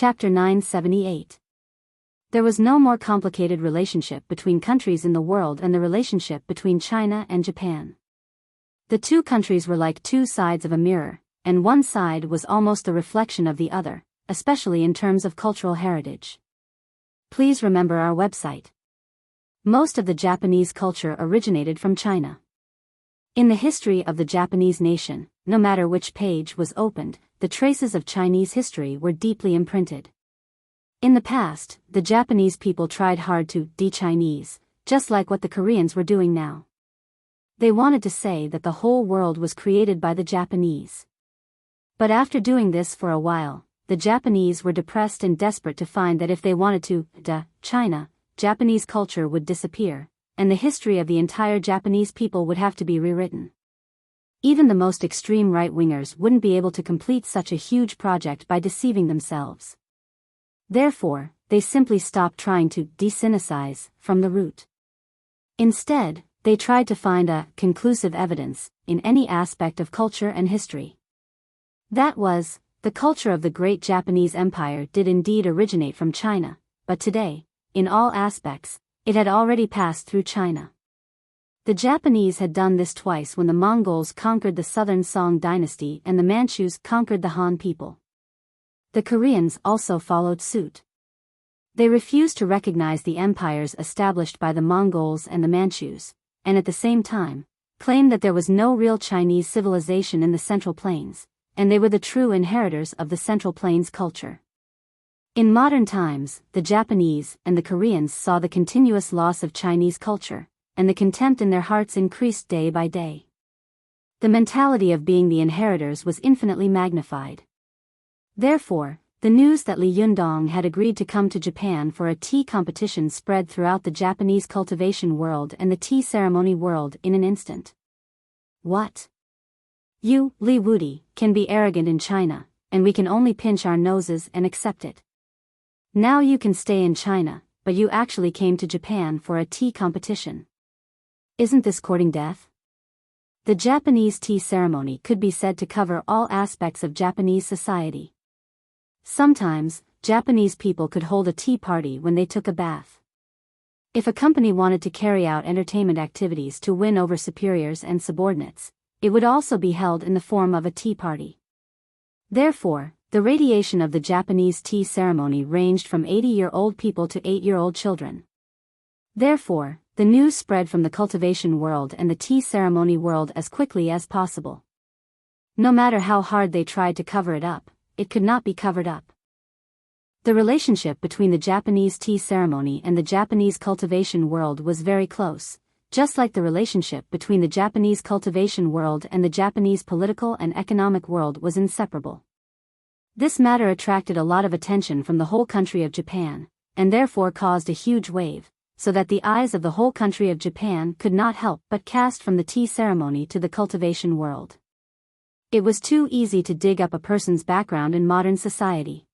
Chapter 978. There was no more complicated relationship between countries in the world than the relationship between China and Japan. The two countries were like two sides of a mirror, and one side was almost the reflection of the other, especially in terms of cultural heritage. Please remember our website. Most of the Japanese culture originated from China. In the history of the Japanese nation, no matter which page was opened, the traces of Chinese history were deeply imprinted. In the past, the Japanese people tried hard to de-Chinese, just like what the Koreans were doing now. They wanted to say that the whole world was created by the Japanese. But after doing this for a while, the Japanese were depressed and desperate to find that if they wanted to de-China, Japanese culture would disappear, and the history of the entire Japanese people would have to be rewritten. Even the most extreme right-wingers wouldn't be able to complete such a huge project by deceiving themselves. Therefore, they simply stopped trying to de-Sinicize from the root. Instead, they tried to find a conclusive evidence in any aspect of culture and history. That was, the culture of the great Japanese empire did indeed originate from China, but today, in all aspects, it had already passed through China. The Japanese had done this twice when the Mongols conquered the southern Song dynasty and the Manchus conquered the Han people. The Koreans also followed suit. They refused to recognize the empires established by the Mongols and the Manchus, and at the same time, claimed that there was no real Chinese civilization in the Central Plains, and they were the true inheritors of the Central Plains culture. In modern times, the Japanese and the Koreans saw the continuous loss of Chinese culture, and the contempt in their hearts increased day by day. The mentality of being the inheritors was infinitely magnified. Therefore, the news that Li Yundong had agreed to come to Japan for a tea competition spread throughout the Japanese cultivation world and the tea ceremony world in an instant. What? You, Li Wudi, can be arrogant in China, and we can only pinch our noses and accept it. Now you can stay in China, but you actually came to Japan for a tea competition. Isn't this courting death? The Japanese tea ceremony could be said to cover all aspects of Japanese society. Sometimes, Japanese people could hold a tea party when they took a bath. If a company wanted to carry out entertainment activities to win over superiors and subordinates, it would also be held in the form of a tea party. Therefore, the radiation of the Japanese tea ceremony ranged from 80-year-old people to 8-year-old children. Therefore, the news spread from the cultivation world and the tea ceremony world as quickly as possible. No matter how hard they tried to cover it up, it could not be covered up. The relationship between the Japanese tea ceremony and the Japanese cultivation world was very close, just like the relationship between the Japanese cultivation world and the Japanese political and economic world was inseparable. This matter attracted a lot of attention from the whole country of Japan, and therefore caused a huge wave, so that the eyes of the whole country of Japan could not help but cast from the tea ceremony to the cultivation world. It was too easy to dig up a person's background in modern society.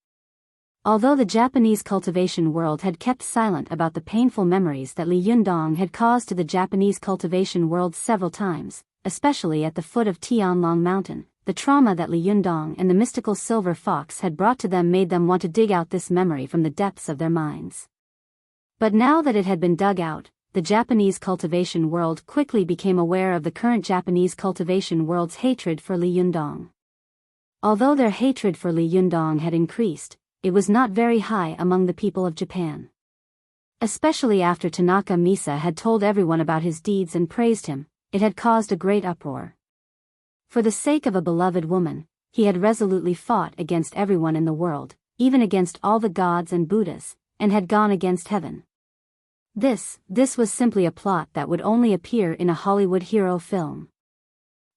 Although the Japanese cultivation world had kept silent about the painful memories that Li Yundong had caused to the Japanese cultivation world several times, especially at the foot of Tianlong Mountain, the trauma that Li Yundong and the mystical silver fox had brought to them made them want to dig out this memory from the depths of their minds. But now that it had been dug out, the Japanese cultivation world quickly became aware of the current Japanese cultivation world's hatred for Li Yundong. Although their hatred for Li Yundong had increased, it was not very high among the people of Japan. Especially after Tanaka Misa had told everyone about his deeds and praised him, it had caused a great uproar. For the sake of a beloved woman, he had resolutely fought against everyone in the world, even against all the gods and Buddhas, and had gone against heaven. This was simply a plot that would only appear in a Hollywood hero film.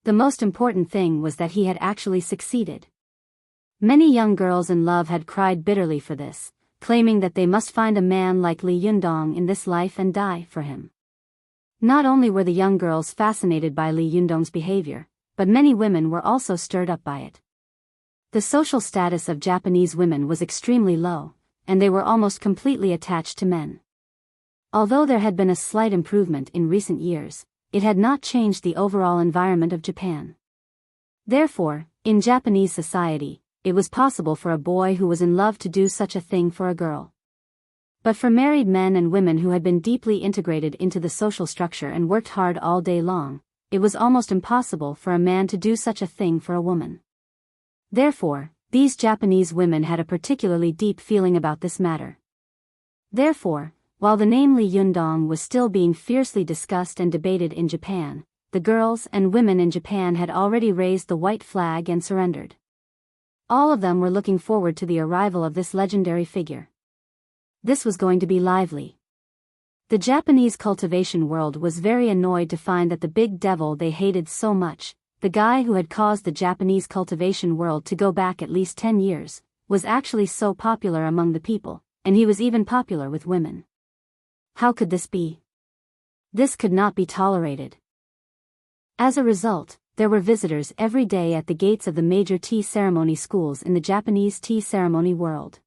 The most important thing was that he had actually succeeded. Many young girls in love had cried bitterly for this, claiming that they must find a man like Li Yundong in this life and die for him. Not only were the young girls fascinated by Li Yundong's behavior, but many women were also stirred up by it. The social status of Japanese women was extremely low, and they were almost completely attached to men. Although there had been a slight improvement in recent years, it had not changed the overall environment of Japan. Therefore, in Japanese society, it was possible for a boy who was in love to do such a thing for a girl. But for married men and women who had been deeply integrated into the social structure and worked hard all day long, it was almost impossible for a man to do such a thing for a woman. Therefore, these Japanese women had a particularly deep feeling about this matter. Therefore, while the name Li Yundong was still being fiercely discussed and debated in Japan, the girls and women in Japan had already raised the white flag and surrendered. All of them were looking forward to the arrival of this legendary figure. This was going to be lively. The Japanese cultivation world was very annoyed to find that the big devil they hated so much, the guy who had caused the Japanese cultivation world to go back at least 10 years, was actually so popular among the people, and he was even popular with women. How could this be? This could not be tolerated. As a result, there were visitors every day at the gates of the major tea ceremony schools in the Japanese tea ceremony world.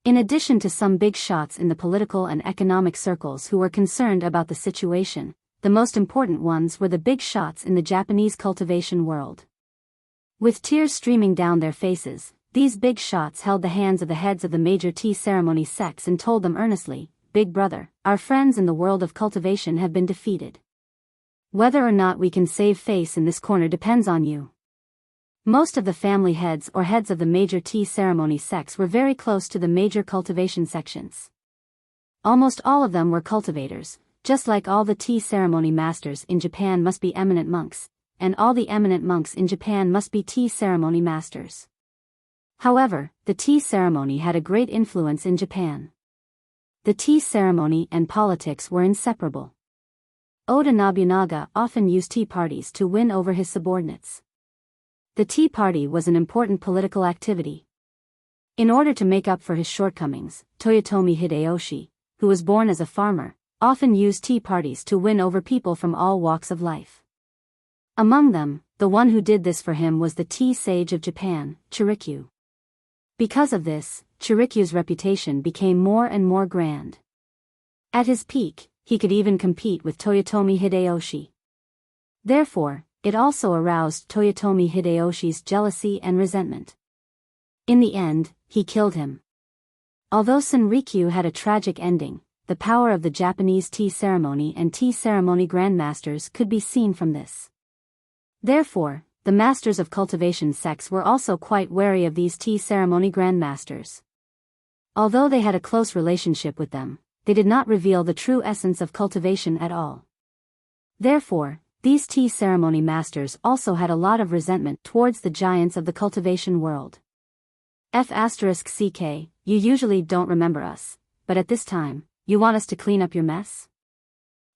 In addition to some big shots in the political and economic circles who were concerned about the situation, the most important ones were the big shots in the Japanese cultivation world. With tears streaming down their faces, these big shots held the hands of the heads of the major tea ceremony sects and told them earnestly, "Big brother, our friends in the world of cultivation have been defeated. Whether or not we can save face in this corner depends on you." Most of the family heads or heads of the major tea ceremony sects were very close to the major cultivation sections. Almost all of them were cultivators, just like all the tea ceremony masters in Japan must be eminent monks, and all the eminent monks in Japan must be tea ceremony masters. However, the tea ceremony had a great influence in Japan. The tea ceremony and politics were inseparable. Oda Nobunaga often used tea parties to win over his subordinates. The tea party was an important political activity. In order to make up for his shortcomings, Toyotomi Hideyoshi, who was born as a farmer, often used tea parties to win over people from all walks of life. Among them, the one who did this for him was the tea sage of Japan, Chirikyu. Because of this, Chirikyu's reputation became more and more grand. At his peak, he could even compete with Toyotomi Hideyoshi. Therefore, it also aroused Toyotomi Hideyoshi's jealousy and resentment. In the end, he killed him. Although Senrikyu had a tragic ending, the power of the Japanese tea ceremony and tea ceremony grandmasters could be seen from this. Therefore, the masters of cultivation sects were also quite wary of these tea ceremony grandmasters. Although they had a close relationship with them, they did not reveal the true essence of cultivation at all. Therefore, these tea ceremony masters also had a lot of resentment towards the giants of the cultivation world. F***ck, you usually don't remember us, but at this time, you want us to clean up your mess?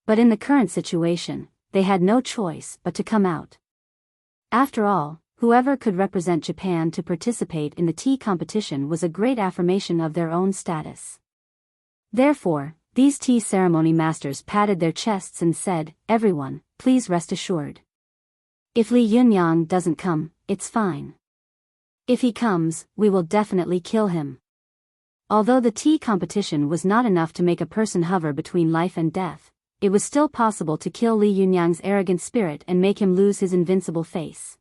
But in the current situation, they had no choice but to come out. After all, whoever could represent Japan to participate in the tea competition was a great affirmation of their own status. Therefore, these tea ceremony masters patted their chests and said, "Everyone, please rest assured. If Li Yunyang doesn't come, it's fine. If he comes, we will definitely kill him." Although the tea competition was not enough to make a person hover between life and death, it was still possible to kill Li Yunyang's arrogant spirit and make him lose his invincible face.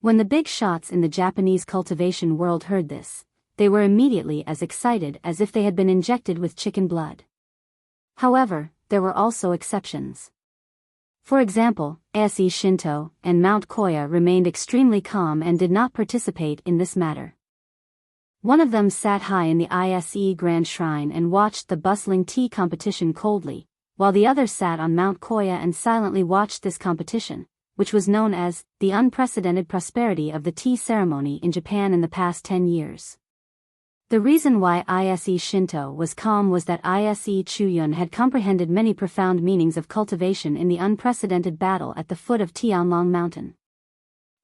When the big shots in the Japanese cultivation world heard this, they were immediately as excited as if they had been injected with chicken blood. However, there were also exceptions. For example, Ise Shinto and Mount Koya remained extremely calm and did not participate in this matter. One of them sat high in the Ise Grand Shrine and watched the bustling tea competition coldly, while the other sat on Mount Koya and silently watched this competition, which was known as the unprecedented prosperity of the tea ceremony in Japan in the past 10 years. The reason why Ise Shinto was calm was that Ise Chuyun had comprehended many profound meanings of cultivation in the unprecedented battle at the foot of Tianlong Mountain.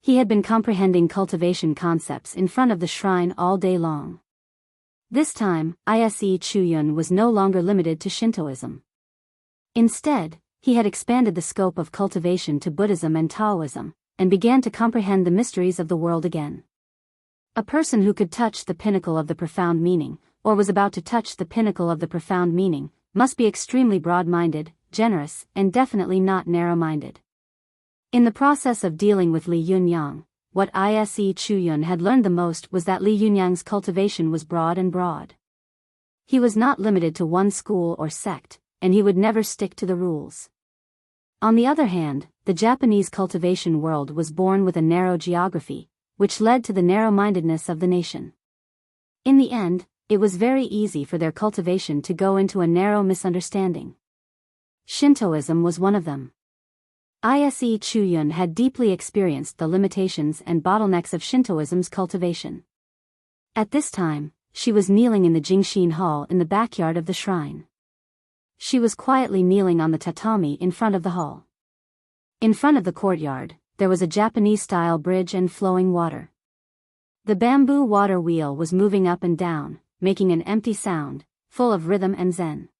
He had been comprehending cultivation concepts in front of the shrine all day long. This time, Ise Chuyun was no longer limited to Shintoism. Instead, he had expanded the scope of cultivation to Buddhism and Taoism, and began to comprehend the mysteries of the world again. A person who could touch the pinnacle of the profound meaning, or was about to touch the pinnacle of the profound meaning, must be extremely broad-minded, generous, and definitely not narrow-minded. In the process of dealing with Li Yunyang, what Ise Chuyun had learned the most was that Li Yunyang's cultivation was broad and broad. He was not limited to one school or sect, and he would never stick to the rules. On the other hand, the Japanese cultivation world was born with a narrow geography, which led to the narrow-mindedness of the nation. In the end, it was very easy for their cultivation to go into a narrow misunderstanding. Shintoism was one of them. Ise Chuyun had deeply experienced the limitations and bottlenecks of Shintoism's cultivation. At this time, she was kneeling in the Jingshin Hall in the backyard of the shrine. She was quietly kneeling on the tatami in front of the hall. In front of the courtyard, there was a Japanese-style bridge and flowing water. The bamboo water wheel was moving up and down, making an empty sound, full of rhythm and zen.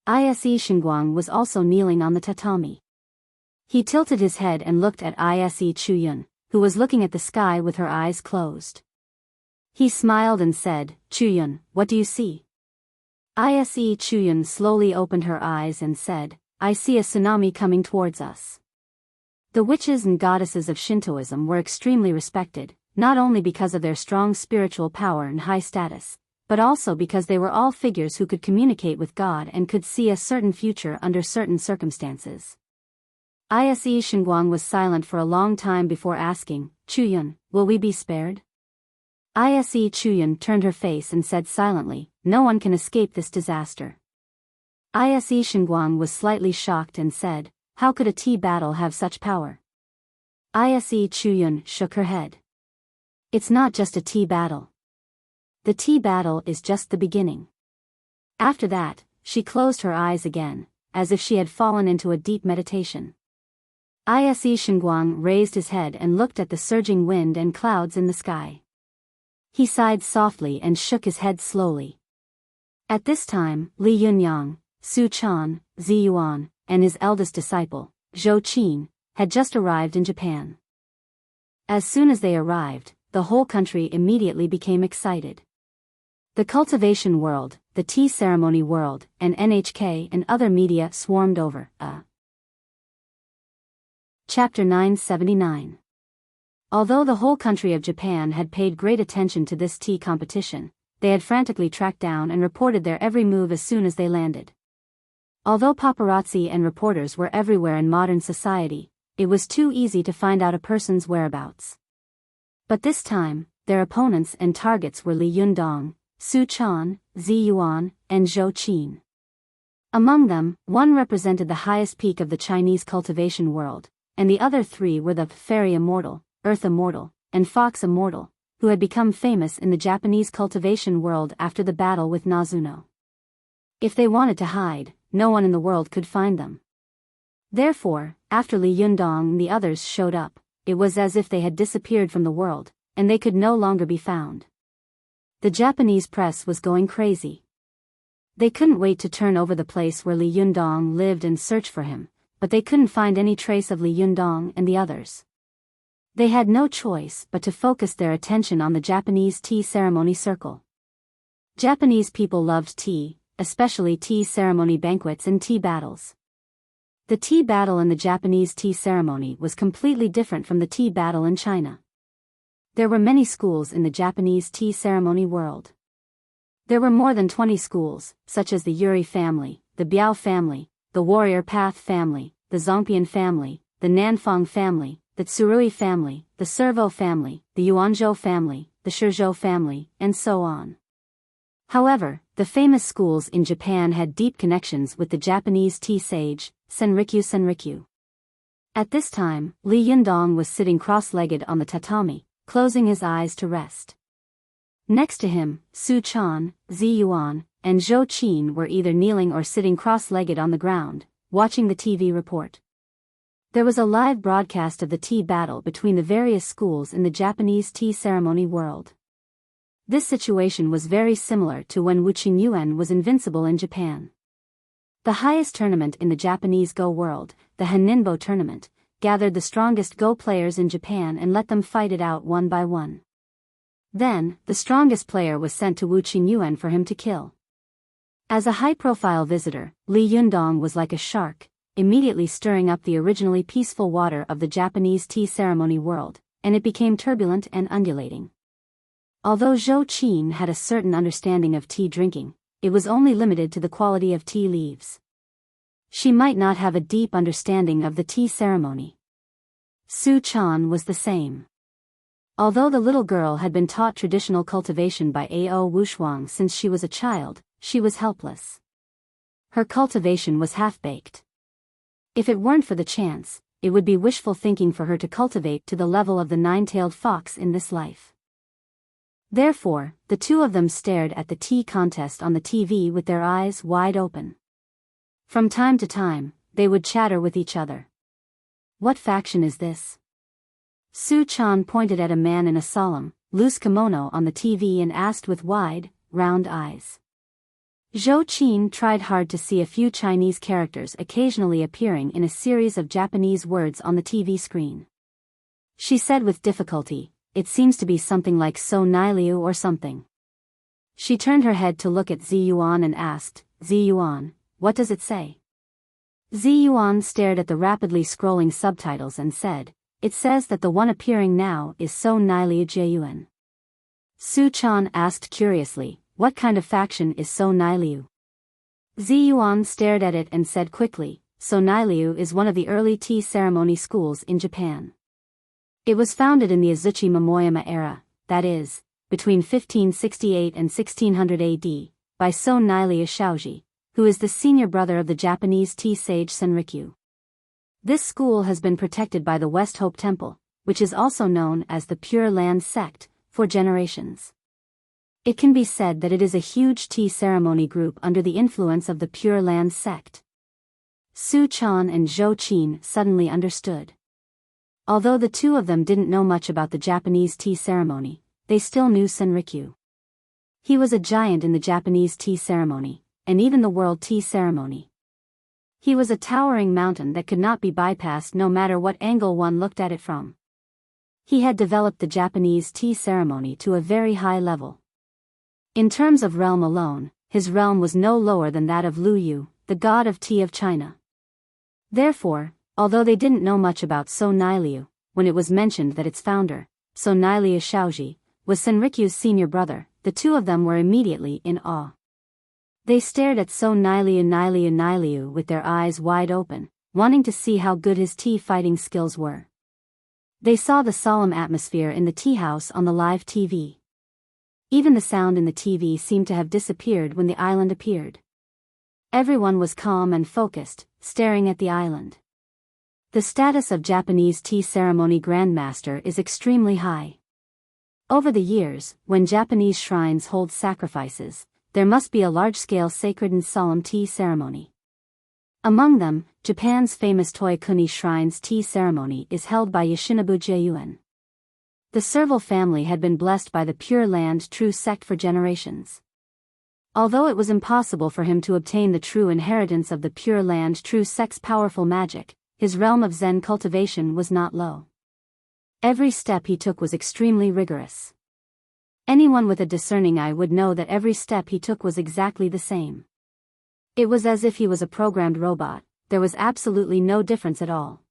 Ise Shingguang was also kneeling on the tatami. He tilted his head and looked at Ise Chuyun, who was looking at the sky with her eyes closed. He smiled and said, "Chuyun, what do you see?" Ise Chuyun slowly opened her eyes and said, "I see a tsunami coming towards us." The witches and goddesses of Shintoism were extremely respected, not only because of their strong spiritual power and high status, but also because they were all figures who could communicate with God and could see a certain future under certain circumstances. Ise Shingguang was silent for a long time before asking, "Chuyun, will we be spared?" Ise Chuyun turned her face and said silently, "No one can escape this disaster." Ise Shingguang was slightly shocked and said, "How could a tea battle have such power?" Ise Chuyun shook her head. "It's not just a tea battle. The tea battle is just the beginning." After that, she closed her eyes again, as if she had fallen into a deep meditation. Ise Shingguang raised his head and looked at the surging wind and clouds in the sky. He sighed softly and shook his head slowly. At this time, Li Yunyang, Su Chan, Zi Yuan, and his eldest disciple, Zhou Qin, had just arrived in Japan. As soon as they arrived, the whole country immediately became excited. The cultivation world, the tea ceremony world, and NHK and other media swarmed over. Chapter 979. Although the whole country of Japan had paid great attention to this tea competition, they had frantically tracked down and reported their every move as soon as they landed. Although paparazzi and reporters were everywhere in modern society, it was too easy to find out a person's whereabouts. But this time, their opponents and targets were Li Yundong, Su Chan, Zi Yuan, and Zhou Qin. Among them, one represented the highest peak of the Chinese cultivation world, and the other three were the Fairy Immortal, Earth Immortal, and Fox Immortal, who had become famous in the Japanese cultivation world after the battle with Nazuno. If they wanted to hide, no one in the world could find them. Therefore, after Li Yundong and the others showed up, it was as if they had disappeared from the world, and they could no longer be found. The Japanese press was going crazy. They couldn't wait to turn over the place where Li Yundong lived and search for him, but they couldn't find any trace of Li Yundong and the others. They had no choice but to focus their attention on the Japanese tea ceremony circle. Japanese people loved tea, especially tea ceremony banquets and tea battles. The tea battle in the Japanese tea ceremony was completely different from the tea battle in China. There were many schools in the Japanese tea ceremony world. There were more than 20 schools, such as the Yuri family, the Biyao family, the Warrior Path family, the Zongpian family, the Nanfang family, the Tsurui family, the Servo family, the Yuanzhou family, the Shizhou family, and so on. However, the famous schools in Japan had deep connections with the Japanese tea sage, Senrikyu. At this time, Li Yundong was sitting cross-legged on the tatami, closing his eyes to rest. Next to him, Su Chan, Zi Yuan, and Zhou Qin were either kneeling or sitting cross-legged on the ground, watching the TV report. There was a live broadcast of the tea battle between the various schools in the Japanese tea ceremony world. This situation was very similar to when Wuxia Yuan was invincible in Japan. The highest tournament in the Japanese Go world, the Haninbo tournament, gathered the strongest Go players in Japan and let them fight it out one by one. Then, the strongest player was sent to Wuxia Yuan for him to kill. As a high-profile visitor, Li Yundong was like a shark, immediately stirring up the originally peaceful water of the Japanese tea ceremony world, and it became turbulent and undulating. Although Zhou Qin had a certain understanding of tea drinking, it was only limited to the quality of tea leaves. She might not have a deep understanding of the tea ceremony. Su Chan was the same. Although the little girl had been taught traditional cultivation by Ao Wushuang since she was a child, she was helpless. Her cultivation was half-baked. If it weren't for the chance, it would be wishful thinking for her to cultivate to the level of the nine-tailed fox in this life. Therefore, the two of them stared at the tea contest on the TV with their eyes wide open. From time to time, they would chatter with each other. What faction is this? Su Chan pointed at a man in a solemn, loose kimono on the TV and asked with wide, round eyes. Zhou Qin tried hard to see a few Chinese characters occasionally appearing in a series of Japanese words on the TV screen. She said with difficulty, "It seems to be something like So Nai Liu or something." She turned her head to look at Ziyuan and asked, "Ziyuan, what does it say?" Ziyuan stared at the rapidly scrolling subtitles and said, "It says that the one appearing now is So Nai Liu Jieyuan." Su Chan asked curiously, "What kind of faction is So Nai Liu?" Ziyuan stared at it and said quickly, "So Nai Liu is one of the early tea ceremony schools in Japan. It was founded in the Azuchi Momoyama era, that is, between 1568 and 1600 AD, by So Nai Liu Shaoji, who is the senior brother of the Japanese tea sage Senrikyu. This school has been protected by the West Hope Temple, which is also known as the Pure Land sect, for generations. It can be said that it is a huge tea ceremony group under the influence of the Pure Land sect." Su Chan and Zhou Qin suddenly understood. Although the two of them didn't know much about the Japanese tea ceremony, they still knew Senrikyu. He was a giant in the Japanese tea ceremony, and even the world tea ceremony. He was a towering mountain that could not be bypassed no matter what angle one looked at it from. He had developed the Japanese tea ceremony to a very high level. In terms of realm alone, his realm was no lower than that of Lu Yu, the god of tea of China. Therefore, although they didn't know much about So Nai Liu, when it was mentioned that its founder, So Nai Liu Shaoji, was Senrikyu's senior brother, the two of them were immediately in awe. They stared at So Nai Liu with their eyes wide open, wanting to see how good his tea fighting skills were. They saw the solemn atmosphere in the tea house on the live TV. Even the sound in the TV seemed to have disappeared when the island appeared. Everyone was calm and focused, staring at the island. The status of Japanese tea ceremony grandmaster is extremely high. Over the years, when Japanese shrines hold sacrifices, there must be a large-scale sacred and solemn tea ceremony. Among them, Japan's famous Toyokuni Shrine's tea ceremony is held by Yoshinobu Jieyuan. The Serval family had been blessed by the Pure Land True sect for generations. Although it was impossible for him to obtain the true inheritance of the Pure Land True sect's powerful magic, his realm of Zen cultivation was not low. Every step he took was extremely rigorous. Anyone with a discerning eye would know that every step he took was exactly the same. It was as if he was a programmed robot, there was absolutely no difference at all.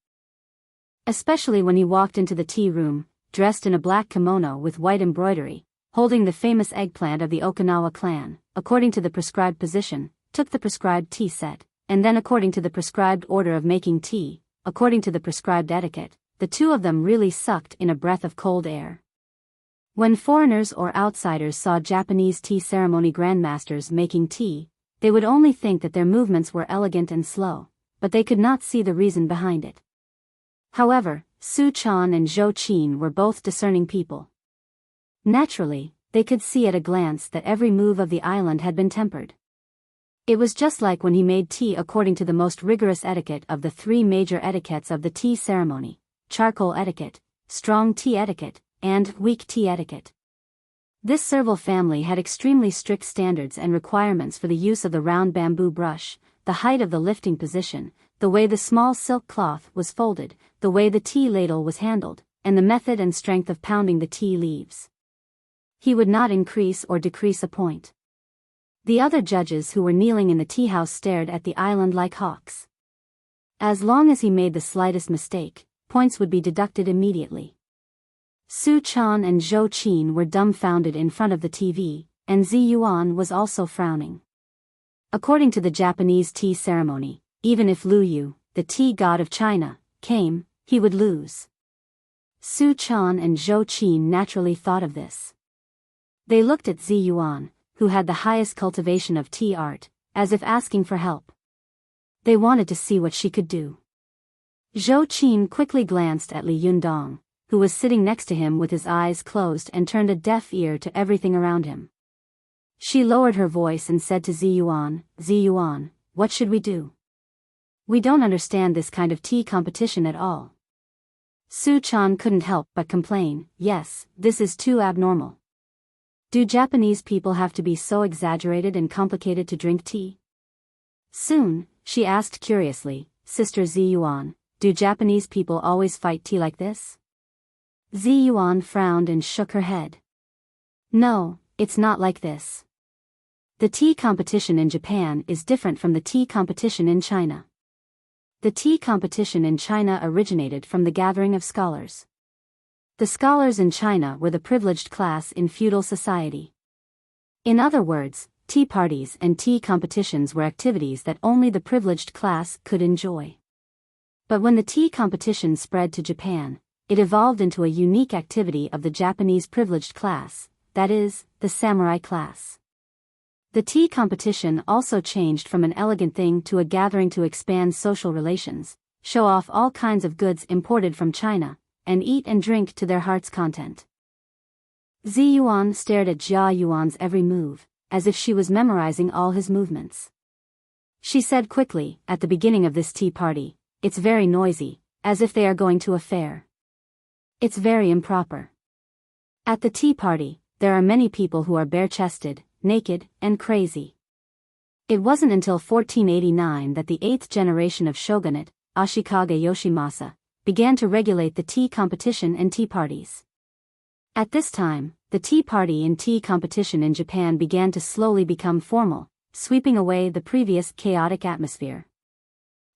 Especially when he walked into the tea room, dressed in a black kimono with white embroidery, holding the famous eggplant of the Okinawa clan, according to the prescribed position, took the prescribed tea set, and then according to the prescribed order of making tea, according to the prescribed etiquette, the two of them really sucked in a breath of cold air. When foreigners or outsiders saw Japanese tea ceremony grandmasters making tea, they would only think that their movements were elegant and slow, but they could not see the reason behind it. However, Su Chan and Zhou Qin were both discerning people. Naturally, they could see at a glance that every move of the island had been tempered. It was just like when he made tea according to the most rigorous etiquette of the three major etiquettes of the tea ceremony: charcoal etiquette, strong tea etiquette, and weak tea etiquette. This Serval family had extremely strict standards and requirements for the use of the round bamboo brush, the height of the lifting position, the way the small silk cloth was folded, the way the tea ladle was handled, and the method and strength of pounding the tea leaves. He would not increase or decrease a point. The other judges who were kneeling in the tea house stared at the island like hawks. As long as he made the slightest mistake, points would be deducted immediately. Su Chan and Zhou Qin were dumbfounded in front of the TV, and Zi Yuan was also frowning. According to the Japanese tea ceremony, even if Lu Yu, the tea god of China, came, he would lose. Su Chan and Zhou Qin naturally thought of this. They looked at Zi Yuan, who had the highest cultivation of tea art, as if asking for help. They wanted to see what she could do. Zhou Qin quickly glanced at Li Yundong, who was sitting next to him with his eyes closed and turned a deaf ear to everything around him. She lowered her voice and said to Zi Yuan, what should we do? We don't understand this kind of tea competition at all. Su Chan couldn't help but complain, yes, this is too abnormal. Do Japanese people have to be so exaggerated and complicated to drink tea? Soon, she asked curiously, Sister Zi Yuan, do Japanese people always fight tea like this? Zi Yuan frowned and shook her head. No, it's not like this. The tea competition in Japan is different from the tea competition in China. The tea competition in China originated from the gathering of scholars. The scholars in China were the privileged class in feudal society. In other words, tea parties and tea competitions were activities that only the privileged class could enjoy. But when the tea competition spread to Japan, it evolved into a unique activity of the Japanese privileged class, that is, the samurai class. The tea competition also changed from an elegant thing to a gathering to expand social relations, show off all kinds of goods imported from China, and eat and drink to their heart's content. Zi Yuan stared at Jia Yuan's every move, as if she was memorizing all his movements. She said quickly, at the beginning of this tea party, it's very noisy, as if they are going to a fair. It's very improper. At the tea party, there are many people who are bare-chested, naked, and crazy. It wasn't until 1489 that the 8th generation of shogunate, Ashikaga Yoshimasa, began to regulate the tea competition and tea parties. At this time, the tea party and tea competition in Japan began to slowly become formal, sweeping away the previous chaotic atmosphere.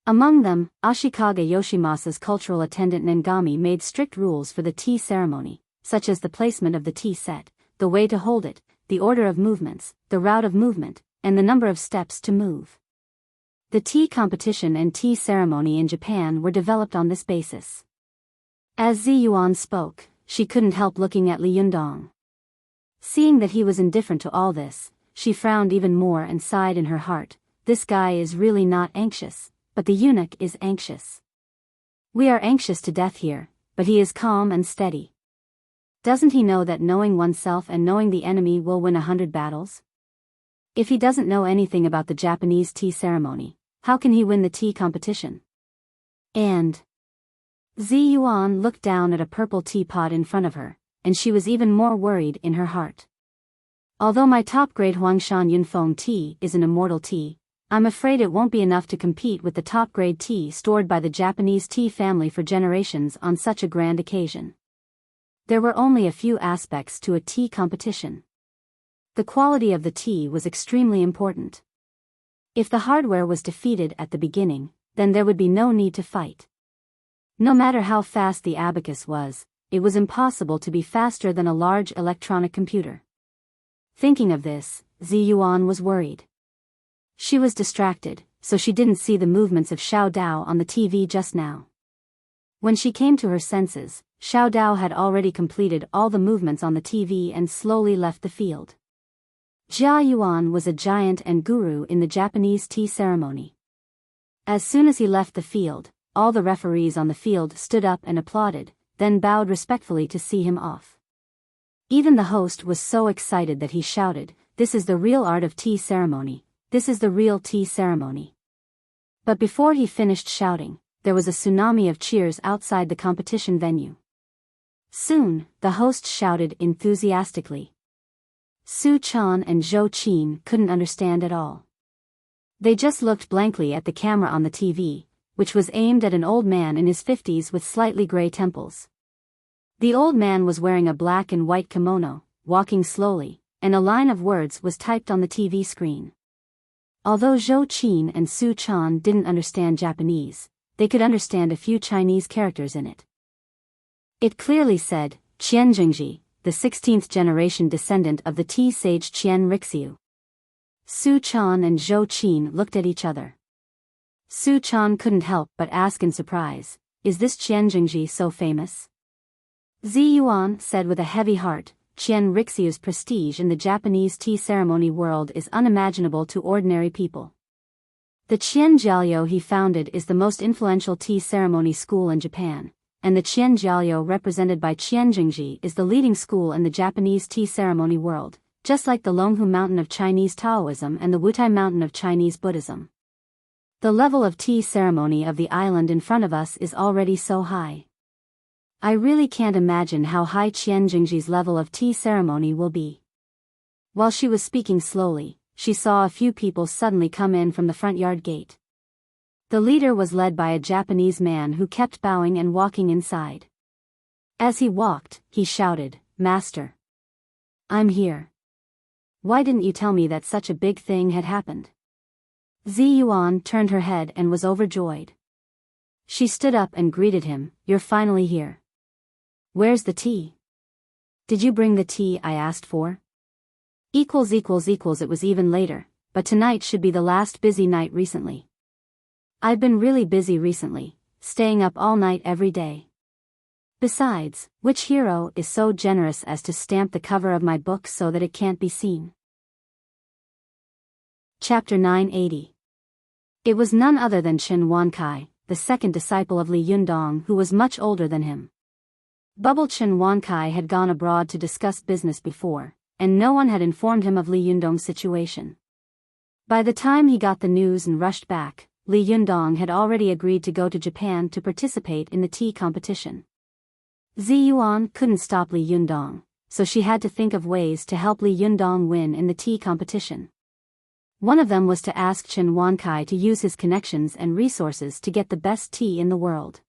Among them, Ashikaga Yoshimasa's cultural attendant Nengami made strict rules for the tea ceremony, such as the placement of the tea set, the way to hold it, the order of movements, the route of movement, and the number of steps to move. The tea competition and tea ceremony in Japan were developed on this basis. As Zi Yuan spoke, she couldn't help looking at Li Yundong. Seeing that he was indifferent to all this, she frowned even more and sighed in her heart, this guy is really not anxious, but the eunuch is anxious. We are anxious to death here, but he is calm and steady. Doesn't he know that knowing oneself and knowing the enemy will win 100 battles? If he doesn't know anything about the Japanese tea ceremony, how can he win the tea competition? And Zi Yuan looked down at a purple teapot in front of her, and she was even more worried in her heart. Although my top-grade Huangshan Yunfeng tea is an immortal tea, I'm afraid it won't be enough to compete with the top-grade tea stored by the Japanese tea family for generations on such a grand occasion. There were only a few aspects to a tea competition. The quality of the tea was extremely important. If the hardware was defeated at the beginning, then there would be no need to fight. No matter how fast the abacus was, it was impossible to be faster than a large electronic computer. Thinking of this, Zi Yuan was worried. She was distracted, so she didn't see the movements of Xiao Dao on the TV just now. When she came to her senses, Xiao Dao had already completed all the movements on the TV and slowly left the field. Jia Yuan was a giant and guru in the Japanese tea ceremony. As soon as he left the field, all the referees on the field stood up and applauded, then bowed respectfully to see him off. Even the host was so excited that he shouted, "This is the real art of tea ceremony. This is the real tea ceremony." But before he finished shouting, there was a tsunami of cheers outside the competition venue. Soon, the host shouted enthusiastically. Su Chan and Zhou Qin couldn't understand at all. They just looked blankly at the camera on the TV, which was aimed at an old man in his 50s with slightly gray temples. The old man was wearing a black and white kimono, walking slowly, and a line of words was typed on the TV screen. Although Zhou Qin and Su Chan didn't understand Japanese, they could understand a few Chinese characters in it. It clearly said, Qian Jingji, the 16th generation descendant of the tea sage Qian Rixiu. Su Chan and Zhou Qin looked at each other. Su Chan couldn't help but ask in surprise, "Is this Qian Jingji so famous?" Zi Yuan said with a heavy heart, "Qian Rixiu's prestige in the Japanese tea ceremony world is unimaginable to ordinary people. The Qian Jiaoliu he founded is the most influential tea ceremony school in Japan, and the Qian Jiaoliu represented by Qian Jingji is the leading school in the Japanese tea ceremony world, just like the Longhu Mountain of Chinese Taoism and the Wutai Mountain of Chinese Buddhism. The level of tea ceremony of the island in front of us is already so high. I really can't imagine how high Qian Jingji's level of tea ceremony will be." While she was speaking slowly, she saw a few people suddenly come in from the front yard gate. The leader was led by a Japanese man who kept bowing and walking inside. As he walked, he shouted, "Master! I'm here. Why didn't you tell me that such a big thing had happened?" Zi Yuan turned her head and was overjoyed. She stood up and greeted him, "You're finally here. Where's the tea? Did you bring the tea I asked for?" It was even later, but tonight should be the last busy night recently. I've been really busy recently, staying up all night every day. Besides, which hero is so generous as to stamp the cover of my book so that it can't be seen? Chapter 980. It was none other than Chen Wankai, the second disciple of Li Yundong, who was much older than him. Bubble Chen Wankai had gone abroad to discuss business before, and no one had informed him of Li Yundong's situation. By the time he got the news and rushed back, Li Yundong had already agreed to go to Japan to participate in the tea competition. Zi Yuan couldn't stop Li Yundong, so she had to think of ways to help Li Yundong win in the tea competition. One of them was to ask Chen Wankai to use his connections and resources to get the best tea in the world.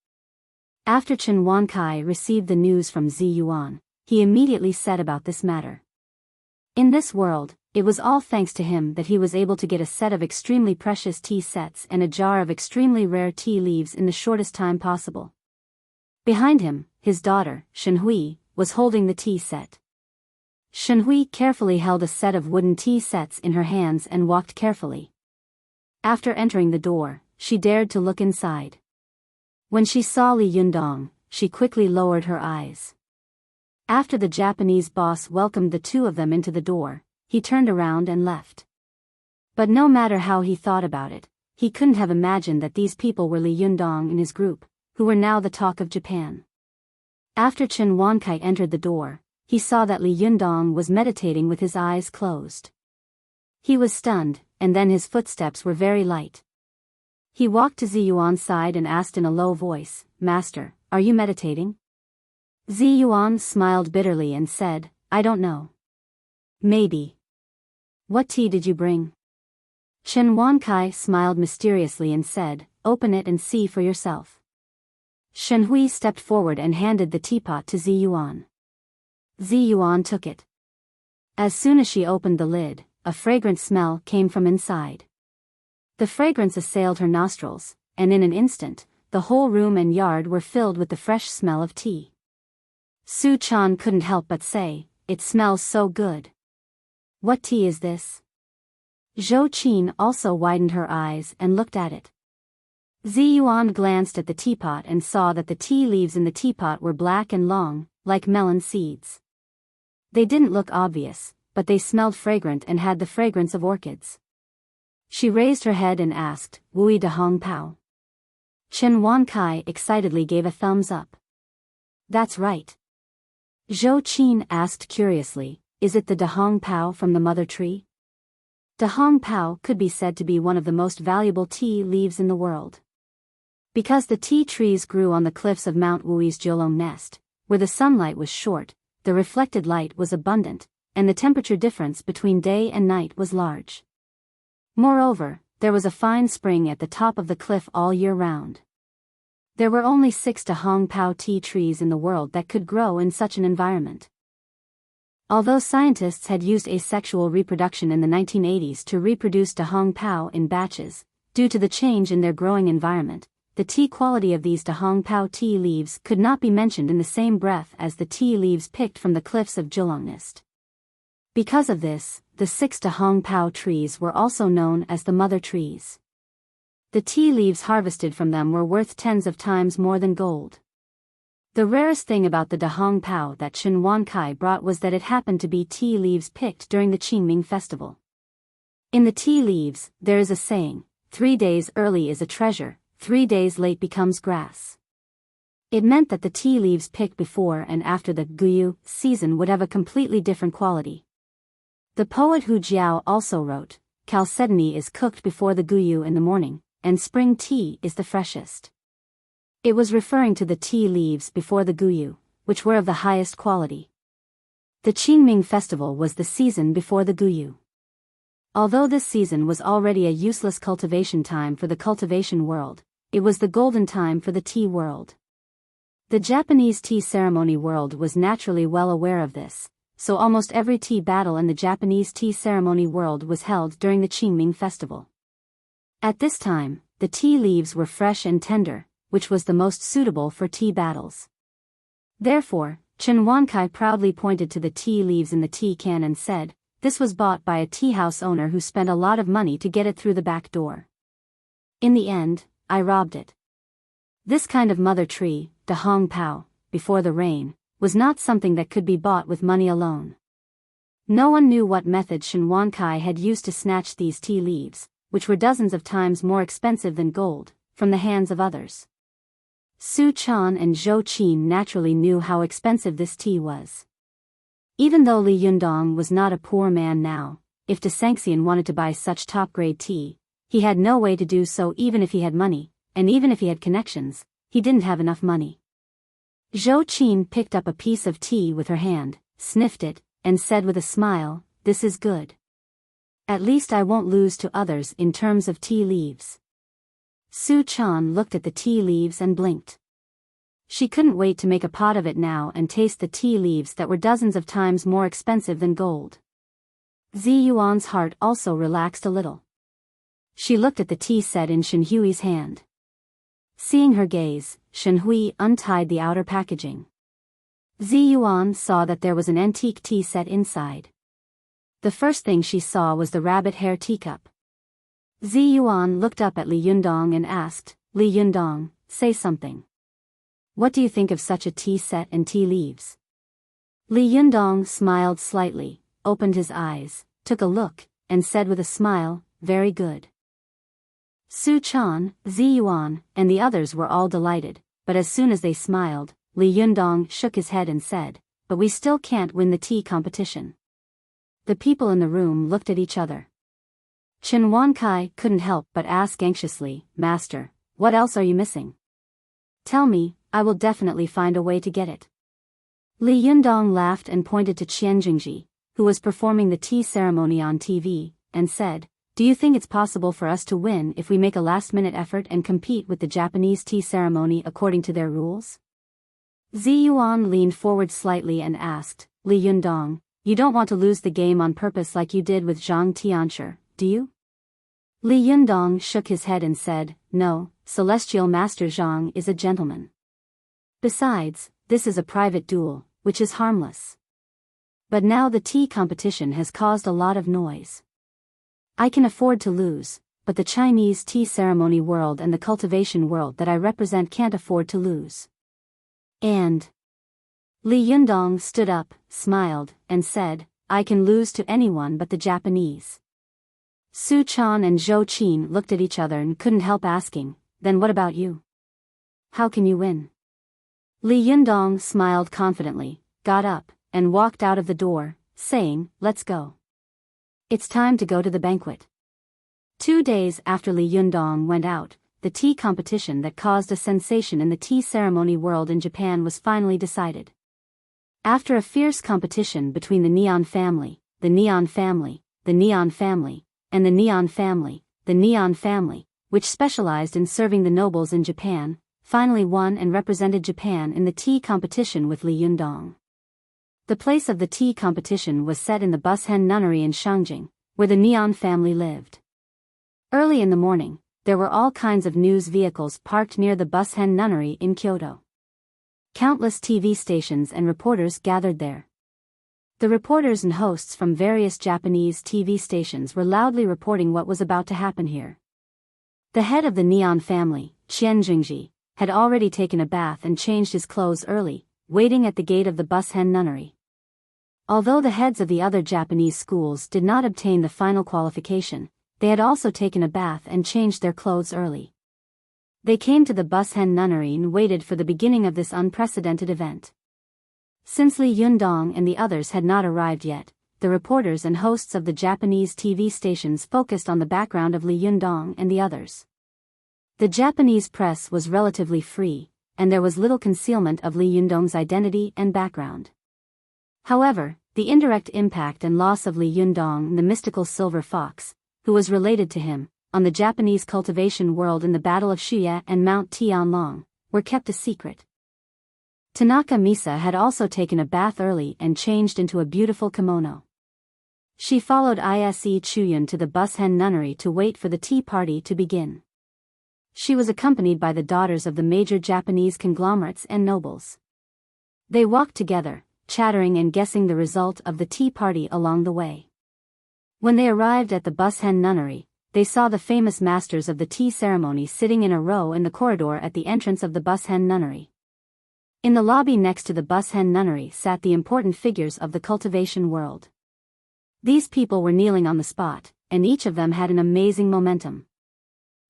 After Chen Wankai received the news from Zi Yuan, he immediately set about this matter. In this world, it was all thanks to him that he was able to get a set of extremely precious tea sets and a jar of extremely rare tea leaves in the shortest time possible. Behind him, his daughter, Shenhui, was holding the tea set. Shenhui carefully held a set of wooden tea sets in her hands and walked carefully. After entering the door, she dared to look inside. When she saw Li Yundong, she quickly lowered her eyes. After the Japanese boss welcomed the two of them into the door, he turned around and left. But no matter how he thought about it, he couldn't have imagined that these people were Li Yundong and his group, who were now the talk of Japan. After Chen Wankai entered the door, he saw that Li Yundong was meditating with his eyes closed. He was stunned, and then his footsteps were very light. He walked to Zi Yuan's side and asked in a low voice, "Master, are you meditating?" Zi Yuan smiled bitterly and said, "I don't know. Maybe. What tea did you bring?" Chen Wankai smiled mysteriously and said, "Open it and see for yourself." Shenhui stepped forward and handed the teapot to Zi Yuan. Zi Yuan took it. As soon as she opened the lid, a fragrant smell came from inside. The fragrance assailed her nostrils, and in an instant, the whole room and yard were filled with the fresh smell of tea. Su Chan couldn't help but say, "It smells so good. What tea is this?" Zhou Qin also widened her eyes and looked at it. Zi Yuan glanced at the teapot and saw that the tea leaves in the teapot were black and long, like melon seeds. They didn't look obvious, but they smelled fragrant and had the fragrance of orchids. She raised her head and asked, "Wui de Hong Pao?" Chen Wankai excitedly gave a thumbs up. "That's right." Zhou Qin asked curiously, "Is it the de Hong Pao from the mother tree?" De Hong Pao could be said to be one of the most valuable tea leaves in the world. Because the tea trees grew on the cliffs of Mount Wui's Jiulong Nest, where the sunlight was short, the reflected light was abundant, and the temperature difference between day and night was large. Moreover, there was a fine spring at the top of the cliff all year round. There were only 6 de Hong Pao tea trees in the world that could grow in such an environment. Although scientists had used asexual reproduction in the 1980s to reproduce de Hong Pao in batches, due to the change in their growing environment, the tea quality of these Dahong Pao tea leaves could not be mentioned in the same breath as the tea leaves picked from the cliffs of Zhejiang. Because of this, the 6 Dahong Pao trees were also known as the mother trees. The tea leaves harvested from them were worth tens of times more than gold. The rarest thing about the Dahong Pao that Chen Wankai brought was that it happened to be tea leaves picked during the Qingming festival. In the tea leaves, there is a saying, 3 days early is a treasure, 3 days late becomes grass. It meant that the tea leaves picked before and after the Guyu season would have a completely different quality. The poet Hu Jiao also wrote, Chalcedony is cooked before the Guyu in the morning, and spring tea is the freshest. It was referring to the tea leaves before the Guyu, which were of the highest quality. The Qingming festival was the season before the Guyu. Although this season was already a useless cultivation time for the cultivation world, it was the golden time for the tea world. The Japanese tea ceremony world was naturally well aware of this, so almost every tea battle in the Japanese tea ceremony world was held during the Qingming festival. At this time, the tea leaves were fresh and tender, which was the most suitable for tea battles. Therefore, Chen Wankai proudly pointed to the tea leaves in the tea can and said, this was bought by a tea house owner who spent a lot of money to get it through the back door. In the end, I robbed it. This kind of mother tree, Dahong Pao, before the rain, was not something that could be bought with money alone. No one knew what method Chen Wankai had used to snatch these tea leaves, which were dozens of times more expensive than gold, from the hands of others. Su Chan and Zhou Qin naturally knew how expensive this tea was. Even though Li Yundong was not a poor man now, if de Sanxian wanted to buy such top-grade tea, he had no way to do so even if he had money, and even if he had connections, he didn't have enough money. Zhou Qin picked up a piece of tea with her hand, sniffed it, and said with a smile, this is good. At least I won't lose to others in terms of tea leaves. Su Chan looked at the tea leaves and blinked. She couldn't wait to make a pot of it now and taste the tea leaves that were dozens of times more expensive than gold. Zi Yuan's heart also relaxed a little. She looked at the tea set in Shen Hui's hand. Seeing her gaze, Shen Hui untied the outer packaging. Zi Yuan saw that there was an antique tea set inside. The first thing she saw was the rabbit hair teacup. Zi Yuan looked up at Li Yundong and asked, Li Yundong, say something. What do you think of such a tea set and tea leaves? Li Yundong smiled slightly, opened his eyes, took a look, and said with a smile, very good. Su Chan, Zi Yuan, and the others were all delighted, but as soon as they smiled, Li Yundong shook his head and said, but we still can't win the tea competition. The people in the room looked at each other. Chen Wankai couldn't help but ask anxiously, Master, what else are you missing? Tell me, I will definitely find a way to get it. Li Yundong laughed and pointed to Qian Jingji, who was performing the tea ceremony on TV, and said, do you think it's possible for us to win if we make a last-minute effort and compete with the Japanese tea ceremony according to their rules? Zi Yuan leaned forward slightly and asked, Li Yundong, you don't want to lose the game on purpose like you did with Zhang Tianshi, do you? Li Yundong shook his head and said, no, Celestial Master Zhang is a gentleman. Besides, this is a private duel, which is harmless. But now the tea competition has caused a lot of noise. I can afford to lose, but the Chinese tea ceremony world and the cultivation world that I represent can't afford to lose. And Li Yundong stood up, smiled, and said, I can lose to anyone but the Japanese. Su Chan and Zhou Qin looked at each other and couldn't help asking, then what about you? How can you win? Li Yundong smiled confidently, got up, and walked out of the door, saying, let's go. It's time to go to the banquet. 2 days after Li Yundong went out, the tea competition that caused a sensation in the tea ceremony world in Japan was finally decided. After a fierce competition between the Neon family, the Neon family, the Neon family, and the Neon family, the Neon family, which specialized in serving the nobles in Japan, finally won and represented Japan in the tea competition with Li Yundong. The place of the tea competition was set in the Bushen Nunnery in Shangjing, where the Neon family lived. Early in the morning, there were all kinds of news vehicles parked near the Bushen nunnery in Kyoto. Countless TV stations and reporters gathered there. The reporters and hosts from various Japanese TV stations were loudly reporting what was about to happen here. The head of the Neon family, Chen Jingji, had already taken a bath and changed his clothes early, waiting at the gate of the Bushen nunnery. Although the heads of the other Japanese schools did not obtain the final qualification, they had also taken a bath and changed their clothes early. They came to the Bushen nunnery and waited for the beginning of this unprecedented event. Since Li Yundong and the others had not arrived yet, the reporters and hosts of the Japanese TV stations focused on the background of Li Yundong and the others. The Japanese press was relatively free, and there was little concealment of Li Yundong's identity and background. However, the indirect impact and loss of Li Yundong, the mystical silver fox, who was related to him, on the Japanese cultivation world in the Battle of Shuya and Mount Tianlong, were kept a secret. Tanaka Misa had also taken a bath early and changed into a beautiful kimono. She followed Ise Chuyun to the Bushen nunnery to wait for the tea party to begin. She was accompanied by the daughters of the major Japanese conglomerates and nobles. They walked together, chattering and guessing the result of the tea party along the way. When they arrived at the Bushen nunnery, they saw the famous masters of the tea ceremony sitting in a row in the corridor at the entrance of the Bushen nunnery. In the lobby next to the Bushen nunnery sat the important figures of the cultivation world. These people were kneeling on the spot, and each of them had an amazing momentum.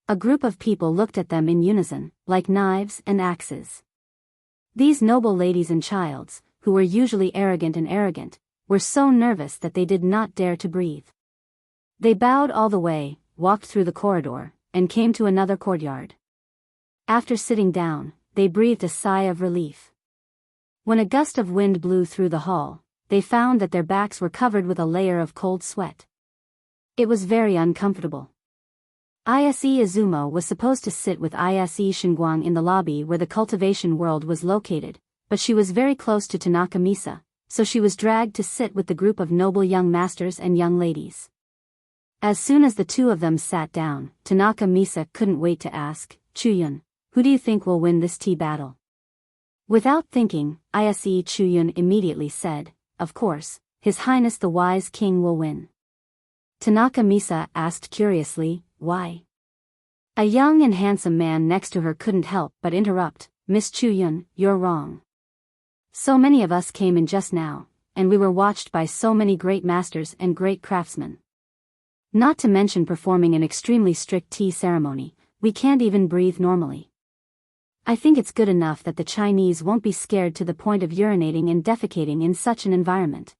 A group of people looked at them in unison, like knives and axes. These noble ladies and childs, who were usually arrogant, were so nervous that they did not dare to breathe. They bowed all the way, walked through the corridor, and came to another courtyard. After sitting down, they breathed a sigh of relief. When a gust of wind blew through the hall, they found that their backs were covered with a layer of cold sweat. It was very uncomfortable. Ise Izumo was supposed to sit with Ise Shinguang in the lobby where the cultivation world was located, but she was very close to Tanaka Misa, so she was dragged to sit with the group of noble young masters and young ladies. As soon as the two of them sat down, Tanaka Misa couldn't wait to ask, "Chuyun, who do you think will win this tea battle?" Without thinking, Ise Chuyun immediately said, "Of course, His Highness the Wise King will win." Tanaka Misa asked curiously, "Why?" A young and handsome man next to her couldn't help but interrupt, "Miss Chuyun, you're wrong. So many of us came in just now, and we were watched by so many great masters and great craftsmen. Not to mention performing an extremely strict tea ceremony, we can't even breathe normally. I think it's good enough that the Chinese won't be scared to the point of urinating and defecating in such an environment."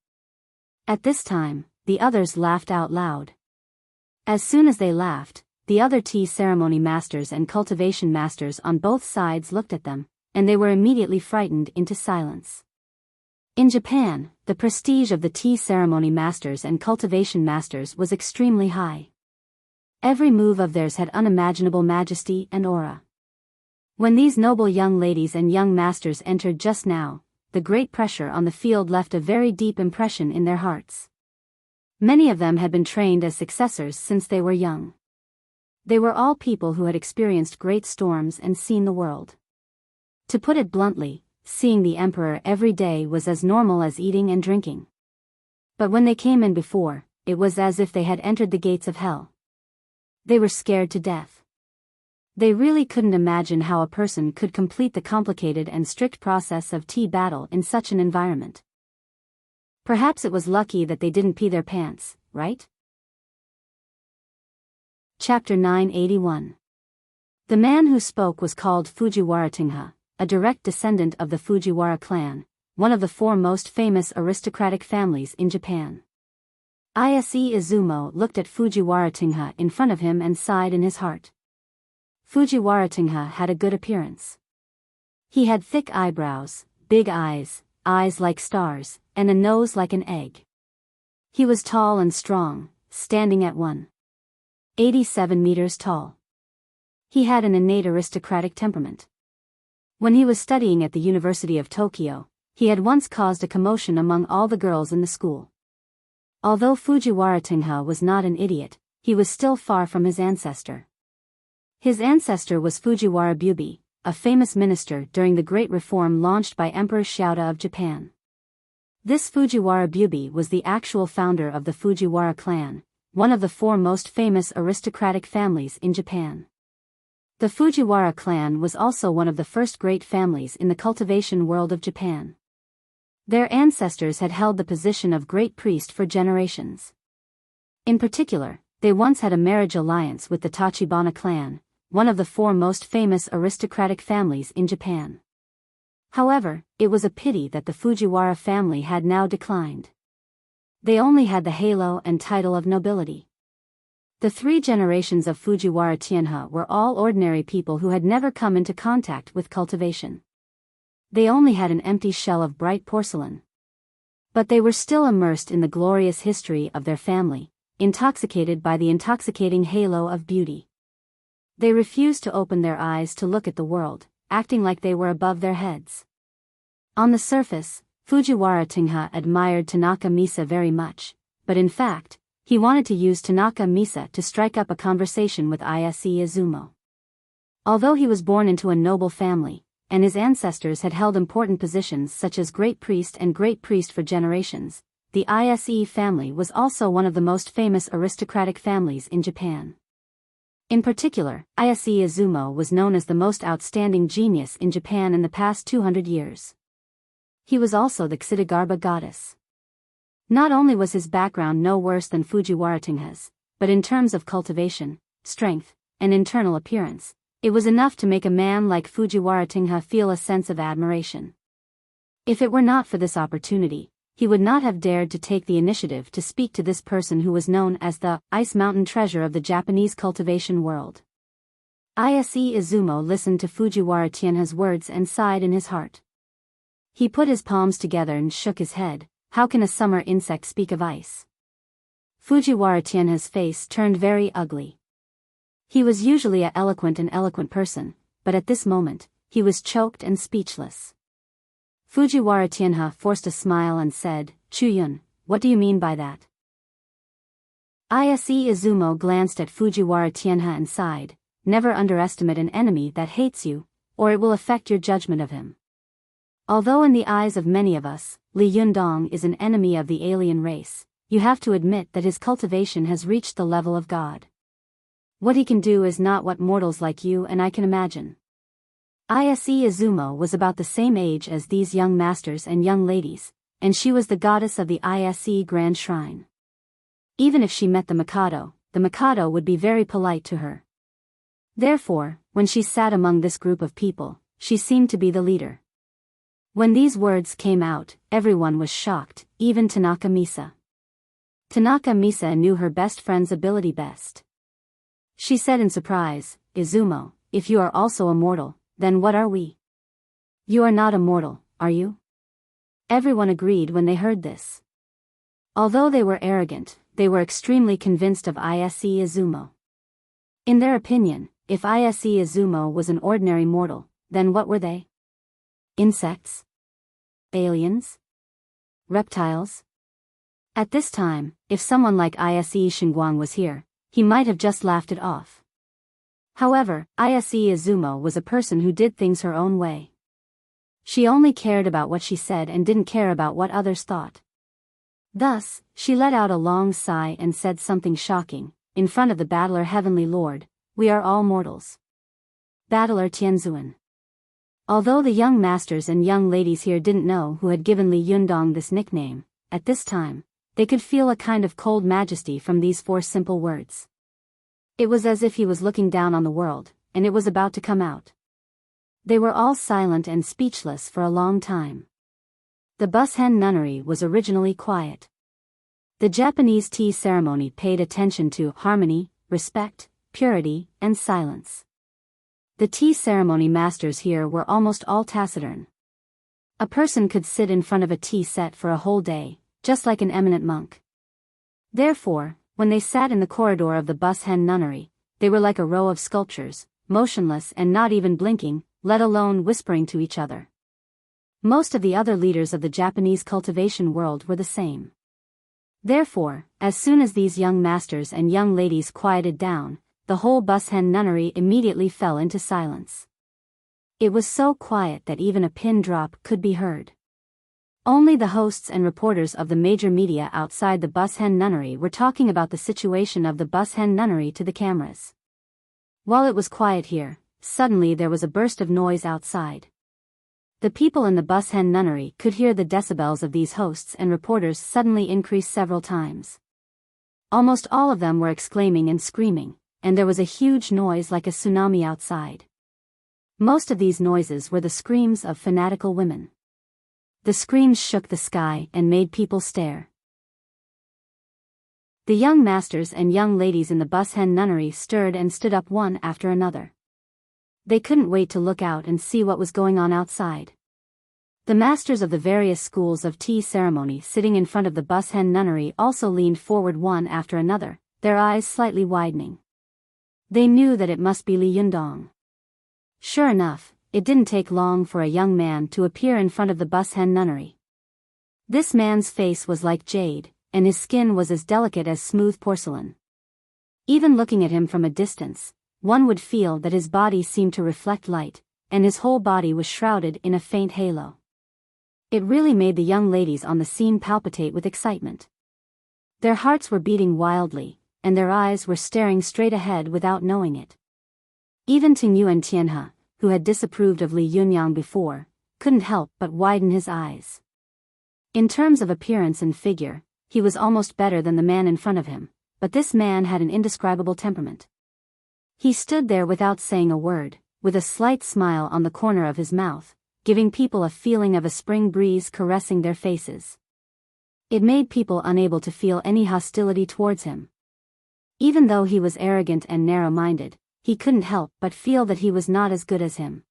At this time, the others laughed out loud. As soon as they laughed, the other tea ceremony masters and cultivation masters on both sides looked at them, and they were immediately frightened into silence. In Japan, the prestige of the tea ceremony masters and cultivation masters was extremely high. Every move of theirs had unimaginable majesty and aura. When these noble young ladies and young masters entered just now, the great pressure on the field left a very deep impression in their hearts. Many of them had been trained as successors since they were young. They were all people who had experienced great storms and seen the world. To put it bluntly, seeing the emperor every day was as normal as eating and drinking. But when they came in before, it was as if they had entered the gates of hell. They were scared to death. They really couldn't imagine how a person could complete the complicated and strict process of tea battle in such an environment. Perhaps it was lucky that they didn't pee their pants, right? Chapter 981. The man who spoke was called Fujiwara Tingha, a direct descendant of the Fujiwara clan, one of the four most famous aristocratic families in Japan. Ise Izumo looked at Fujiwara Tingha in front of him and sighed in his heart. Fujiwara Tingha had a good appearance. He had thick eyebrows, big eyes, eyes like stars, and a nose like an egg. He was tall and strong, standing at 187 meters tall. He had an innate aristocratic temperament. When he was studying at the University of Tokyo, he had once caused a commotion among all the girls in the school. Although Fujiwara Tingha was not an idiot, he was still far from his ancestor. His ancestor was Fujiwara Bubi, a famous minister during the Great Reform launched by Emperor Xiaoda of Japan. This Fujiwara Bubi was the actual founder of the Fujiwara clan, one of the four most famous aristocratic families in Japan. The Fujiwara clan was also one of the first great families in the cultivation world of Japan. Their ancestors had held the position of great priest for generations. In particular, they once had a marriage alliance with the Tachibana clan, one of the four most famous aristocratic families in Japan. However, it was a pity that the Fujiwara family had now declined. They only had the halo and title of nobility. The three generations of Fujiwara Tianhe were all ordinary people who had never come into contact with cultivation. They only had an empty shell of bright porcelain. But they were still immersed in the glorious history of their family, intoxicated by the intoxicating halo of beauty. They refused to open their eyes to look at the world, acting like they were above their heads. On the surface, Fujiwara Tianhe admired Tanaka Misa very much, but in fact, he wanted to use Tanaka Misa to strike up a conversation with Ise Izumo. Although he was born into a noble family, and his ancestors had held important positions such as great priest and great priest for generations, the Ise family was also one of the most famous aristocratic families in Japan. In particular, Ise Izumo was known as the most outstanding genius in Japan in the past 200 years. He was also the Ksitigarbha goddess. Not only was his background no worse than Fujiwara Tianhe's, but in terms of cultivation, strength, and internal appearance, it was enough to make a man like Fujiwara Tianhe feel a sense of admiration. If it were not for this opportunity, he would not have dared to take the initiative to speak to this person who was known as the Ice Mountain treasure of the Japanese cultivation world. Ise Izumo listened to Fujiwara Tianhe's words and sighed in his heart. He put his palms together and shook his head. How can a summer insect speak of ice? Fujiwara Tianhe's face turned very ugly. He was usually an eloquent person, but at this moment, he was choked and speechless. Fujiwara Tianhe forced a smile and said, "Chuyun, what do you mean by that?" Ise Izumo glanced at Fujiwara Tianhe and sighed, "Never underestimate an enemy that hates you, or it will affect your judgment of him. Although in the eyes of many of us, Li Yundong is an enemy of the alien race, you have to admit that his cultivation has reached the level of God. What he can do is not what mortals like you and I can imagine." Ise Izumo was about the same age as these young masters and young ladies, and she was the goddess of the Ise Grand Shrine. Even if she met the Mikado would be very polite to her. Therefore, when she sat among this group of people, she seemed to be the leader. When these words came out, everyone was shocked, even Tanaka Misa. Tanaka Misa knew her best friend's ability best. She said in surprise, "Izumo, if you are also a mortal, then what are we?" "You are not a mortal, are you?" Everyone agreed when they heard this. Although they were arrogant, they were extremely convinced of Ise Izumo. In their opinion, if Ise Izumo was an ordinary mortal, then what were they? Insects? Aliens? Reptiles? At this time, if someone like Ise Xingguang was here, he might have just laughed it off. However, Ise Izumo was a person who did things her own way. She only cared about what she said and didn't care about what others thought. Thus, she let out a long sigh and said something shocking, in front of the battler Heavenly Lord, "We are all mortals." Battler Tianzuan. Although the young masters and young ladies here didn't know who had given Li Yundong this nickname, at this time, they could feel a kind of cold majesty from these four simple words. It was as if he was looking down on the world, and it was about to come out. They were all silent and speechless for a long time. The Bushen nunnery was originally quiet. The Japanese tea ceremony paid attention to harmony, respect, purity, and silence. The tea ceremony masters here were almost all taciturn. A person could sit in front of a tea set for a whole day, just like an eminent monk. Therefore, when they sat in the corridor of the Bushen nunnery, they were like a row of sculptures, motionless and not even blinking, let alone whispering to each other. Most of the other leaders of the Japanese cultivation world were the same. Therefore, as soon as these young masters and young ladies quieted down, the whole Bushen nunnery immediately fell into silence. It was so quiet that even a pin drop could be heard. Only the hosts and reporters of the major media outside the Bushen nunnery were talking about the situation of the Bushen nunnery to the cameras. While it was quiet here, suddenly there was a burst of noise outside. The people in the Bushen nunnery could hear the decibels of these hosts and reporters suddenly increase several times. Almost all of them were exclaiming and screaming, and there was a huge noise like a tsunami outside. Most of these noises were the screams of fanatical women. The screams shook the sky and made people stare. The young masters and young ladies in the Bushen nunnery stirred and stood up one after another. They couldn't wait to look out and see what was going on outside. The masters of the various schools of tea ceremony sitting in front of the Bushen nunnery also leaned forward one after another, their eyes slightly widening. They knew that it must be Li Yundong. Sure enough, it didn't take long for a young man to appear in front of the Bushen nunnery. This man's face was like jade, and his skin was as delicate as smooth porcelain. Even looking at him from a distance, one would feel that his body seemed to reflect light, and his whole body was shrouded in a faint halo. It really made the young ladies on the scene palpitate with excitement. Their hearts were beating wildly, and their eyes were staring straight ahead without knowing it. Even Tingyu and Tianhe, who had disapproved of Li Yunyang before, couldn't help but widen his eyes. In terms of appearance and figure, he was almost better than the man in front of him, but this man had an indescribable temperament. He stood there without saying a word, with a slight smile on the corner of his mouth, giving people a feeling of a spring breeze caressing their faces. It made people unable to feel any hostility towards him. Even though he was arrogant and narrow-minded, he couldn't help but feel that he was not as good as him.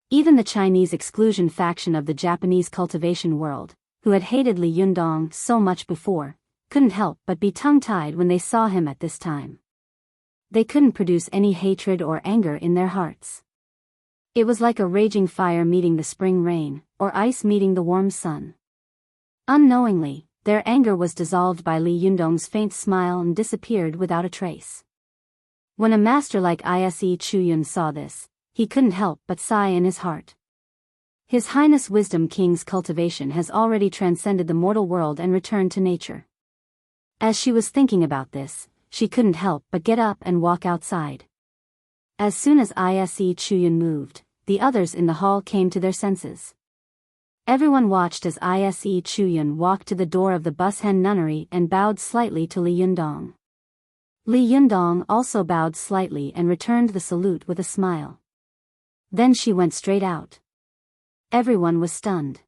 Even the Chinese exclusion faction of the Japanese cultivation world, who had hated Li Yundong so much before, couldn't help but be tongue-tied when they saw him at this time. They couldn't produce any hatred or anger in their hearts. It was like a raging fire meeting the spring rain, or ice meeting the warm sun. Unknowingly, their anger was dissolved by Li Yundong's faint smile and disappeared without a trace. When a master like Ise Chuyun saw this, he couldn't help but sigh in his heart. His Highness Wisdom King's cultivation has already transcended the mortal world and returned to nature. As she was thinking about this, she couldn't help but get up and walk outside. As soon as Ise Chuyun moved, the others in the hall came to their senses. Everyone watched as Ise Chuyun walked to the door of the Bushen nunnery and bowed slightly to Li Yundong. Li Yundong also bowed slightly and returned the salute with a smile. Then she went straight out. Everyone was stunned.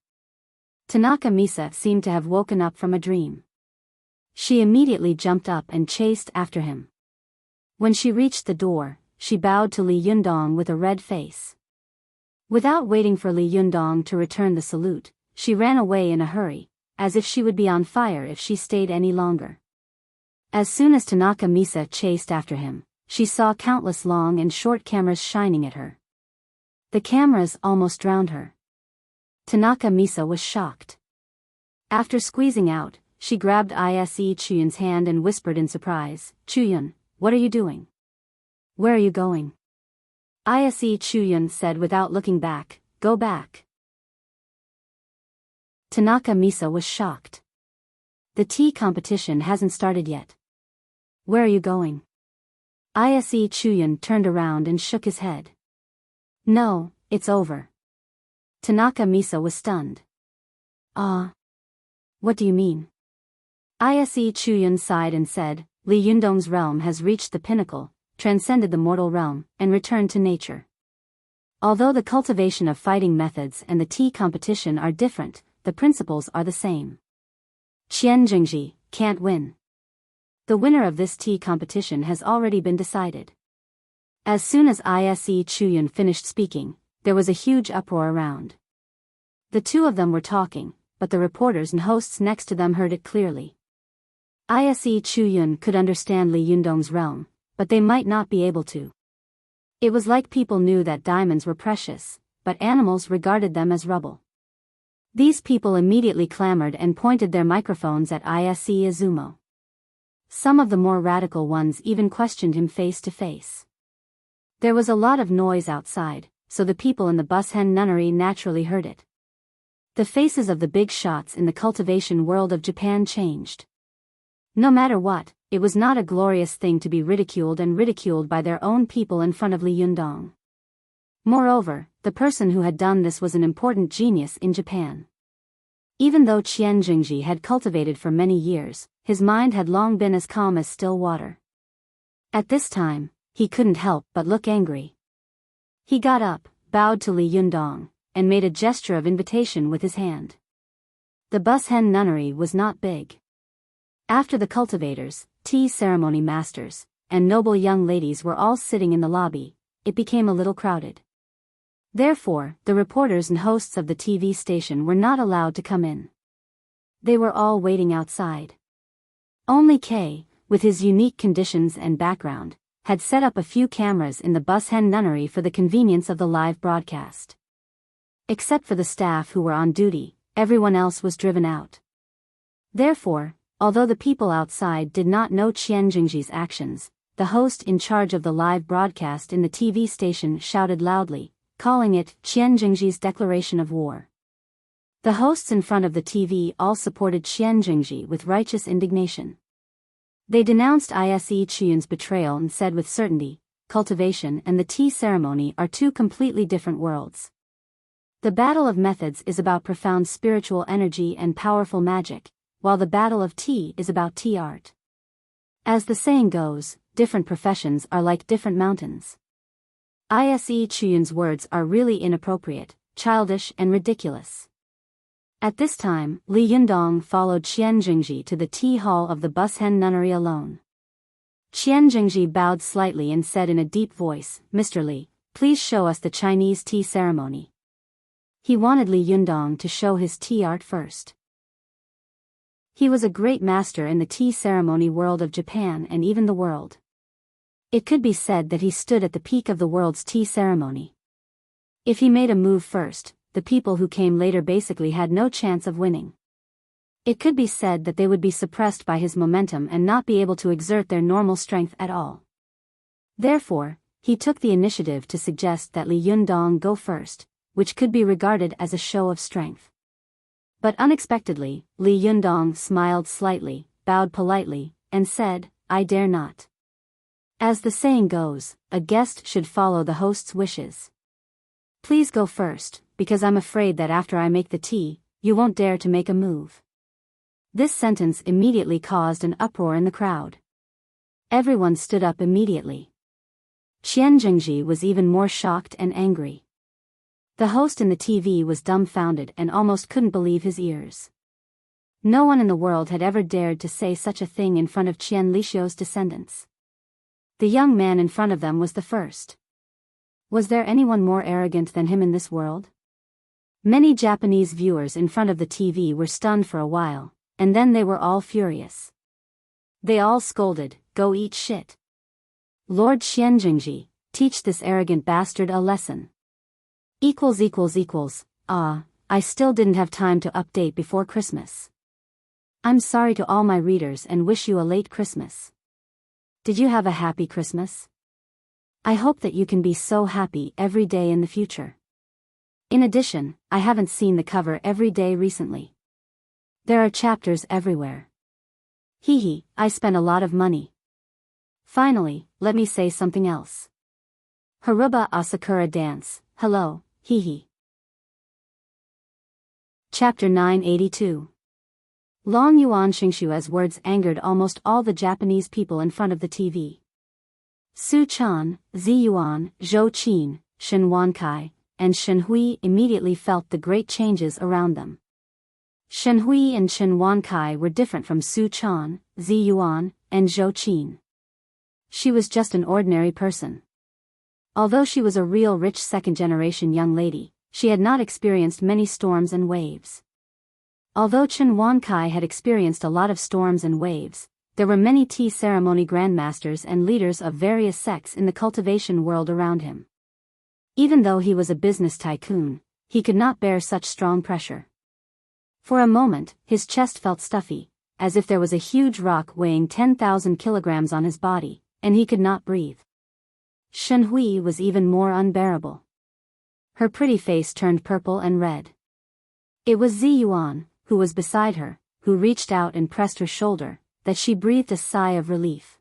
Tanaka Misa seemed to have woken up from a dream. She immediately jumped up and chased after him. When she reached the door, she bowed to Li Yundong with a red face. Without waiting for Li Yundong to return the salute, she ran away in a hurry, as if she would be on fire if she stayed any longer. As soon as Tanaka Misa chased after him, she saw countless long and short cameras shining at her. The cameras almost drowned her. Tanaka Misa was shocked. After squeezing out, she grabbed Ise Chuyun's hand and whispered in surprise, "Chuyun, what are you doing? Where are you going?" Ise Chuyun said without looking back, "Go back." Tanaka Misa was shocked. The tea competition hasn't started yet. Where are you going? Ise Chuyun turned around and shook his head. No, it's over. Tanaka Misa was stunned. What do you mean? Ise Chuyun sighed and said, Li Yundong's realm has reached the pinnacle, transcended the mortal realm, and returned to nature. Although the cultivation of fighting methods and the tea competition are different, the principles are the same. Qian Jingji can't win. The winner of this tea competition has already been decided. As soon as Ise Chuyun finished speaking, there was a huge uproar around. The two of them were talking, but the reporters and hosts next to them heard it clearly. Ise Chuyun could understand Li Yundong's realm, but they might not be able to. It was like people knew that diamonds were precious, but animals regarded them as rubble. These people immediately clamored and pointed their microphones at Ise Izumo. Some of the more radical ones even questioned him face to face. There was a lot of noise outside, so the people in the Bushen nunnery naturally heard it. The faces of the big shots in the cultivation world of Japan changed. No matter what, it was not a glorious thing to be ridiculed and ridiculed by their own people in front of Li Yundong. Moreover, the person who had done this was an important genius in Japan. Even though Qian Jingji had cultivated for many years, his mind had long been as calm as still water. At this time, he couldn't help but look angry. He got up, bowed to Li Yundong, and made a gesture of invitation with his hand. The Bushen nunnery was not big. After the cultivators, tea ceremony masters, and noble young ladies were all sitting in the lobby, it became a little crowded. Therefore, the reporters and hosts of the TV station were not allowed to come in. They were all waiting outside. Only K, with his unique conditions and background, had set up a few cameras in the Bushen nunnery for the convenience of the live broadcast. Except for the staff who were on duty, everyone else was driven out. Therefore, although the people outside did not know Qian Jingji's actions, the host in charge of the live broadcast in the TV station shouted loudly, calling it Qian Jingji's declaration of war. The hosts in front of the TV all supported Qian Jingji with righteous indignation. They denounced Ise Chiyun's betrayal and said with certainty, cultivation and the tea ceremony are two completely different worlds. The battle of methods is about profound spiritual energy and powerful magic, while the battle of tea is about tea art. As the saying goes, different professions are like different mountains. Ise Chiyun's words are really inappropriate, childish and ridiculous. At this time, Li Yundong followed Qian Jingji to the tea hall of the Bushen nunnery alone. Qian Jingji bowed slightly and said in a deep voice, "Mr. Li, please show us the Chinese tea ceremony." He wanted Li Yundong to show his tea art first. He was a great master in the tea ceremony world of Japan and even the world. It could be said that he stood at the peak of the world's tea ceremony. If he made a move first, the people who came later basically had no chance of winning. It could be said that they would be suppressed by his momentum and not be able to exert their normal strength at all. Therefore, he took the initiative to suggest that Li Yundong go first, which could be regarded as a show of strength. But unexpectedly, Li Yundong smiled slightly, bowed politely, and said, "I dare not." As the saying goes, a guest should follow the host's wishes. "Please go first, because I'm afraid that after I make the tea, you won't dare to make a move." This sentence immediately caused an uproar in the crowd. Everyone stood up immediately. Qian Jingji was even more shocked and angry. The host in the TV was dumbfounded and almost couldn't believe his ears. No one in the world had ever dared to say such a thing in front of Qian Lixiu's descendants. The young man in front of them was the first. Was there anyone more arrogant than him in this world? Many Japanese viewers in front of the TV were stunned for a while, and then they were all furious. They all scolded, "Go eat shit. Lord Qian Jingji, teach this arrogant bastard a lesson." I still didn't have time to update before Christmas. I'm sorry to all my readers and wish you a late Christmas. Did you have a happy Christmas? I hope that you can be so happy every day in the future. In addition, I haven't seen the cover every day recently. There are chapters everywhere. I spent a lot of money. Finally, let me say something else. Haruba Asakura dance, hello, Chapter 982. Long Yuan Xingshue's words angered almost all the Japanese people in front of the TV. Su Chan, Zi Yuan, Zhou Qin, Shen Wankai, and Shen Hui immediately felt the great changes around them. Shen Hui and Shen Wankai were different from Su Chan, Zi Yuan, and Zhou Qin. She was just an ordinary person. Although she was a real rich second-generation young lady, she had not experienced many storms and waves. Although Chen Wankai had experienced a lot of storms and waves, there were many tea ceremony grandmasters and leaders of various sects in the cultivation world around him. Even though he was a business tycoon, he could not bear such strong pressure. For a moment, his chest felt stuffy, as if there was a huge rock weighing 10,000 kilograms on his body, and he could not breathe. Shen Hui was even more unbearable. Her pretty face turned purple and red. It was Zi Yuan, who was beside her, who reached out and pressed her shoulder, that she breathed a sigh of relief.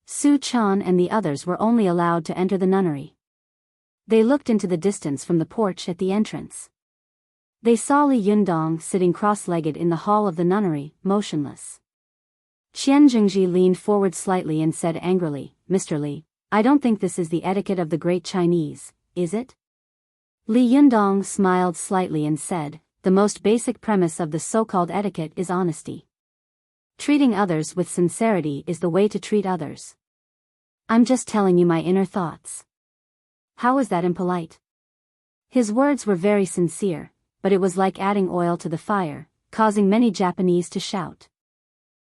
Su Chan and the others were only allowed to enter the nunnery. They looked into the distance from the porch at the entrance. They saw Li Yundong sitting cross-legged in the hall of the nunnery, motionless. Qian Jingji leaned forward slightly and said angrily, "Mr. Li, I don't think this is the etiquette of the great Chinese, is it?" Li Yundong smiled slightly and said, "The most basic premise of the so-called etiquette is honesty. Treating others with sincerity is the way to treat others. I'm just telling you my inner thoughts. How is that impolite?" His words were very sincere, but it was like adding oil to the fire, causing many Japanese to shout.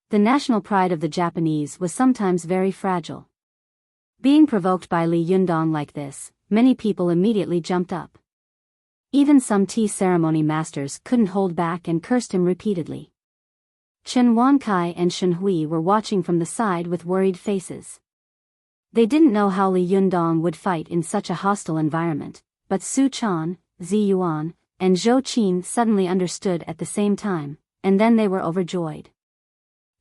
The national pride of the Japanese was sometimes very fragile. Being provoked by Li Yundong like this, many people immediately jumped up. Even some tea ceremony masters couldn't hold back and cursed him repeatedly. Chen Wankai and Shen Hui were watching from the side with worried faces. They didn't know how Li Yundong would fight in such a hostile environment, but Su Chan, Zi Yuan, and Zhou Qin suddenly understood at the same time, and then they were overjoyed.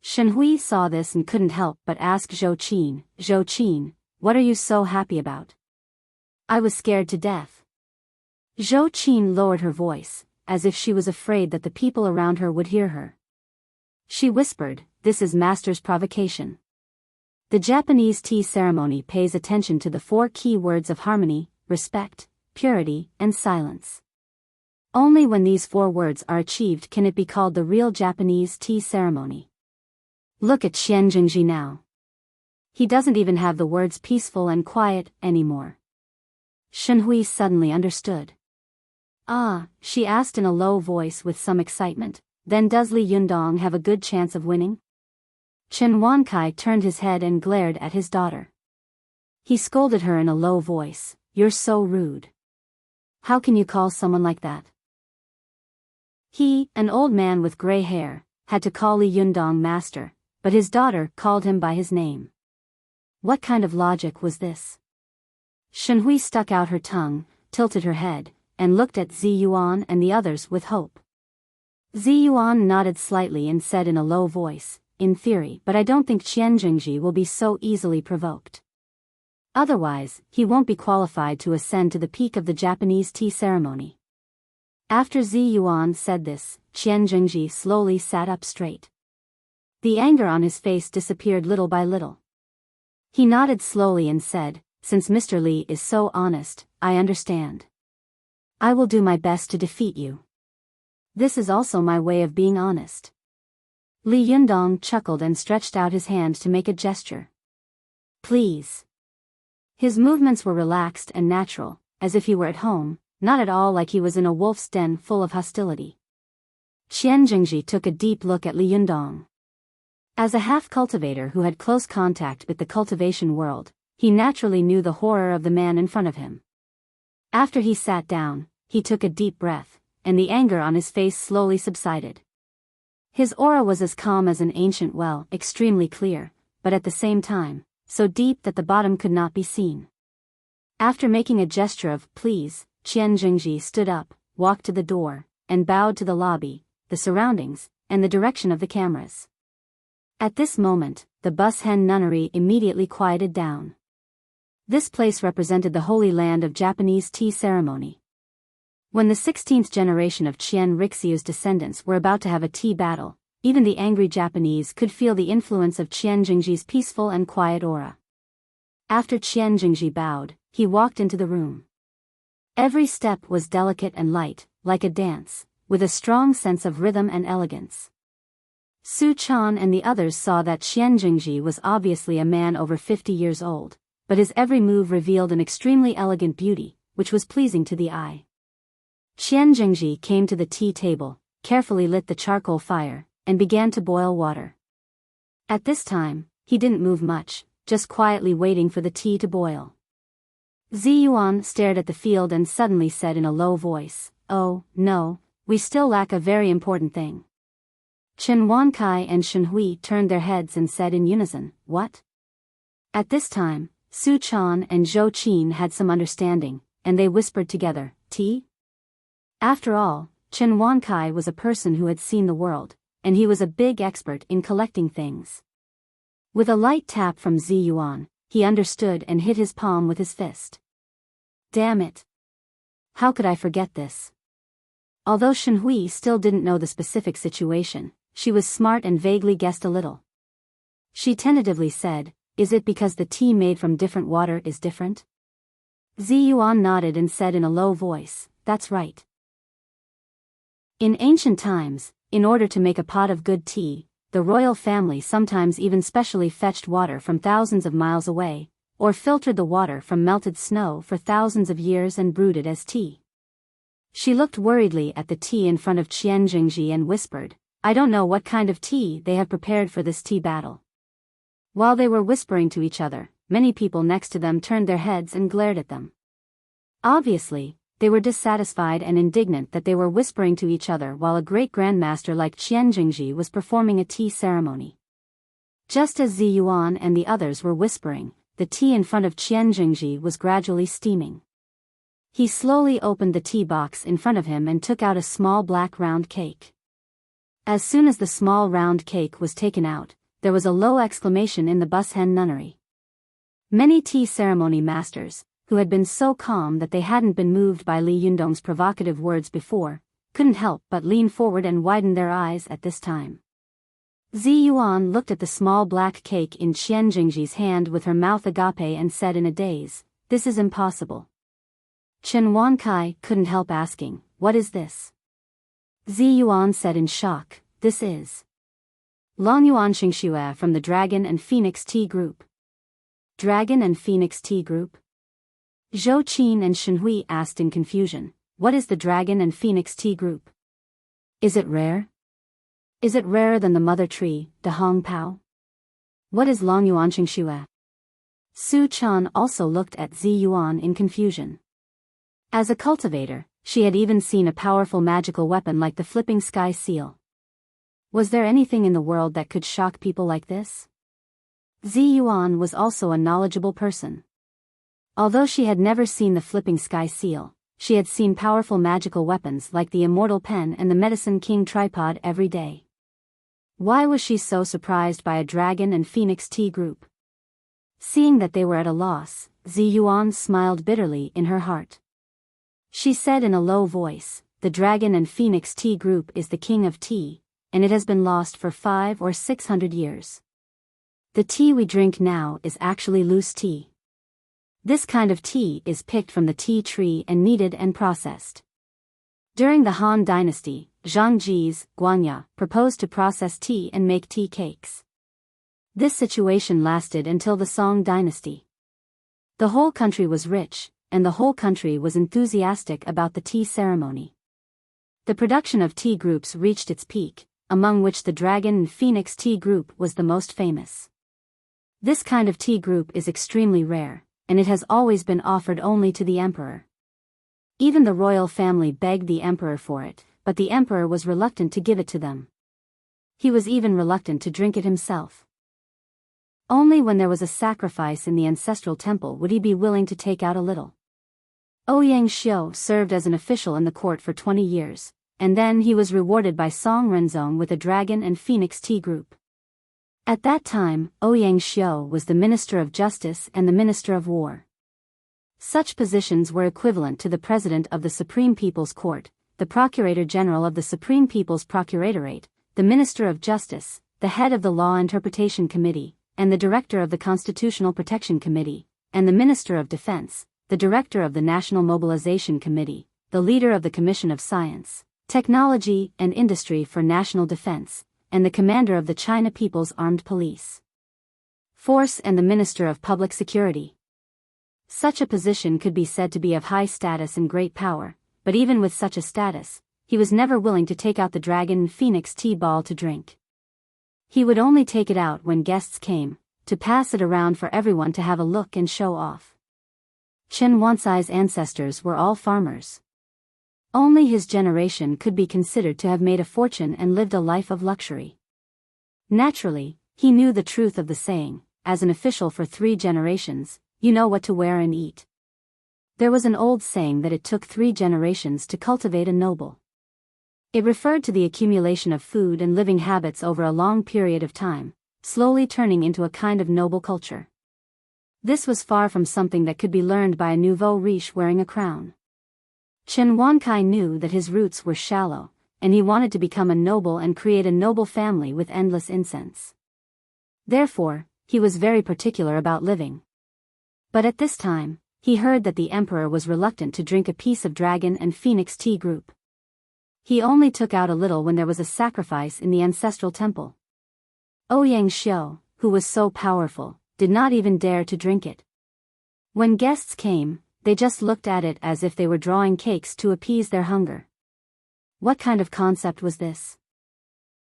Shen Hui saw this and couldn't help but ask Zhou Qin, "What are you so happy about?" "I was scared to death." Zhou Qin lowered her voice, as if she was afraid that the people around her would hear her. She whispered, "This is Master's provocation." The Japanese tea ceremony pays attention to the 4 key words of harmony, respect, purity, and silence. Only when these 4 words are achieved can it be called the real Japanese tea ceremony. Look at Qian Jingji now. He doesn't even have the words peaceful and quiet anymore. Shen Hui suddenly understood. "Ah," she asked in a low voice with some excitement, "then does Li Yundong have a good chance of winning?" Chen Wankai turned his head and glared at his daughter. He scolded her in a low voice, "You're so rude. How can you call someone like that?" He, an old man with gray hair, had to call Li Yundong master, but his daughter called him by his name. What kind of logic was this? Shen Hui stuck out her tongue, tilted her head, and looked at Zi Yuan and the others with hope. Zi Yuan nodded slightly and said in a low voice, "In theory, but I don't think Qian Jingji will be so easily provoked. Otherwise, he won't be qualified to ascend to the peak of the Japanese tea ceremony." After Zi Yuan said this, Qian Jingji slowly sat up straight. The anger on his face disappeared little by little. He nodded slowly and said, "Since Mr. Li is so honest, I understand. I will do my best to defeat you. This is also my way of being honest." Li Yundong chuckled and stretched out his hand to make a gesture. "Please." His movements were relaxed and natural, as if he were at home, not at all like he was in a wolf's den full of hostility. Qian Jingji took a deep look at Li Yundong. As a half-cultivator who had close contact with the cultivation world, he naturally knew the horror of the man in front of him. After he sat down, he took a deep breath, and the anger on his face slowly subsided. His aura was as calm as an ancient well, extremely clear, but at the same time, so deep that the bottom could not be seen. After making a gesture of "please," Qian Jingji stood up, walked to the door, and bowed to the lobby, the surroundings, and the direction of the cameras. At this moment, the Bus Hen nunnery immediately quieted down. This place represented the holy land of Japanese tea ceremony. When the 16th generation of Qian Rixiu's descendants were about to have a tea battle, even the angry Japanese could feel the influence of Qian Jingji's peaceful and quiet aura. After Qian Jingji bowed, he walked into the room. Every step was delicate and light, like a dance, with a strong sense of rhythm and elegance. Su Chan and the others saw that Qian Jingji was obviously a man over 50 years old, but his every move revealed an extremely elegant beauty, which was pleasing to the eye. Qian Jingji came to the tea table, carefully lit the charcoal fire, and began to boil water. At this time, he didn't move much, just quietly waiting for the tea to boil. Zi Yuan stared at the field and suddenly said in a low voice, "Oh, no, we still lack a very important thing." Chen Wankai and Shen Hui turned their heads and said in unison, "What?" At this time, Su Chan and Zhou Qin had some understanding, and they whispered together, "Tea?" After all, Chen Wankai was a person who had seen the world, and he was a big expert in collecting things. With a light tap from Zi Yuan, he understood and hit his palm with his fist. Damn it! How could I forget this? Although Shen Hui still didn't know the specific situation, she was smart and vaguely guessed a little. She tentatively said, "Is it because the tea made from different water is different?" Zi Yuan nodded and said in a low voice, "That's right." In ancient times, in order to make a pot of good tea, the royal family sometimes even specially fetched water from thousands of miles away, or filtered the water from melted snow for thousands of years and brewed it as tea. She looked worriedly at the tea in front of Qian Jingji and whispered, "I don't know what kind of tea they have prepared for this tea battle." While they were whispering to each other, many people next to them turned their heads and glared at them. Obviously, they were dissatisfied and indignant that they were whispering to each other while a great grandmaster like Qian Jingji was performing a tea ceremony. Just as Zi Yuan and the others were whispering, the tea in front of Qian Jingji was gradually steaming. He slowly opened the tea box in front of him and took out a small black round cake. As soon as the small round cake was taken out, there was a low exclamation in the Bushen nunnery. Many tea ceremony masters, who had been so calm that they hadn't been moved by Li Yundong's provocative words before, couldn't help but lean forward and widen their eyes at this time. Zi Yuan looked at the small black cake in Qian Jingji's hand with her mouth agape and said in a daze, "This is impossible." Chen Wankai couldn't help asking, "What is this?" Zi Yuan said in shock, "This is Longyuan Xingxue from the Dragon and Phoenix Tea Group." Dragon and Phoenix Tea Group? Zhou Qin and Shen Hui asked in confusion, "What is the Dragon and Phoenix Tea Group? Is it rare? Is it rarer than the mother tree, De Hong Pao? What is Longyuan Xingxue?" Su Chan also looked at Zi Yuan in confusion. As a cultivator, she had even seen a powerful magical weapon like the flipping sky seal. Was there anything in the world that could shock people like this? Zi Yuan was also a knowledgeable person. Although she had never seen the flipping sky seal, she had seen powerful magical weapons like the immortal pen and the medicine king tripod every day. Why was she so surprised by a Dragon and Phoenix Tea Group? Seeing that they were at a loss, Zi Yuan smiled bitterly in her heart. She said in a low voice, "The Dragon and Phoenix Tea Group is the king of tea, and it has been lost for 500 or 600 years. The tea we drink now is actually loose tea. This kind of tea is picked from the tea tree and kneaded and processed. During the Han Dynasty, Zhang Ji's, Guanya, proposed to process tea and make tea cakes. This situation lasted until the Song Dynasty. The whole country was rich, and the whole country was enthusiastic about the tea ceremony. The production of tea groups reached its peak, among which the Dragon and Phoenix Tea Group was the most famous. This kind of tea group is extremely rare, and it has always been offered only to the emperor. Even the royal family begged the emperor for it, but the emperor was reluctant to give it to them. He was even reluctant to drink it himself. Only when there was a sacrifice in the ancestral temple would he be willing to take out a little. Ouyang Xiu served as an official in the court for 20 years, and then he was rewarded by Song Renzong with a Dragon and Phoenix Tea Group. At that time, Ouyang Xiu was the Minister of Justice and the Minister of War. Such positions were equivalent to the President of the Supreme People's Court, the Procurator General of the Supreme People's Procuratorate, the Minister of Justice, the head of the Law Interpretation Committee, and the Director of the Constitutional Protection Committee, and the Minister of Defense, the Director of the National Mobilization Committee, the leader of the Commission of Science, Technology and Industry for National Defense, and the commander of the China People's Armed Police Force and the Minister of Public Security. Such a position could be said to be of high status and great power, but even with such a status, he was never willing to take out the Dragon and Phoenix tea ball to drink. He would only take it out when guests came, to pass it around for everyone to have a look and show off. Chen Wansai's ancestors were all farmers. Only his generation could be considered to have made a fortune and lived a life of luxury. Naturally, he knew the truth of the saying, as an official for 3 generations, you know what to wear and eat. There was an old saying that it took 3 generations to cultivate a noble. It referred to the accumulation of food and living habits over a long period of time, slowly turning into a kind of noble culture. This was far from something that could be learned by a nouveau riche wearing a crown. Chen Wankai knew that his roots were shallow, and he wanted to become a noble and create a noble family with endless incense. Therefore, he was very particular about living. But at this time, he heard that the emperor was reluctant to drink a piece of dragon and phoenix tea group. He only took out a little when there was a sacrifice in the ancestral temple. Ouyang Xiao, who was so powerful, did not even dare to drink it. When guests came, they just looked at it as if they were drawing cakes to appease their hunger. What kind of concept was this?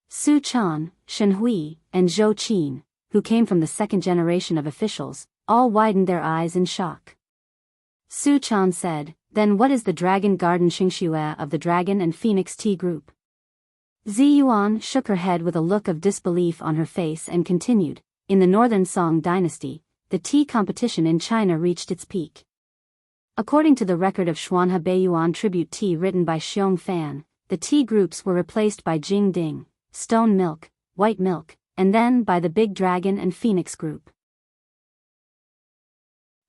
Su Chan, Shen Hui, and Zhou Qin, who came from the 2nd generation of officials, all widened their eyes in shock. Su Chan said, "Then what is the Dragon Garden Xingxue of the Dragon and Phoenix Tea Group?" Zi Yuan shook her head with a look of disbelief on her face and continued, "In the Northern Song dynasty, the tea competition in China reached its peak. According to the record of Xuanhe Beiyuan tribute tea written by Xiong Fan, the tea groups were replaced by Jing Ding, Stone Milk, White Milk, and then by the Big Dragon and Phoenix Group.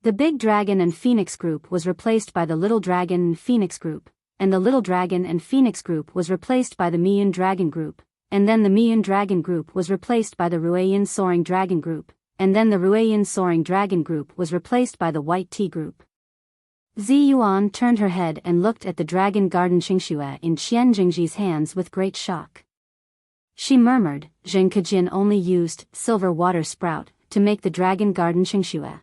The Big Dragon and Phoenix Group was replaced by the Little Dragon and Phoenix Group, and the Little Dragon and Phoenix Group was replaced by the Miyun Dragon Group, and then the Miyun Dragon Group was replaced by the Rueyin Soaring Dragon Group, and then the Rueyin Soaring Dragon Group was replaced by the White Tea Group." Zi Yuan turned her head and looked at the Dragon Garden Xingxue in Qian Jingji's hands with great shock. She murmured, "Zheng Kejin only used silver water sprout to make the Dragon Garden Xingxue."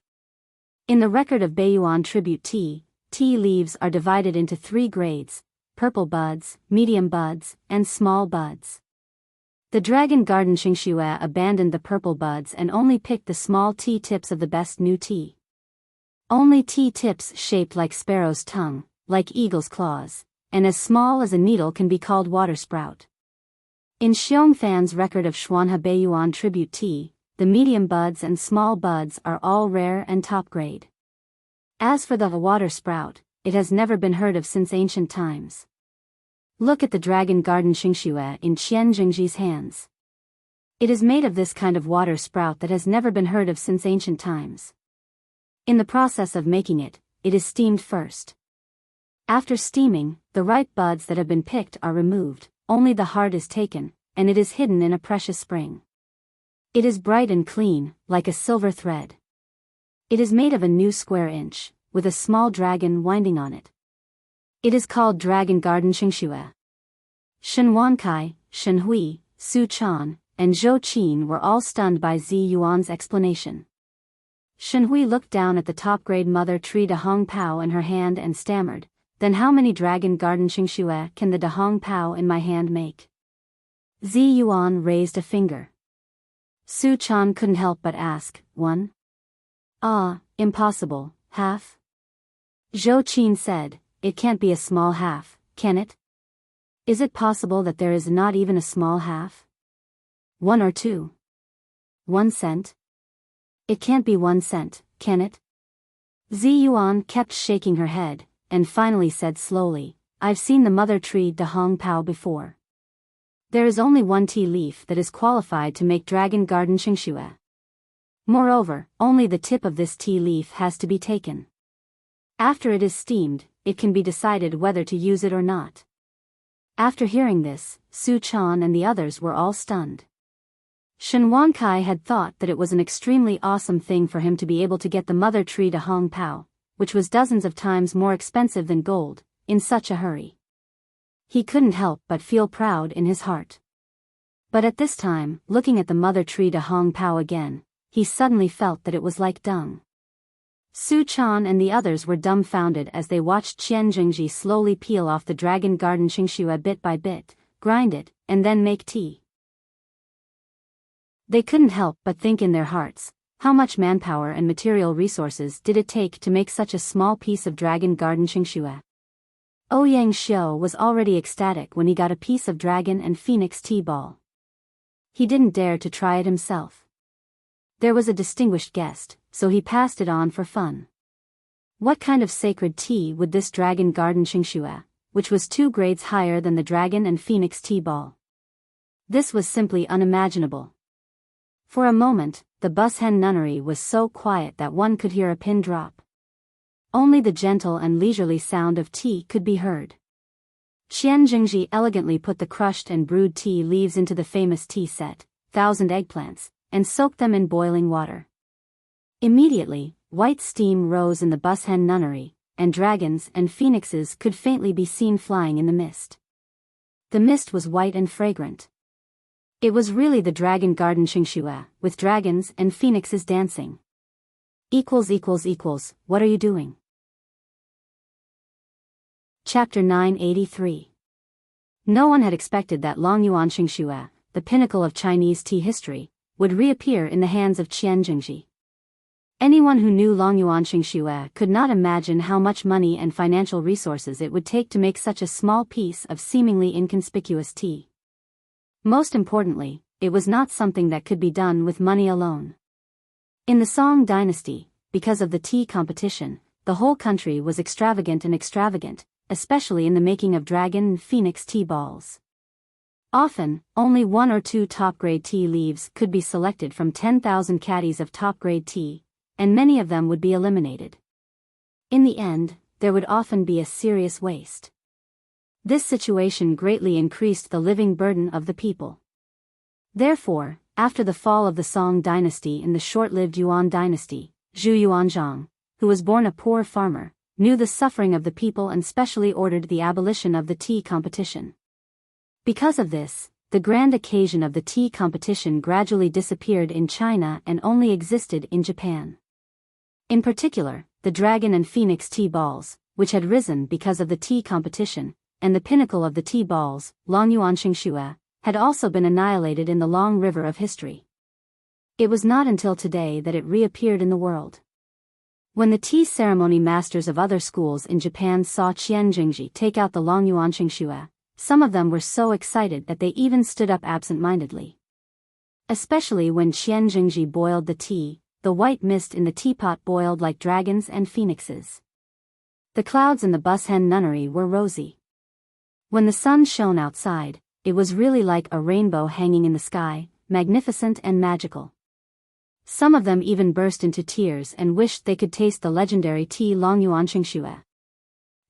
In the record of Beiyuan tribute tea, tea leaves are divided into 3 grades: purple buds, medium buds, and small buds. The Dragon Garden Xingxue abandoned the purple buds and only picked the small tea tips of the best new tea. Only tea tips shaped like sparrow's tongue, like eagle's claws, and as small as a needle can be called water sprout. In Xiong Fan's record of Xuanhe Beiyuan tribute tea, the medium buds and small buds are all rare and top grade. As for the water sprout, it has never been heard of since ancient times. Look at the Dragon Garden Xingxue in Qian Jingji's hands. It is made of this kind of water sprout that has never been heard of since ancient times. In the process of making it, it is steamed first. After steaming, the ripe buds that have been picked are removed, only the heart is taken, and it is hidden in a precious spring. It is bright and clean, like a silver thread. It is made of a new square inch, with a small dragon winding on it. It is called Dragon Garden Xingxue. Shen Wankai, Shen Hui, Su Chan, and Zhou Qin were all stunned by Zi Yuan's explanation. Shen Hui looked down at the top-grade mother tree Dahong Pao in her hand and stammered, "Then how many Dragon Garden Xingxue can the Dahong Pao in my hand make?" Zi Yuan raised a finger. Su Chan couldn't help but ask, "1? Ah, impossible, half?" Zhou Qin said, "It can't be a small half, can it? Is it possible that there is not even a small half? 1 or 2? 1 cent? It can't be 1 cent, can it?" Zi Yuan kept shaking her head, and finally said slowly, "I've seen the mother tree Dahong Pao before. There is only 1 tea leaf that is qualified to make Dragon Garden Xingxue. Moreover, only the tip of this tea leaf has to be taken. After it is steamed, it can be decided whether to use it or not." After hearing this, Su Chan and the others were all stunned. Shen Wankai had thought that it was an extremely awesome thing for him to be able to get the mother tree Dahong Pao, which was dozens of times more expensive than gold, in such a hurry. He couldn't help but feel proud in his heart. But at this time, looking at the mother tree Dahong Pao again, he suddenly felt that it was like dung. Su Chan and the others were dumbfounded as they watched Qian Jingji slowly peel off the Dragon Garden Xingxue bit by bit, grind it, and then make tea. They couldn't help but think in their hearts, how much manpower and material resources did it take to make such a small piece of Dragon Garden Xingxue? Ouyang Xiu was already ecstatic when he got a piece of dragon and phoenix tea ball. He didn't dare to try it himself. There was a distinguished guest, so he passed it on for fun. What kind of sacred tea would this dragon garden Xingxue, which was 2 grades higher than the dragon and phoenix tea ball? This was simply unimaginable. For a moment, the Bushen nunnery was so quiet that one could hear a pin drop. Only the gentle and leisurely sound of tea could be heard. Qian Jingji elegantly put the crushed and brewed tea leaves into the famous tea set, 1,000 eggplants, and soaked them in boiling water. Immediately, white steam rose in the Bushen nunnery, and dragons and phoenixes could faintly be seen flying in the mist. The mist was white and fragrant. It was really the dragon garden Xingxue, with dragons and phoenixes dancing. What are you doing? Chapter 983. No one had expected that Longyuan Xingxue, the pinnacle of Chinese tea history, would reappear in the hands of Qian Jingji. Anyone who knew Longyuan Xingxue could not imagine how much money and financial resources it would take to make such a small piece of seemingly inconspicuous tea. Most importantly, it was not something that could be done with money alone. In the Song dynasty, because of the tea competition, the whole country was extravagant, especially in the making of dragon and phoenix tea balls. Often, only 1 or 2 top-grade tea leaves could be selected from 10,000 caddies of top-grade tea, and many of them would be eliminated. In the end, there would often be a serious waste. This situation greatly increased the living burden of the people. Therefore, after the fall of the Song dynasty and the short-lived Yuan dynasty, Zhu Yuanzhang, who was born a poor farmer, knew the suffering of the people and specially ordered the abolition of the tea competition. Because of this, the grand occasion of the tea competition gradually disappeared in China and only existed in Japan. In particular, the dragon and phoenix tea balls, which had risen because of the tea competition, and the pinnacle of the tea balls, Longyuan Xingxue, had also been annihilated in the long river of history. It was not until today that it reappeared in the world. When the tea ceremony masters of other schools in Japan saw Qian Jingji take out the Longyuan Xingxue, some of them were so excited that they even stood up absent-mindedly. Especially when Qian Jingji boiled the tea, the white mist in the teapot boiled like dragons and phoenixes. The clouds in the Bushen nunnery were rosy. When the sun shone outside, it was really like a rainbow hanging in the sky, magnificent and magical. Some of them even burst into tears and wished they could taste the legendary tea Longyuan Xingxue.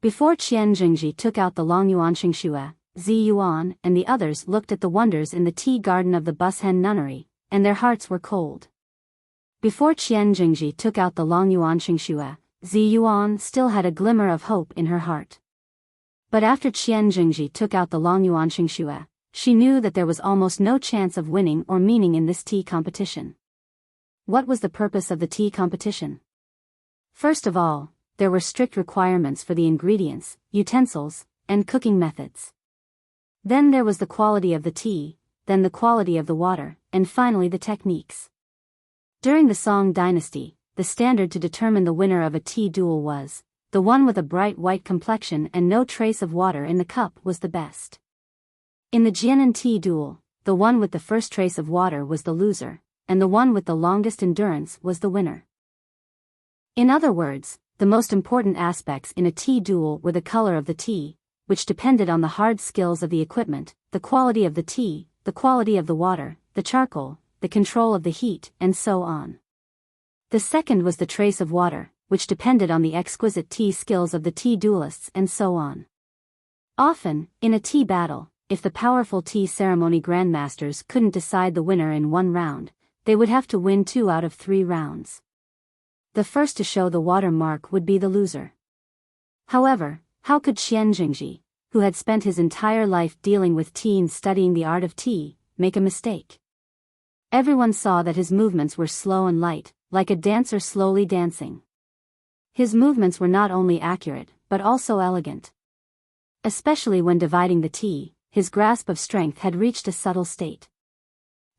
Before Qian Jingji took out the Longyuan Xingxue, Zi Yuan and the others looked at the wonders in the tea garden of the Bushen nunnery, and their hearts were cold. Before Qian Jingji took out the Longyuan Xingxue, Zi Yuan still had a glimmer of hope in her heart. But after Qian Jingji took out the Longyuan Xingxue, she knew that there was almost no chance of winning or meaning in this tea competition. What was the purpose of the tea competition? First of all, there were strict requirements for the ingredients, utensils, and cooking methods. Then there was the quality of the tea, then the quality of the water, and finally the techniques. During the Song dynasty, the standard to determine the winner of a tea duel was, the one with a bright white complexion and no trace of water in the cup was the best. In the Jianan tea duel, the one with the first trace of water was the loser, and the one with the longest endurance was the winner. In other words, the most important aspects in a tea duel were the color of the tea, which depended on the hard skills of the equipment, the quality of the tea, the quality of the water, the charcoal, the control of the heat, and so on. The second was the trace of water, which depended on the exquisite tea skills of the tea duelists, and so on. Often, in a tea battle, if the powerful tea ceremony grandmasters couldn't decide the winner in one round, they would have to win 2 out of 3 rounds. The first to show the water mark would be the loser. However, how could Qian Jingji, who had spent his entire life dealing with tea and studying the art of tea, make a mistake? Everyone saw that his movements were slow and light, like a dancer slowly dancing. His movements were not only accurate, but also elegant. Especially when dividing the tea, his grasp of strength had reached a subtle state.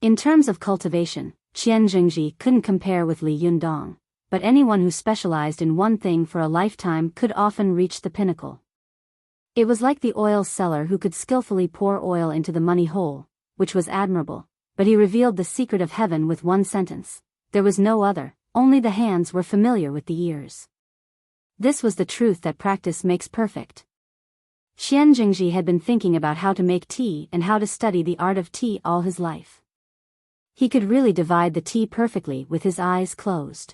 In terms of cultivation, Qian Jingji couldn't compare with Li Yundong, but anyone who specialized in one thing for a lifetime could often reach the pinnacle. It was like the oil seller who could skillfully pour oil into the money hole, which was admirable, but he revealed the secret of heaven with one sentence. There was no other, only the hands were familiar with the ears. This was the truth that practice makes perfect. Qian Jingji had been thinking about how to make tea and how to study the art of tea all his life. He could really divide the tea perfectly with his eyes closed.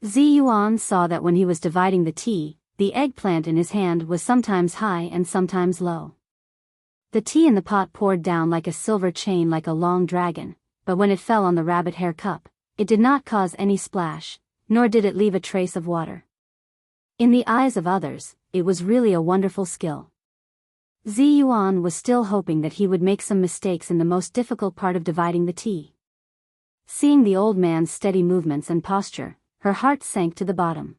Zi Yuan saw that when he was dividing the tea, the eggplant in his hand was sometimes high and sometimes low. The tea in the pot poured down like a silver chain like a long dragon, but when it fell on the rabbit hair cup, it did not cause any splash, nor did it leave a trace of water. In the eyes of others, it was really a wonderful skill. Zi Yuan was still hoping that he would make some mistakes in the most difficult part of dividing the tea. Seeing the old man's steady movements and posture, her heart sank to the bottom.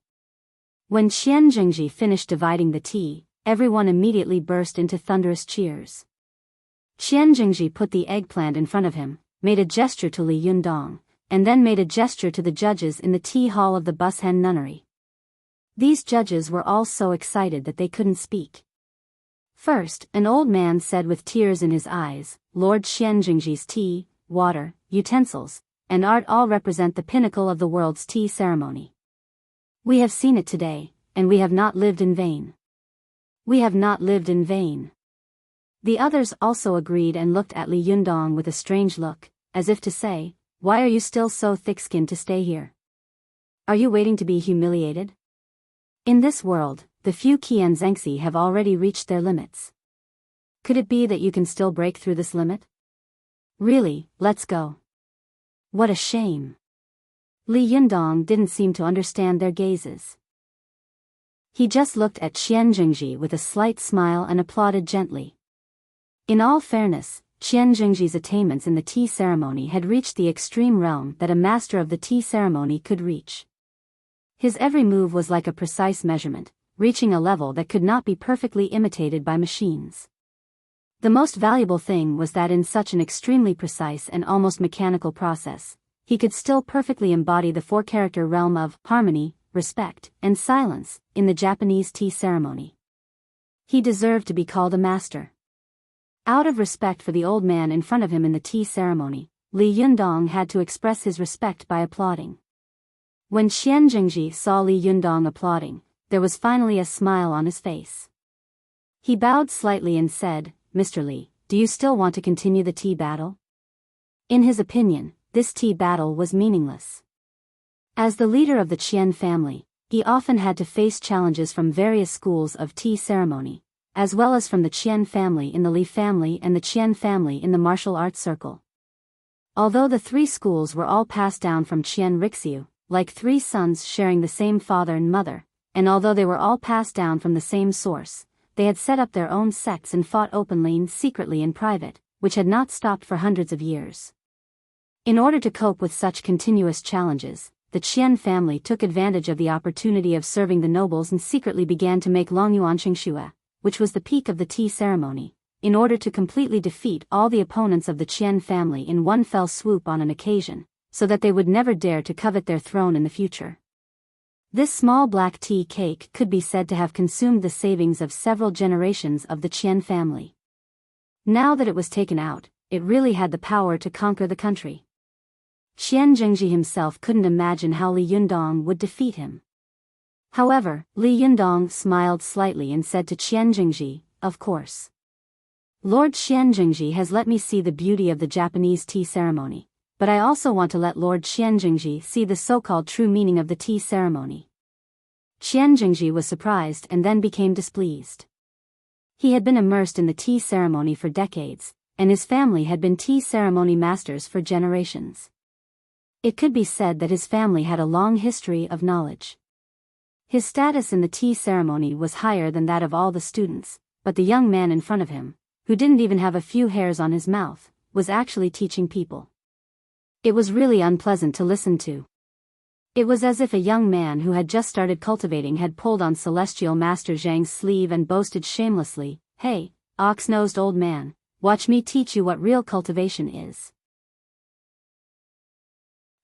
When Qian Jingji finished dividing the tea, everyone immediately burst into thunderous cheers. Qian Jingji put the eggplant in front of him, made a gesture to Li Yundong, and then made a gesture to the judges in the tea hall of the Bushen nunnery. These judges were all so excited that they couldn't speak. First, an old man said with tears in his eyes, Lord Qian Jingji's tea, water, utensils, and art all represent the pinnacle of the world's tea ceremony. We have seen it today, and we have not lived in vain. We have not lived in vain. The others also agreed and looked at Li Yundong with a strange look, as if to say, why are you still so thick-skinned to stay here? Are you waiting to be humiliated? In this world, the few Qian Zhengxi have already reached their limits. Could it be that you can still break through this limit? Really, let's go. What a shame. Li Yundong didn't seem to understand their gazes. He just looked at Qian Jingji with a slight smile and applauded gently. In all fairness, Qian Jingji's attainments in the tea ceremony had reached the extreme realm that a master of the tea ceremony could reach. His every move was like a precise measurement, reaching a level that could not be perfectly imitated by machines. The most valuable thing was that in such an extremely precise and almost mechanical process, he could still perfectly embody the four-character realm of harmony, respect, and silence in the Japanese tea ceremony. He deserved to be called a master. Out of respect for the old man in front of him in the tea ceremony, Li Yundong had to express his respect by applauding. When Qian Jingji saw Li Yundong applauding, there was finally a smile on his face. He bowed slightly and said, Mr. Li, do you still want to continue the tea battle? In his opinion, this tea battle was meaningless. As the leader of the Qian family, he often had to face challenges from various schools of tea ceremony, as well as from the Qian family in the Li family and the Qian family in the martial arts circle. Although the three schools were all passed down from Qian Rixiu, like three sons sharing the same father and mother, and although they were all passed down from the same source, they had set up their own sects and fought openly and secretly in private, which had not stopped for hundreds of years. In order to cope with such continuous challenges, the Qian family took advantage of the opportunity of serving the nobles and secretly began to make Longyuan Qingxue, which was the peak of the tea ceremony, in order to completely defeat all the opponents of the Qian family in one fell swoop on an occasion, so that they would never dare to covet their throne in the future. This small black tea cake could be said to have consumed the savings of several generations of the Qian family. Now that it was taken out, it really had the power to conquer the country. Qian Jingji himself couldn't imagine how Li Yundong would defeat him. However, Li Yundong smiled slightly and said to Qian Jingji, of course. Lord Qian Jingji has let me see the beauty of the Japanese tea ceremony, but I also want to let Lord Qian Jingji see the so-called true meaning of the tea ceremony. Qian Jingji was surprised and then became displeased. He had been immersed in the tea ceremony for decades, and his family had been tea ceremony masters for generations. It could be said that his family had a long history of knowledge. His status in the tea ceremony was higher than that of all the students, but the young man in front of him, who didn't even have a few hairs on his mouth, was actually teaching people. It was really unpleasant to listen to. It was as if a young man who had just started cultivating had pulled on Celestial Master Zhang's sleeve and boasted shamelessly, "Hey, ox-nosed old man, watch me teach you what real cultivation is."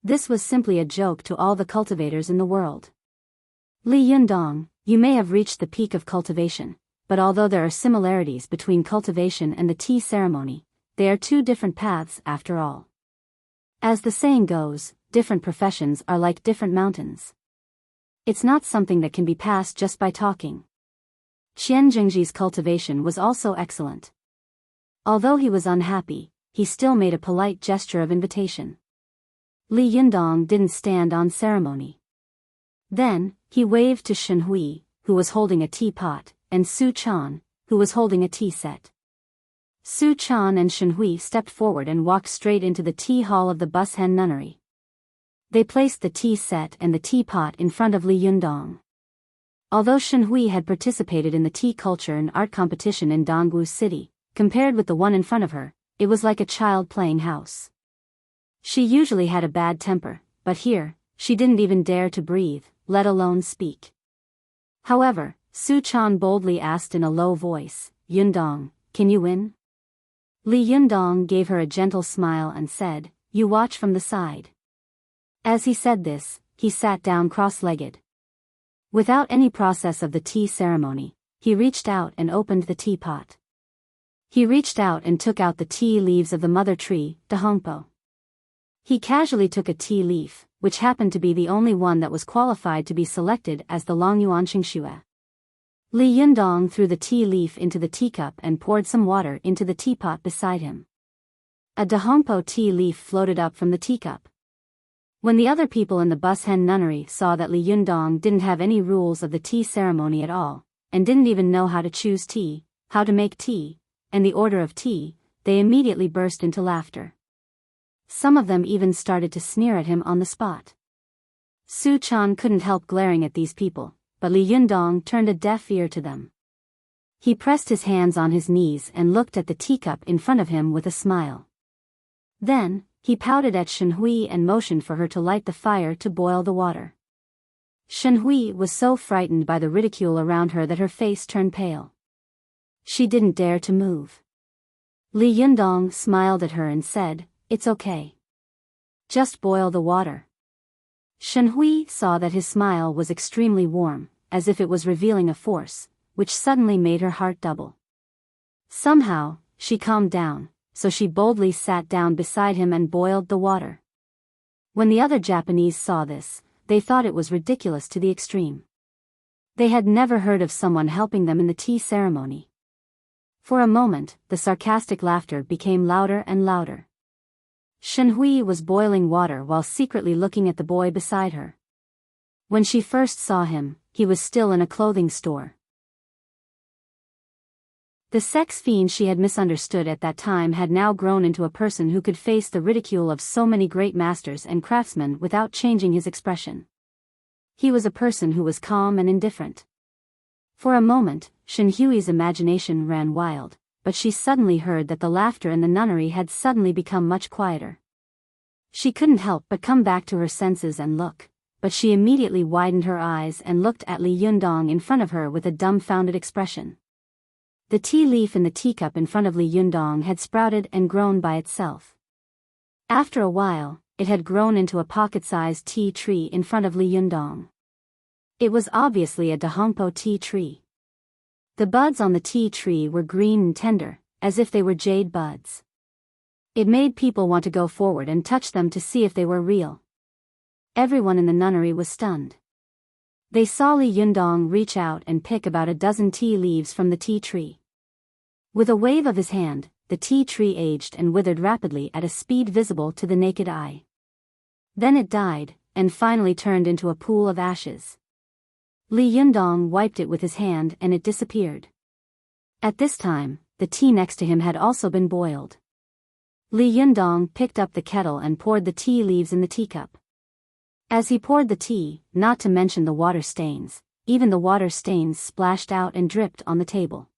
This was simply a joke to all the cultivators in the world. Li Yundong, you may have reached the peak of cultivation, but although there are similarities between cultivation and the tea ceremony, they are two different paths after all. As the saying goes, different professions are like different mountains. It's not something that can be passed just by talking. Qian Jingji's cultivation was also excellent. Although he was unhappy, he still made a polite gesture of invitation. Li Yundong didn't stand on ceremony. Then, he waved to Shen Hui, who was holding a teapot, and Su Chan, who was holding a tea set. Su Chan and Shen Hui stepped forward and walked straight into the tea hall of the Bus Hen Nunnery. They placed the tea set and the teapot in front of Li Yundong. Although Shen Hui had participated in the tea culture and art competition in Dongwu City, compared with the one in front of her, it was like a child playing house. She usually had a bad temper, but here, she didn't even dare to breathe, let alone speak. However, Su Chan boldly asked in a low voice, "Yundong, can you win?" Li Yundong gave her a gentle smile and said, "You watch from the side." As he said this, he sat down cross-legged. Without any process of the tea ceremony, he reached out and opened the teapot. He reached out and took out the tea leaves of the mother tree, Dahongpo. He casually took a tea leaf, which happened to be the only one that was qualified to be selected as the Longyuan Qingxue. Li Yundong threw the tea leaf into the teacup and poured some water into the teapot beside him. A Dahongpo tea leaf floated up from the teacup. When the other people in the Bus Hen Nunnery saw that Li Yundong didn't have any rules of the tea ceremony at all, and didn't even know how to choose tea, how to make tea, and the order of tea, they immediately burst into laughter. Some of them even started to sneer at him on the spot. Su Chan couldn't help glaring at these people, but Li Yundong turned a deaf ear to them. He pressed his hands on his knees and looked at the teacup in front of him with a smile. Then, he pouted at Shen Hui and motioned for her to light the fire to boil the water. Shen Hui was so frightened by the ridicule around her that her face turned pale. She didn't dare to move. Li Yundong smiled at her and said, "It's okay. Just boil the water." Shen Hui saw that his smile was extremely warm, as if it was revealing a force, which suddenly made her heart double. Somehow, she calmed down, so she boldly sat down beside him and boiled the water. When the other Japanese saw this, they thought it was ridiculous to the extreme. They had never heard of someone helping them in the tea ceremony. For a moment, the sarcastic laughter became louder and louder. Shen Hui was boiling water while secretly looking at the boy beside her. When she first saw him, he was still in a clothing store. The sex fiend she had misunderstood at that time had now grown into a person who could face the ridicule of so many great masters and craftsmen without changing his expression. He was a person who was calm and indifferent. For a moment, Shen Hui's imagination ran wild, but she suddenly heard that the laughter in the nunnery had suddenly become much quieter. She couldn't help but come back to her senses and look, but she immediately widened her eyes and looked at Li Yundong in front of her with a dumbfounded expression. The tea leaf in the teacup in front of Li Yundong had sprouted and grown by itself. After a while, it had grown into a pocket-sized tea tree in front of Li Yundong. It was obviously a Dahongpo tea tree. The buds on the tea tree were green and tender, as if they were jade buds. It made people want to go forward and touch them to see if they were real. Everyone in the nunnery was stunned. They saw Li Yundong reach out and pick about a dozen tea leaves from the tea tree. With a wave of his hand, the tea tree aged and withered rapidly at a speed visible to the naked eye. Then it died, and finally turned into a pool of ashes. Li Yundong wiped it with his hand and it disappeared. At this time, the tea next to him had also been boiled. Li Yundong picked up the kettle and poured the tea leaves in the teacup. As he poured the tea, not to mention the water stains, even the water stains splashed out and dripped on the table.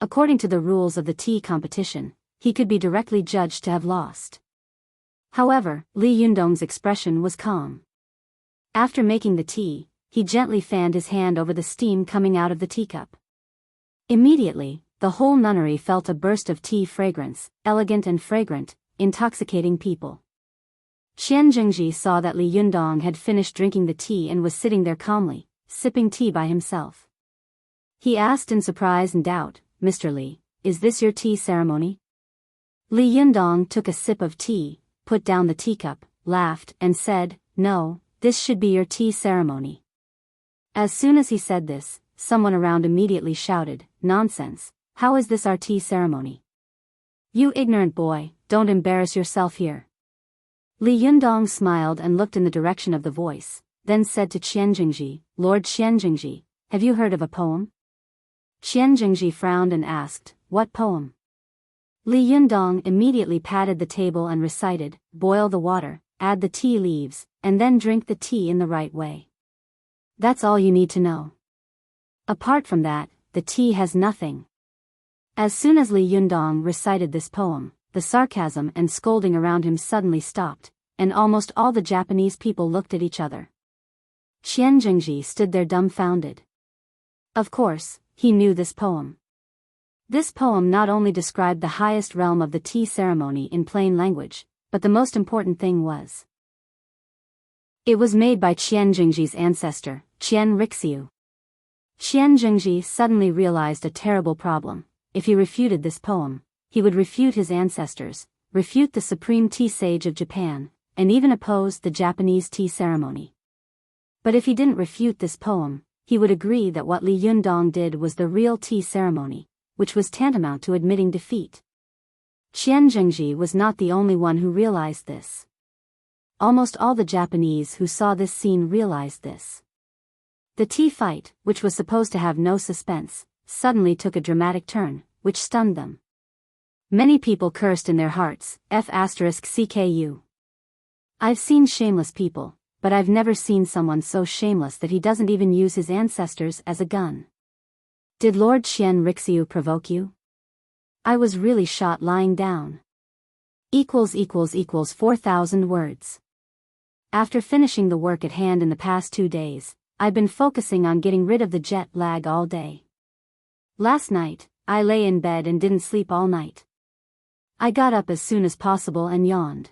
According to the rules of the tea competition, he could be directly judged to have lost. However, Li Yundong's expression was calm. After making the tea, he gently fanned his hand over the steam coming out of the teacup. Immediately, the whole nunnery felt a burst of tea fragrance, elegant and fragrant, intoxicating people. Qian Jingji saw that Li Yundong had finished drinking the tea and was sitting there calmly, sipping tea by himself. He asked in surprise and doubt, "Mr. Li, is this your tea ceremony?" Li Yundong took a sip of tea, put down the teacup, laughed, and said, "No, this should be your tea ceremony." As soon as he said this, someone around immediately shouted, "Nonsense, how is this our tea ceremony? You ignorant boy, don't embarrass yourself here." Li Yundong smiled and looked in the direction of the voice, then said to Qian Jingji, "Lord Qian Jingji, have you heard of a poem?" Qian Jingji frowned and asked, "What poem?" Li Yundong immediately patted the table and recited, "Boil the water, add the tea leaves, and then drink the tea in the right way. That's all you need to know. Apart from that, the tea has nothing." As soon as Li Yundong recited this poem, the sarcasm and scolding around him suddenly stopped, and almost all the Japanese people looked at each other. Qian Jingji stood there dumbfounded. Of course, he knew this poem. This poem not only described the highest realm of the tea ceremony in plain language, but the most important thing was, it was made by Qian Jingji's ancestor, Qian Rixiu. Qian Jingji suddenly realized a terrible problem. If he refuted this poem, he would refute his ancestors, refute the supreme tea sage of Japan, and even oppose the Japanese tea ceremony. But if he didn't refute this poem, he would agree that what Li Yundong did was the real tea ceremony, which was tantamount to admitting defeat. Qian Jingji was not the only one who realized this. Almost all the Japanese who saw this scene realized this. The tea fight, which was supposed to have no suspense, suddenly took a dramatic turn, which stunned them. Many people cursed in their hearts, F***CKU. I've seen shameless people, but I've never seen someone so shameless that he doesn't even use his ancestors as a gun. Did Lord Qian Rixiu provoke you? I was really shot lying down. == 4,000 words. After finishing the work at hand in the past 2 days, I've been focusing on getting rid of the jet lag all day. Last night, I lay in bed and didn't sleep all night. I got up as soon as possible and yawned.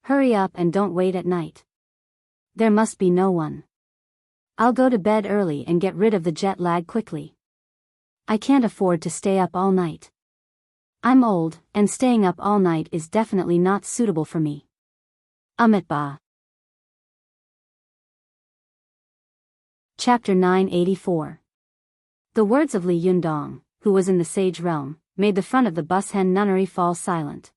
Hurry up and don't wait at night. There must be no one. I'll go to bed early and get rid of the jet lag quickly. I can't afford to stay up all night. I'm old, and staying up all night is definitely not suitable for me. Amitabha. Chapter 984. The words of Li Yundong, who was in the sage realm, made the front of the Bushen nunnery fall silent.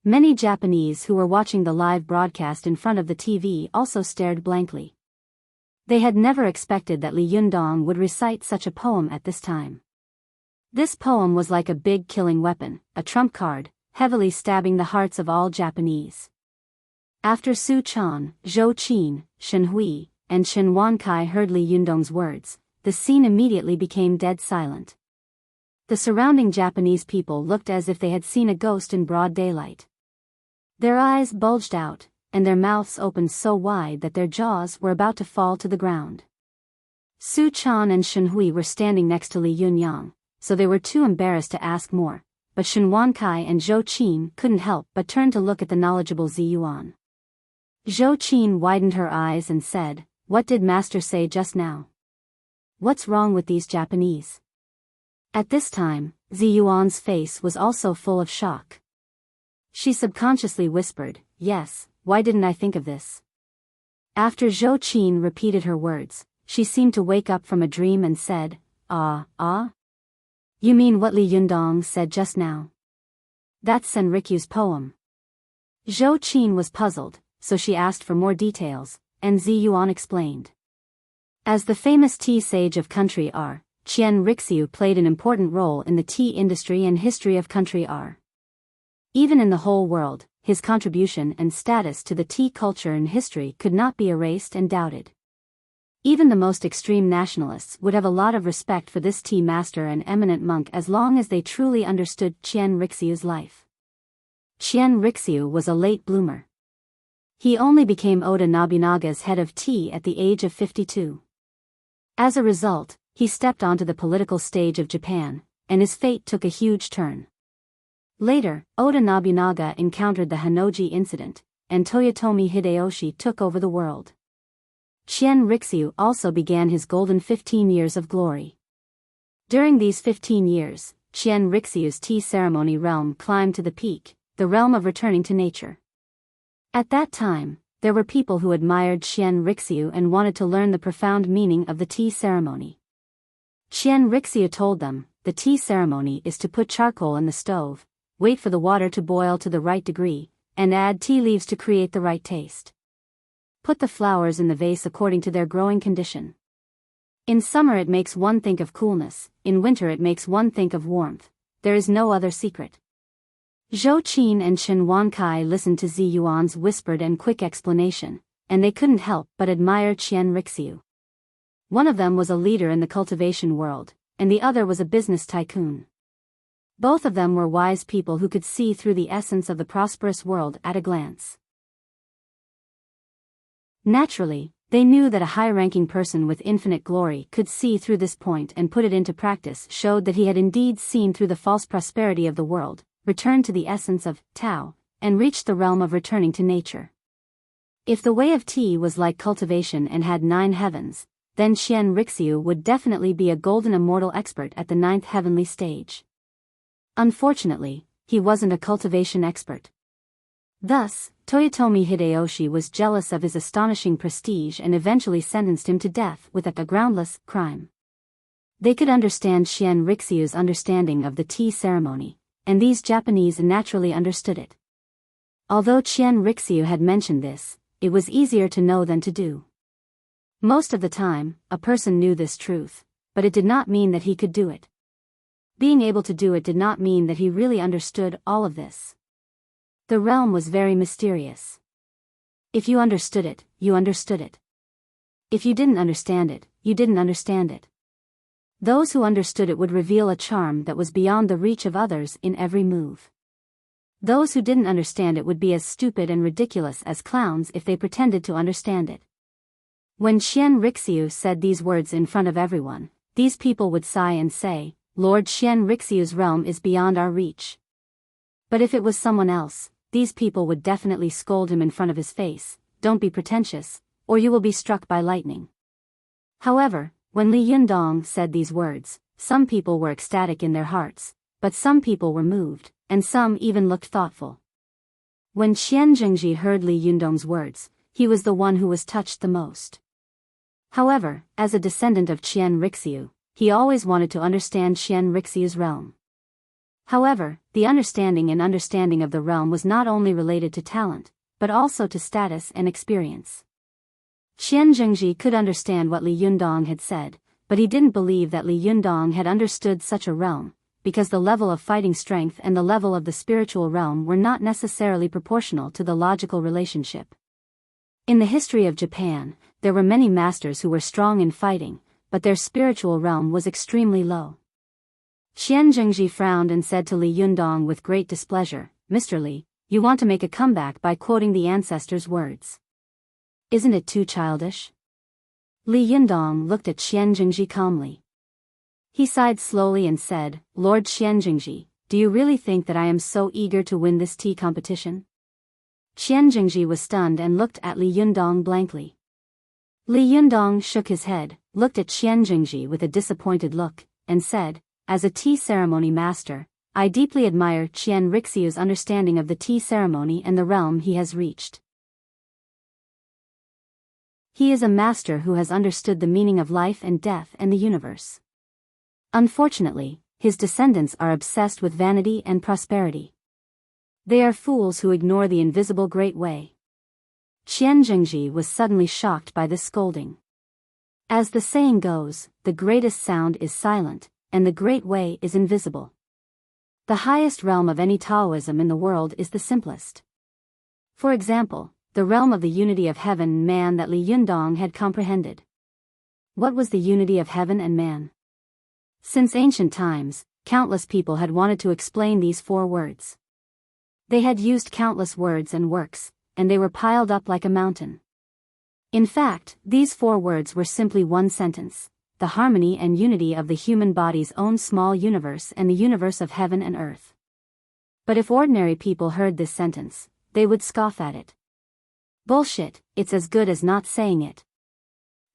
Many Japanese who were watching the live broadcast in front of the TV also stared blankly. They had never expected that Li Yundong would recite such a poem at this time. This poem was like a big killing weapon, a trump card, heavily stabbing the hearts of all Japanese. After Su Chan, Zhou Qin, Shen Hui, and Shen Wankai heard Li Yundong's words, the scene immediately became dead silent. The surrounding Japanese people looked as if they had seen a ghost in broad daylight. Their eyes bulged out, and their mouths opened so wide that their jaws were about to fall to the ground. Su Chan and Shen Hui were standing next to Li Yunyang, so they were too embarrassed to ask more, but Shen Wankai and Zhou Qin couldn't help but turn to look at the knowledgeable Zi Yuan. Zhou Qin widened her eyes and said, "What did Master say just now? What's wrong with these Japanese?" At this time, Zi Yuan's face was also full of shock. She subconsciously whispered, "Yes, why didn't I think of this?" After Zhou Qin repeated her words, she seemed to wake up from a dream and said, Ah? You mean what Li Yundong said just now? That's Senriku's poem." Zhou Qin was puzzled, so she asked for more details, and Zi Yuan explained. As the famous tea sage of country R, Qian Rixiu played an important role in the tea industry and history of country R. Even in the whole world, his contribution and status to the tea culture and history could not be erased and doubted. Even the most extreme nationalists would have a lot of respect for this tea master and eminent monk as long as they truly understood Qian Rixiu's life. Qian Rixiu was a late bloomer. He only became Oda Nobunaga's head of tea at the age of 52. As a result, he stepped onto the political stage of Japan, and his fate took a huge turn. Later, Oda Nobunaga encountered the Hanoji incident, and Toyotomi Hideyoshi took over the world. Qian Rixiu also began his golden 15 years of glory. During these 15 years, Qian Rixiu's tea ceremony realm climbed to the peak, the realm of returning to nature. At that time, there were people who admired Qian Rixiu and wanted to learn the profound meaning of the tea ceremony. Qian Rixiu told them, the tea ceremony is to put charcoal in the stove, wait for the water to boil to the right degree, and add tea leaves to create the right taste. Put the flowers in the vase according to their growing condition. In summer it makes one think of coolness, in winter it makes one think of warmth. There is no other secret. Zhou Qin and Chen Wankai listened to Zi Yuan's whispered and quick explanation, and they couldn't help but admire Qian Rixiu. One of them was a leader in the cultivation world, and the other was a business tycoon. Both of them were wise people who could see through the essence of the prosperous world at a glance. Naturally, they knew that a high-ranking person with infinite glory could see through this point and put it into practice, showed that he had indeed seen through the false prosperity of the world, returned to the essence of Tao, and reached the realm of returning to nature. If the way of tea was like cultivation and had 9 heavens, then Qian Rixiu would definitely be a golden immortal expert at the 9th heavenly stage. Unfortunately, he wasn't a cultivation expert. Thus, Toyotomi Hideyoshi was jealous of his astonishing prestige and eventually sentenced him to death with a groundless crime. They could understand Qian Rixiu's understanding of the tea ceremony, and these Japanese naturally understood it. Although Qian Rixiu had mentioned this, it was easier to know than to do. Most of the time, a person knew this truth, but it did not mean that he could do it. Being able to do it did not mean that he really understood all of this. The realm was very mysterious. If you understood it, you understood it. If you didn't understand it, you didn't understand it. Those who understood it would reveal a charm that was beyond the reach of others in every move. Those who didn't understand it would be as stupid and ridiculous as clowns if they pretended to understand it. When Qian Rixiu said these words in front of everyone, these people would sigh and say, Lord Qian Rixiu's realm is beyond our reach. But if it was someone else, these people would definitely scold him in front of his face, don't be pretentious, or you will be struck by lightning. However, when Li Yundong said these words, some people were ecstatic in their hearts, but some people were moved, and some even looked thoughtful. When Qian Zhengji heard Li Yundong's words, he was the one who was touched the most. However, as a descendant of Qian Rixiu, he always wanted to understand Qian Rixiu's realm. However, the understanding of the realm was not only related to talent, but also to status and experience. Qian Zhengji could understand what Li Yundong had said, but he didn't believe that Li Yundong had understood such a realm, because the level of fighting strength and the level of the spiritual realm were not necessarily proportional to the logical relationship. In the history of Japan, there were many masters who were strong in fighting, but their spiritual realm was extremely low. Qian Zhengji frowned and said to Li Yundong with great displeasure, Mr. Li, you want to make a comeback by quoting the ancestors' words. Isn't it too childish? Li Yundong looked at Qian Zhengji calmly. He sighed slowly and said, Lord Qian Zhengji, do you really think that I am so eager to win this tea competition? Qian Zhengji was stunned and looked at Li Yundong blankly. Li Yundong shook his head, looked at Qian Zhengji with a disappointed look, and said, as a tea ceremony master, I deeply admire Qian Rixiu's understanding of the tea ceremony and the realm he has reached. He is a master who has understood the meaning of life and death and the universe. Unfortunately, his descendants are obsessed with vanity and prosperity. They are fools who ignore the invisible great way. Qian Zhengji was suddenly shocked by this scolding. As the saying goes, the greatest sound is silent, and the great way is invisible. The highest realm of any Taoism in the world is the simplest. For example, the realm of the unity of heaven and man that Li Yundong had comprehended. What was the unity of heaven and man? Since ancient times, countless people had wanted to explain these 4 words. They had used countless words and works, and they were piled up like a mountain. In fact, these 4 words were simply one sentence: the harmony and unity of the human body's own small universe and the universe of heaven and earth. But if ordinary people heard this sentence, they would scoff at it. Bullshit, it's as good as not saying it.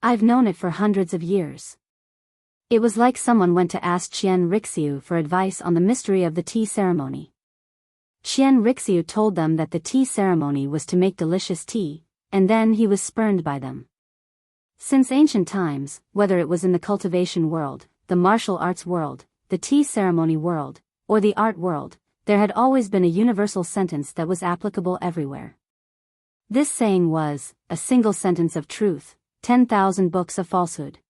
I've known it for hundreds of years. It was like someone went to ask Qian Rixiu for advice on the mystery of the tea ceremony. Qian Rixiu told them that the tea ceremony was to make delicious tea, and then he was spurned by them. Since ancient times, whether it was in the cultivation world, the martial arts world, the tea ceremony world, or the art world, there had always been a universal sentence that was applicable everywhere. This saying was, a single sentence of truth, 10,000 books of falsehood.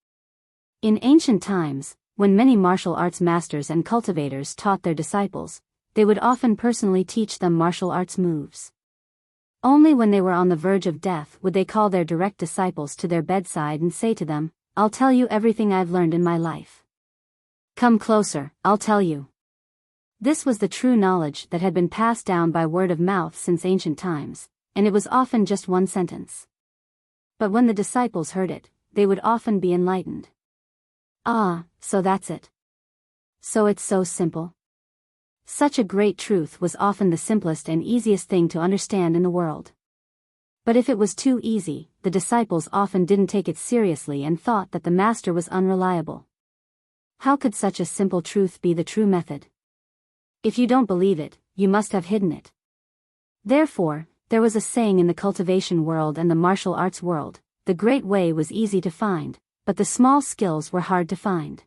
In ancient times, when many martial arts masters and cultivators taught their disciples, they would often personally teach them martial arts moves. Only when they were on the verge of death would they call their direct disciples to their bedside and say to them, "I'll tell you everything I've learned in my life. Come closer, I'll tell you." This was the true knowledge that had been passed down by word of mouth since ancient times, and it was often just one sentence. But when the disciples heard it, they would often be enlightened. Ah, so that's it. So it's so simple. Such a great truth was often the simplest and easiest thing to understand in the world. But if it was too easy, the disciples often didn't take it seriously and thought that the master was unreliable. How could such a simple truth be the true method? If you don't believe it, you must have hidden it. Therefore, there was a saying in the cultivation world and the martial arts world, the great way was easy to find, but the small skills were hard to find.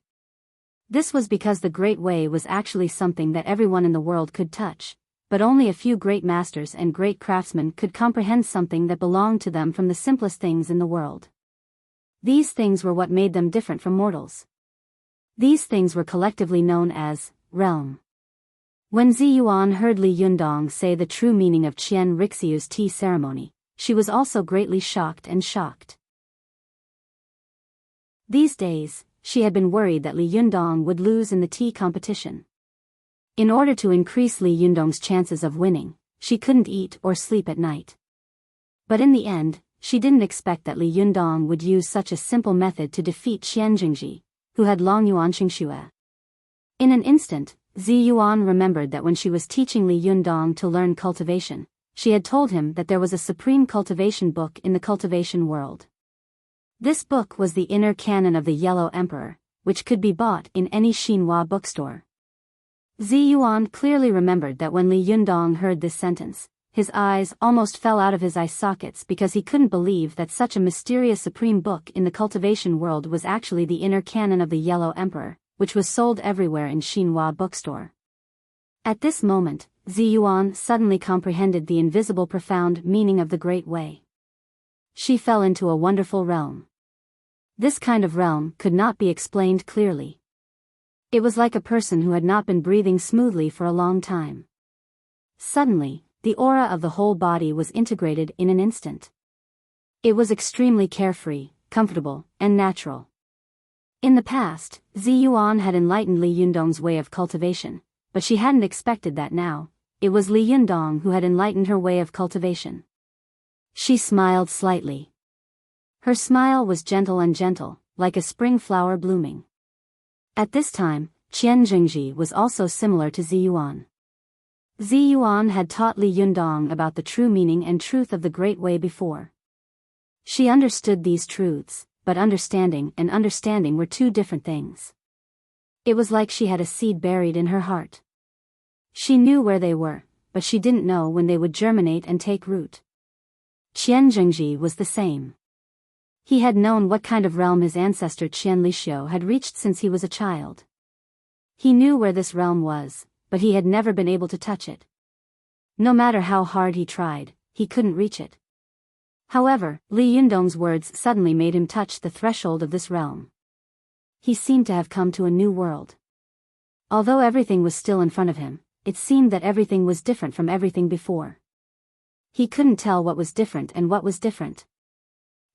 This was because the great way was actually something that everyone in the world could touch, but only a few great masters and great craftsmen could comprehend something that belonged to them from the simplest things in the world. These things were what made them different from mortals. These things were collectively known as realm. When Ziyuan heard Li Yundong say the true meaning of Qian Rixiu's tea ceremony, she was also greatly shocked. These days, she had been worried that Li Yundong would lose in the tea competition. In order to increase Li Yundong's chances of winning, she couldn't eat or sleep at night. But in the end, she didn't expect that Li Yundong would use such a simple method to defeat Qian Jingji, who had Long Yuan Qingxue. In an instant, Ziyuan remembered that when she was teaching Li Yundong to learn cultivation, she had told him that there was a supreme cultivation book in the cultivation world. This book was the inner canon of the Yellow Emperor, which could be bought in any Xinhua bookstore. Ziyuan clearly remembered that when Li Yundong heard this sentence, his eyes almost fell out of his eye sockets because he couldn't believe that such a mysterious supreme book in the cultivation world was actually the inner canon of the Yellow Emperor, which was sold everywhere in Xinhua bookstore. At this moment, Ziyuan suddenly comprehended the invisible profound meaning of the Great Way. She fell into a wonderful realm. This kind of realm could not be explained clearly. It was like a person who had not been breathing smoothly for a long time. Suddenly, the aura of the whole body was integrated in an instant. It was extremely carefree, comfortable, and natural. In the past, Ziyuan had enlightened Li Yundong's way of cultivation, but she hadn't expected that now. It was Li Yundong who had enlightened her way of cultivation. She smiled slightly. Her smile was gentle, like a spring flower blooming. At this time, Qian Jingji was also similar to Ziyuan. Ziyuan had taught Li Yundong about the true meaning and truth of the Great Way before. She understood these truths, but understanding and understanding were two different things. It was like she had a seed buried in her heart. She knew where they were, but she didn't know when they would germinate and take root. Qian Jingji was the same. He had known what kind of realm his ancestor Qian Lixio had reached since he was a child. He knew where this realm was, but he had never been able to touch it. No matter how hard he tried, he couldn't reach it. However, Li Yundong's words suddenly made him touch the threshold of this realm. He seemed to have come to a new world. Although everything was still in front of him, it seemed that everything was different from everything before. He couldn't tell what was different and what was different.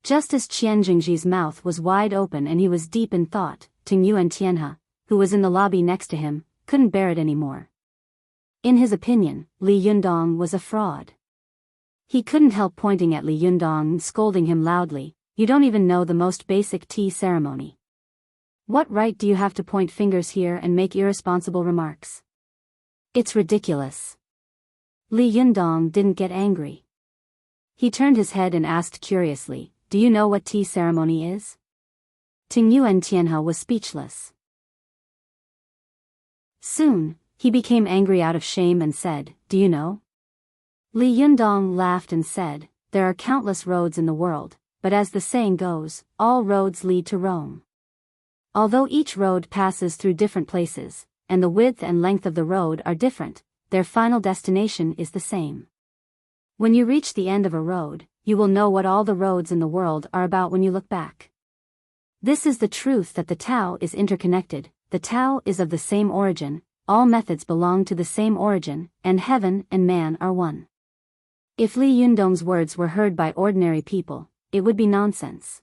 Just as Qian Jingji's mouth was wide open and he was deep in thought, Ting Yuan Tianhe, who was in the lobby next to him, couldn't bear it anymore. In his opinion, Li Yundong was a fraud. He couldn't help pointing at Li Yundong and scolding him loudly, "You don't even know the most basic tea ceremony. What right do you have to point fingers here and make irresponsible remarks? It's ridiculous." Li Yundong didn't get angry. He turned his head and asked curiously, "Do you know what tea ceremony is?" Ting Yuan Tianhe was speechless. Soon, he became angry out of shame and said, "Do you know?" Li Yundong laughed and said, "There are countless roads in the world, but as the saying goes, all roads lead to Rome. Although each road passes through different places, and the width and length of the road are different, their final destination is the same. When you reach the end of a road, you will know what all the roads in the world are about when you look back. This is the truth that the Tao is interconnected, the Tao is of the same origin, all methods belong to the same origin, and heaven and man are one." If Li Yundong's words were heard by ordinary people, it would be nonsense.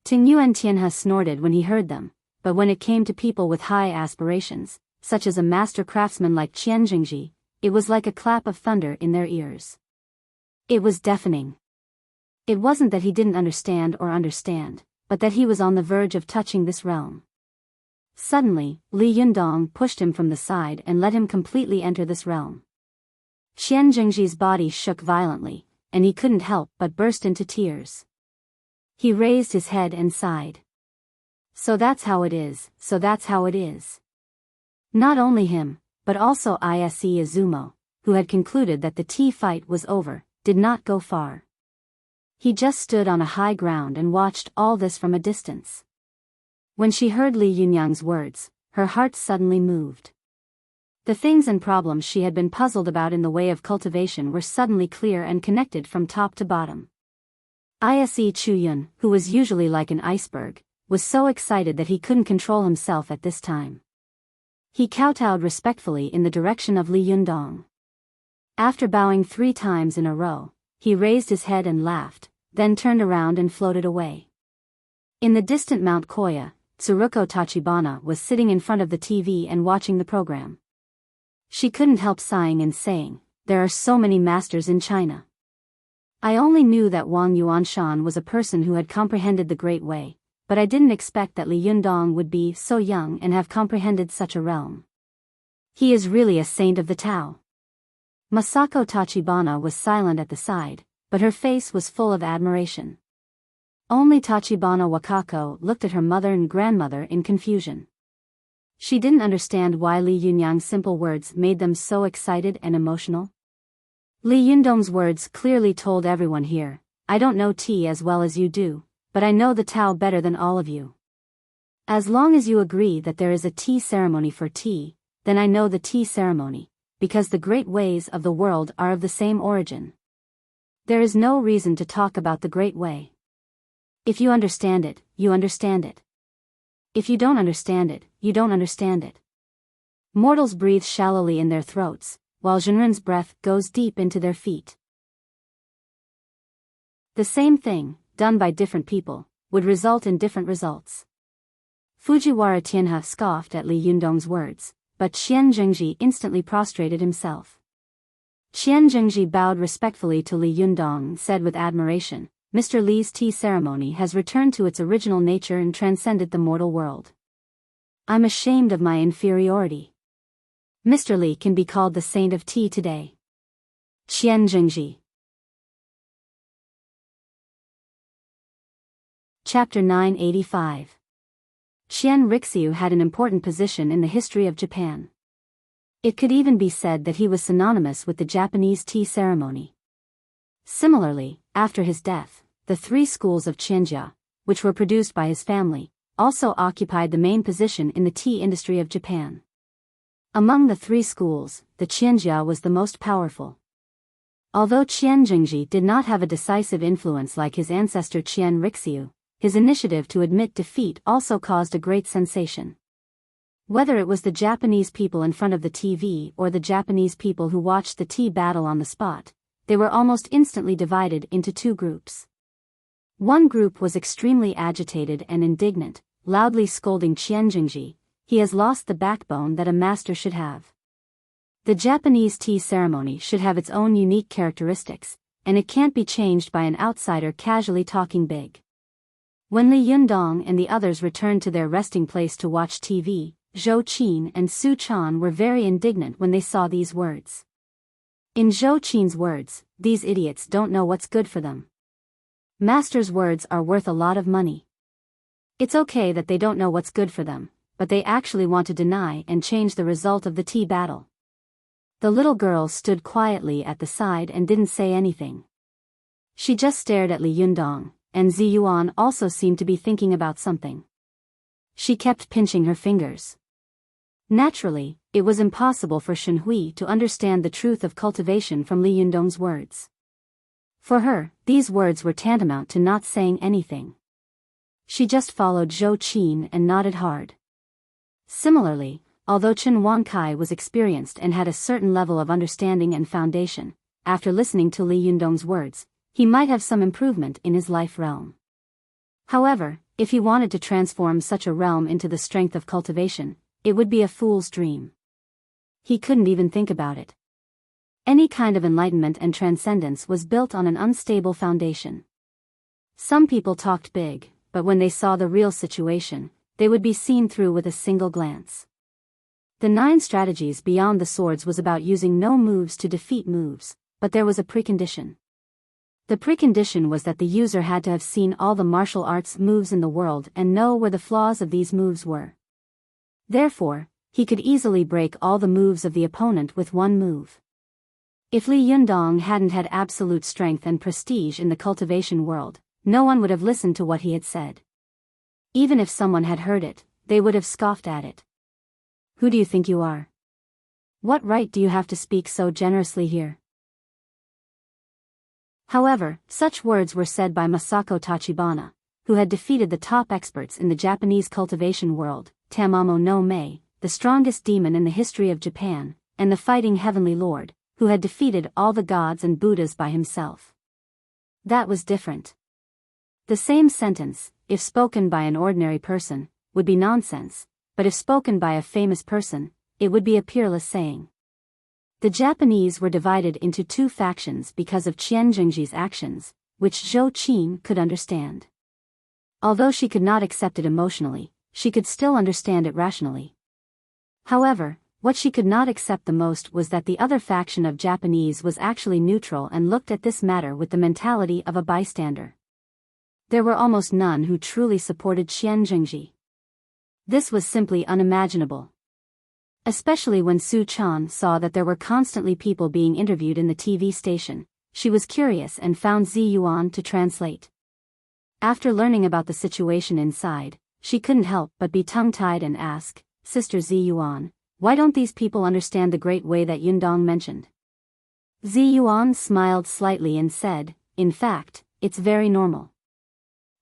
Ting Yuan Tianhe snorted when he heard them, but when it came to people with high aspirations, such as a master craftsman like Qian Jingji, it was like a clap of thunder in their ears. It was deafening. It wasn't that he didn't understand, but that he was on the verge of touching this realm. Suddenly, Li Yundong pushed him from the side and let him completely enter this realm. Qian Jingji's body shook violently, and he couldn't help but burst into tears. He raised his head and sighed. So that's how it is. Not only him, but also Ise Izumo, who had concluded that the tea fight was over, did not go far. He just stood on a high ground and watched all this from a distance. When she heard Li Yunyang's words, her heart suddenly moved. The things and problems she had been puzzled about in the way of cultivation were suddenly clear and connected from top to bottom. Ise Chuyun, who was usually like an iceberg, was so excited that he couldn't control himself at this time. He kowtowed respectfully in the direction of Li Yundong. After bowing 3 times in a row, he raised his head and laughed, then turned around and floated away. In the distant Mount Koya, Tsuruko Tachibana was sitting in front of the TV and watching the program. She couldn't help sighing and saying, "There are so many masters in China. I only knew that Wang Yuanshan was a person who had comprehended the Great Way, but I didn't expect that Li Yundong would be so young and have comprehended such a realm. He is really a saint of the Tao." Masako Tachibana was silent at the side, but her face was full of admiration. Only Tachibana Wakako looked at her mother and grandmother in confusion. She didn't understand why Li Yunyang's simple words made them so excited and emotional. Li Yundong's words clearly told everyone here, "I don't know tea as well as you do, but I know the Tao better than all of you. As long as you agree that there is a tea ceremony for tea, then I know the tea ceremony, because the great ways of the world are of the same origin. There is no reason to talk about the Great Way. If you understand it, you understand it. If you don't understand it, you don't understand it." Mortals breathe shallowly in their throats, while Jinren's breath goes deep into their feet. The same thing, done by different people, would result in different results. Fujiwara Tianhe scoffed at Li Yundong's words, but Qian Jingji instantly prostrated himself. Qian Jingji bowed respectfully to Li Yundong and said with admiration, "Mr. Li's tea ceremony has returned to its original nature and transcended the mortal world. I'm ashamed of my inferiority. Mr. Li can be called the saint of tea today." Qian Jingji. Chapter 985. Qian Rixiu had an important position in the history of Japan. It could even be said that he was synonymous with the Japanese tea ceremony. Similarly, after his death, the 3 schools of Qianjia, which were produced by his family, also occupied the main position in the tea industry of Japan. Among the 3 schools, the Qianjia was the most powerful. Although Qian Jingji did not have a decisive influence like his ancestor Qian Rixiu, his initiative to admit defeat also caused a great sensation. Whether it was the Japanese people in front of the TV or the Japanese people who watched the tea battle on the spot, they were almost instantly divided into 2 groups. One group was extremely agitated and indignant, loudly scolding Qian Jingji, "He has lost the backbone that a master should have. The Japanese tea ceremony should have its own unique characteristics, and it can't be changed by an outsider casually talking big." When Li Yundong and the others returned to their resting place to watch TV, Zhou Qin and Su Chan were very indignant when they saw these words. In Zhou Qin's words, "These idiots don't know what's good for them. Master's words are worth a lot of money." It's okay that they don't know what's good for them, but they actually want to deny and change the result of the tea battle. The little girl stood quietly at the side and didn't say anything. She just stared at Li Yundong, and Zi Yuan also seemed to be thinking about something. She kept pinching her fingers. Naturally, it was impossible for Shen Hui to understand the truth of cultivation from Li Yundong's words. For her, these words were tantamount to not saying anything. She just followed Zhou Qin and nodded hard. Similarly, although Chen Wankai was experienced and had a certain level of understanding and foundation, after listening to Li Yundong's words, he might have some improvement in his life realm. However, if he wanted to transform such a realm into the strength of cultivation, it would be a fool's dream. He couldn't even think about it. Any kind of enlightenment and transcendence was built on an unstable foundation. Some people talked big, but when they saw the real situation, they would be seen through with a single glance. The 9 strategies beyond the swords was about using no moves to defeat moves, but there was a precondition. The precondition was that the user had to have seen all the martial arts moves in the world and know where the flaws of these moves were. Therefore, he could easily break all the moves of the opponent with one move. If Li Yundong hadn't had absolute strength and prestige in the cultivation world, no one would have listened to what he had said. Even if someone had heard it, they would have scoffed at it. Who do you think you are? What right do you have to speak so generously here? However, such words were said by Masako Tachibana, who had defeated the top experts in the Japanese cultivation world, Tamamo no Mei, the strongest demon in the history of Japan, and the fighting heavenly lord, who had defeated all the gods and Buddhas by himself. That was different. The same sentence, if spoken by an ordinary person, would be nonsense, but if spoken by a famous person, it would be a peerless saying. The Japanese were divided into 2 factions because of Qian Zhengji's actions, which Zhou Qin could understand. Although she could not accept it emotionally, she could still understand it rationally. However, what she could not accept the most was that the other faction of Japanese was actually neutral and looked at this matter with the mentality of a bystander. There were almost none who truly supported Qian Zhengji. This was simply unimaginable. Especially when Su Chan saw that there were constantly people being interviewed in the TV station, she was curious and found Zi Yuan to translate. After learning about the situation inside, she couldn't help but be tongue-tied and ask, "Sister Zi Yuan, why don't these people understand the great way that Yundong mentioned?" Zi Yuan smiled slightly and said, "In fact, it's very normal.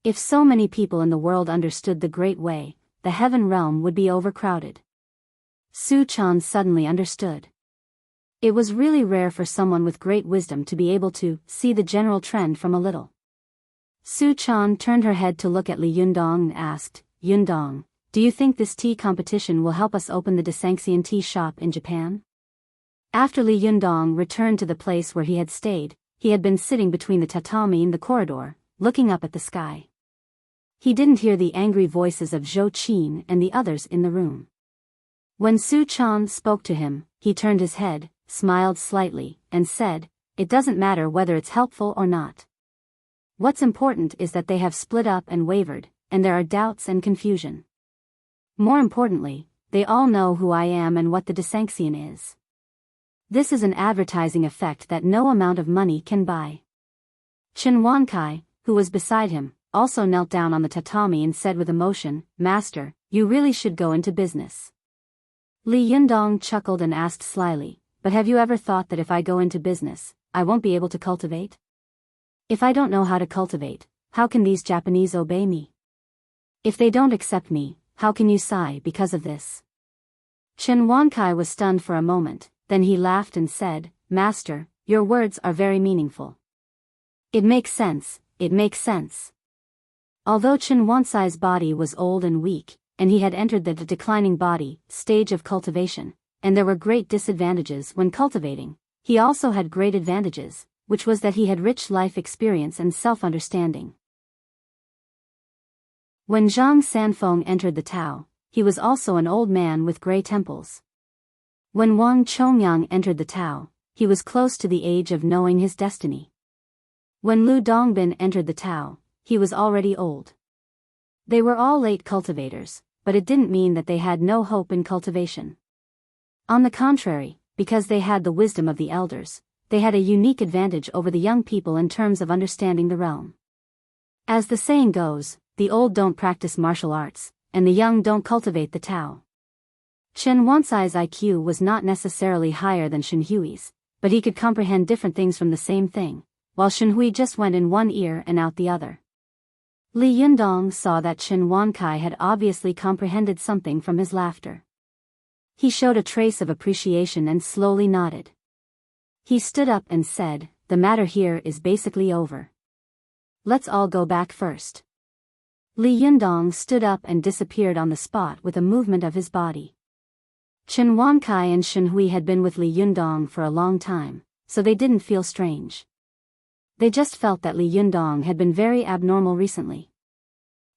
If so many people in the world understood the great way, the heaven realm would be overcrowded." Su Chan suddenly understood. It was really rare for someone with great wisdom to be able to see the general trend from a little. Su Chan turned her head to look at Li Yundong and asked, "Yundong, do you think this tea competition will help us open the Desanxian tea shop in Japan?" After Li Yundong returned to the place where he had stayed, he had been sitting between the tatami in the corridor, looking up at the sky. He didn't hear the angry voices of Zhou Qin and the others in the room. When Su Chan spoke to him, he turned his head, smiled slightly, and said, "It doesn't matter whether it's helpful or not. What's important is that they have split up and wavered, and there are doubts and confusion. More importantly, they all know who I am and what the Desanxian is. This is an advertising effect that no amount of money can buy." Chen Wankai, who was beside him, also knelt down on the tatami and said with emotion, "Master, you really should go into business." Li Yundong chuckled and asked slyly, "But have you ever thought that if I go into business, I won't be able to cultivate? If I don't know how to cultivate, how can these Japanese obey me? If they don't accept me, how can you sigh because of this?" Chen Wankai was stunned for a moment, then he laughed and said, "Master, your words are very meaningful. It makes sense, it makes sense." Although Chen Wansai's body was old and weak, and he had entered the declining body stage of cultivation, and there were great disadvantages when cultivating, he also had great advantages, which was that he had rich life experience and self-understanding. When Zhang Sanfeng entered the Tao, he was also an old man with gray temples. When Wang Chongyang entered the Tao, he was close to the age of knowing his destiny. When Lu Dongbin entered the Tao, he was already old. They were all late cultivators, but it didn't mean that they had no hope in cultivation. On the contrary, because they had the wisdom of the elders, they had a unique advantage over the young people in terms of understanding the realm. As the saying goes, the old don't practice martial arts, and the young don't cultivate the Tao. Chen Wansai's IQ was not necessarily higher than Shen Hui's, but he could comprehend different things from the same thing, while Shen Hui just went in one ear and out the other. Li Yundong saw that Chen Wankai had obviously comprehended something from his laughter. He showed a trace of appreciation and slowly nodded. He stood up and said, "The matter here is basically over. Let's all go back first." Li Yundong stood up and disappeared on the spot with a movement of his body. Chen Wankai and Shen Hui had been with Li Yundong for a long time, so they didn't feel strange. They just felt that Li Yundong had been very abnormal recently.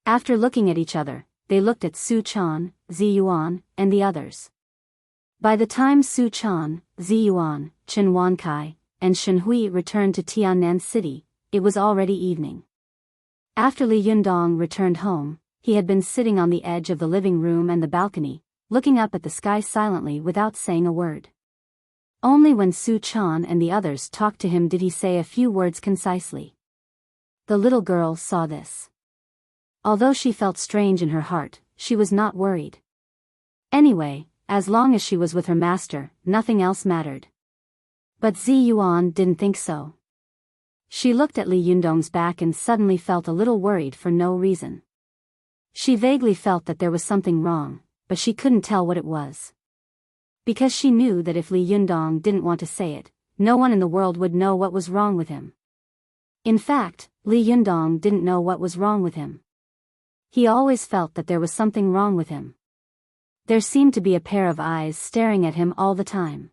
After looking at each other, they looked at Su Chan, Zi Yuan, and the others. By the time Su Chan, Zi Yuan, Chen Wankai, and Shen Hui returned to Tiannan City, it was already evening. After Li Yundong returned home, he had been sitting on the edge of the living room and the balcony, looking up at the sky silently without saying a word. Only when Su Chan and the others talked to him did he say a few words concisely. The little girl saw this. Although she felt strange in her heart, she was not worried. Anyway, as long as she was with her master, nothing else mattered. But Zi Yuan didn't think so. She looked at Li Yundong's back and suddenly felt a little worried for no reason. She vaguely felt that there was something wrong, but she couldn't tell what it was. Because she knew that if Li Yundong didn't want to say it, no one in the world would know what was wrong with him. In fact, Li Yundong didn't know what was wrong with him. He always felt that there was something wrong with him. There seemed to be a pair of eyes staring at him all the time.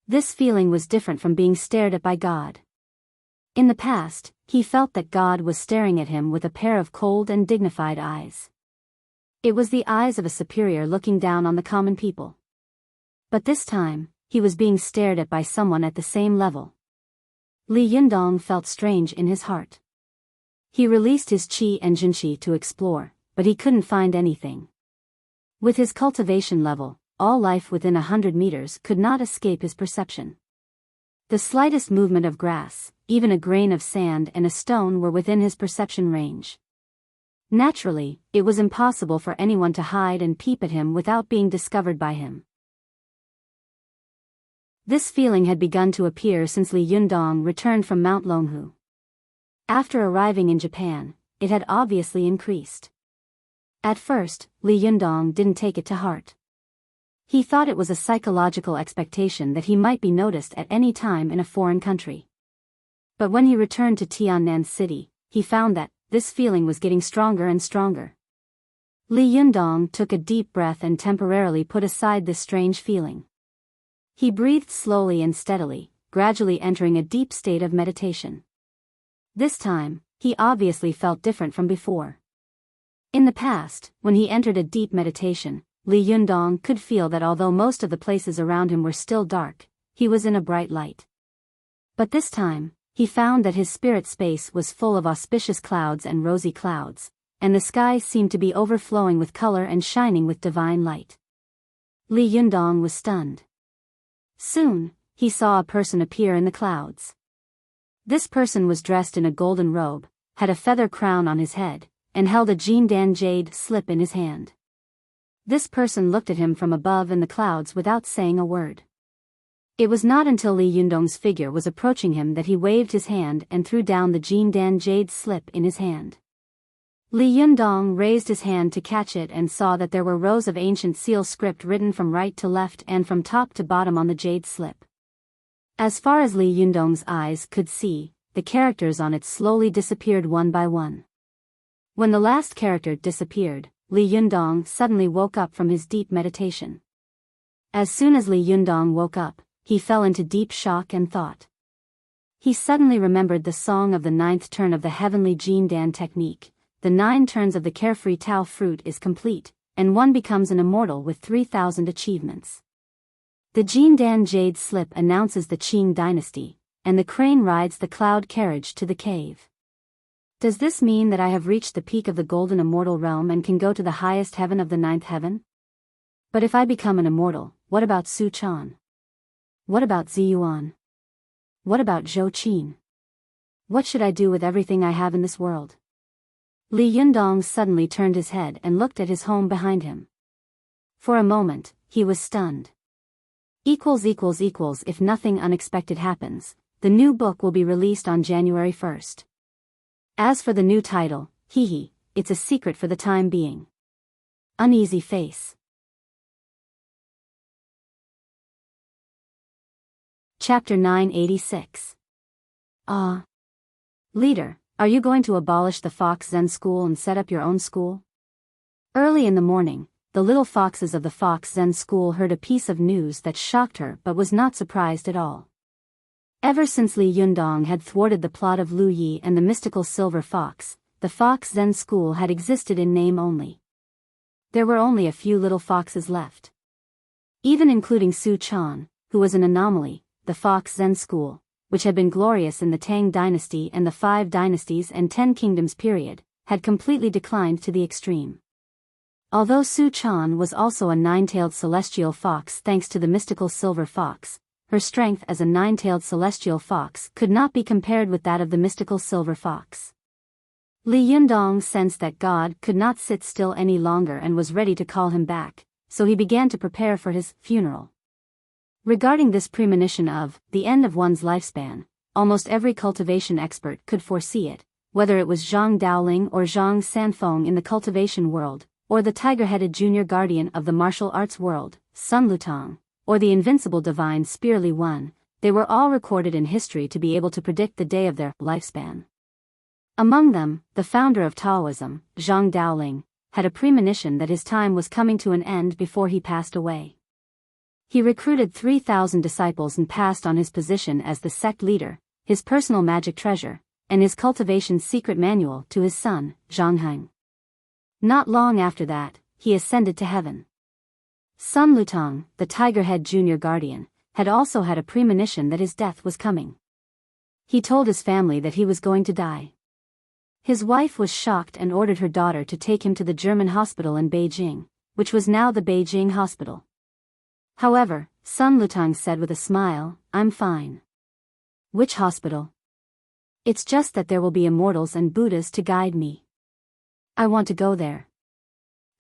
This feeling was different from being stared at by God. In the past, he felt that God was staring at him with a pair of cold and dignified eyes. It was the eyes of a superior looking down on the common people. But this time, he was being stared at by someone at the same level. Li Yundong felt strange in his heart. He released his qi and jinqi to explore, but he couldn't find anything. With his cultivation level, all life within 100 meters could not escape his perception. The slightest movement of grass, even a grain of sand and a stone were within his perception range. Naturally, it was impossible for anyone to hide and peep at him without being discovered by him. This feeling had begun to appear since Li Yundong returned from Mount Longhu. After arriving in Japan, it had obviously increased. At first, Li Yundong didn't take it to heart. He thought it was a psychological expectation that he might be noticed at any time in a foreign country. But when he returned to Tiannan City, he found that this feeling was getting stronger and stronger. Li Yundong took a deep breath and temporarily put aside this strange feeling. He breathed slowly and steadily, gradually entering a deep state of meditation. This time, he obviously felt different from before. In the past, when he entered a deep meditation, Li Yundong could feel that although most of the places around him were still dark, he was in a bright light. But this time, he found that his spirit space was full of auspicious clouds and rosy clouds, and the sky seemed to be overflowing with color and shining with divine light. Li Yundong was stunned. Soon, he saw a person appear in the clouds. This person was dressed in a golden robe, had a feather crown on his head, and held a Jindan jade slip in his hand. This person looked at him from above in the clouds without saying a word. It was not until Li Yundong's figure was approaching him that he waved his hand and threw down the Jindan jade slip in his hand. Li Yundong raised his hand to catch it and saw that there were rows of ancient seal script written from right to left and from top to bottom on the jade slip. As far as Li Yundong's eyes could see, the characters on it slowly disappeared one by one. When the last character disappeared, Li Yundong suddenly woke up from his deep meditation. As soon as Li Yundong woke up, he fell into deep shock and thought. He suddenly remembered the song of the 9th turn of the heavenly Jindan technique. The 9 turns of the carefree Tao fruit is complete, and one becomes an immortal with 3,000 achievements. The Jindan jade slip announces the Qing dynasty, and the crane rides the cloud carriage to the cave. Does this mean that I have reached the peak of the golden immortal realm and can go to the highest heaven of the ninth heaven? But if I become an immortal, what about Su Chan? What about Ziyuan? What about Zhou Qin? What should I do with everything I have in this world? Li Yundong suddenly turned his head and looked at his home behind him. For a moment, he was stunned. If nothing unexpected happens, the new book will be released on January 1st. As for the new title, it's a secret for the time being. Uneasy face. Chapter 986. Leader, are you going to abolish the Fox Zen school and set up your own school? Early in the morning, the little foxes of the Fox Zen school heard a piece of news that shocked her but was not surprised at all. Ever since Li Yundong had thwarted the plot of Lu Yi and the mystical silver fox, the Fox Zen school had existed in name only. There were only a few little foxes left. Even including Su Chan, who was an anomaly, the Fox Zen school, which had been glorious in the Tang dynasty and the 5 dynasties and 10 kingdoms period, had completely declined to the extreme. Although Su Chan was also a 9-tailed celestial fox thanks to the mystical silver fox, her strength as a 9-tailed celestial fox could not be compared with that of the mystical silver fox. Li Yundong sensed that God could not sit still any longer and was ready to call him back, so he began to prepare for his funeral. Regarding this premonition of the end of one's lifespan, almost every cultivation expert could foresee it, whether it was Zhang Daoling or Zhang Sanfeng in the cultivation world, or the tiger-headed junior guardian of the martial arts world, Sun Lutang, or the invincible divine Spear Li Wen. They were all recorded in history to be able to predict the day of their lifespan. Among them, the founder of Taoism, Zhang Daoling, had a premonition that his time was coming to an end before he passed away. He recruited 3,000 disciples and passed on his position as the sect leader, his personal magic treasure, and his cultivation secret manual to his son, Zhang Heng. Not long after that, he ascended to heaven. Sun Lutang, the tiger-head junior guardian, had also had a premonition that his death was coming. He told his family that he was going to die. His wife was shocked and ordered her daughter to take him to the German hospital in Beijing, which was now the Beijing Hospital. However, Sun Lutang said with a smile, "I'm fine." "Which hospital?" "It's just that there will be immortals and Buddhas to guide me. I want to go there."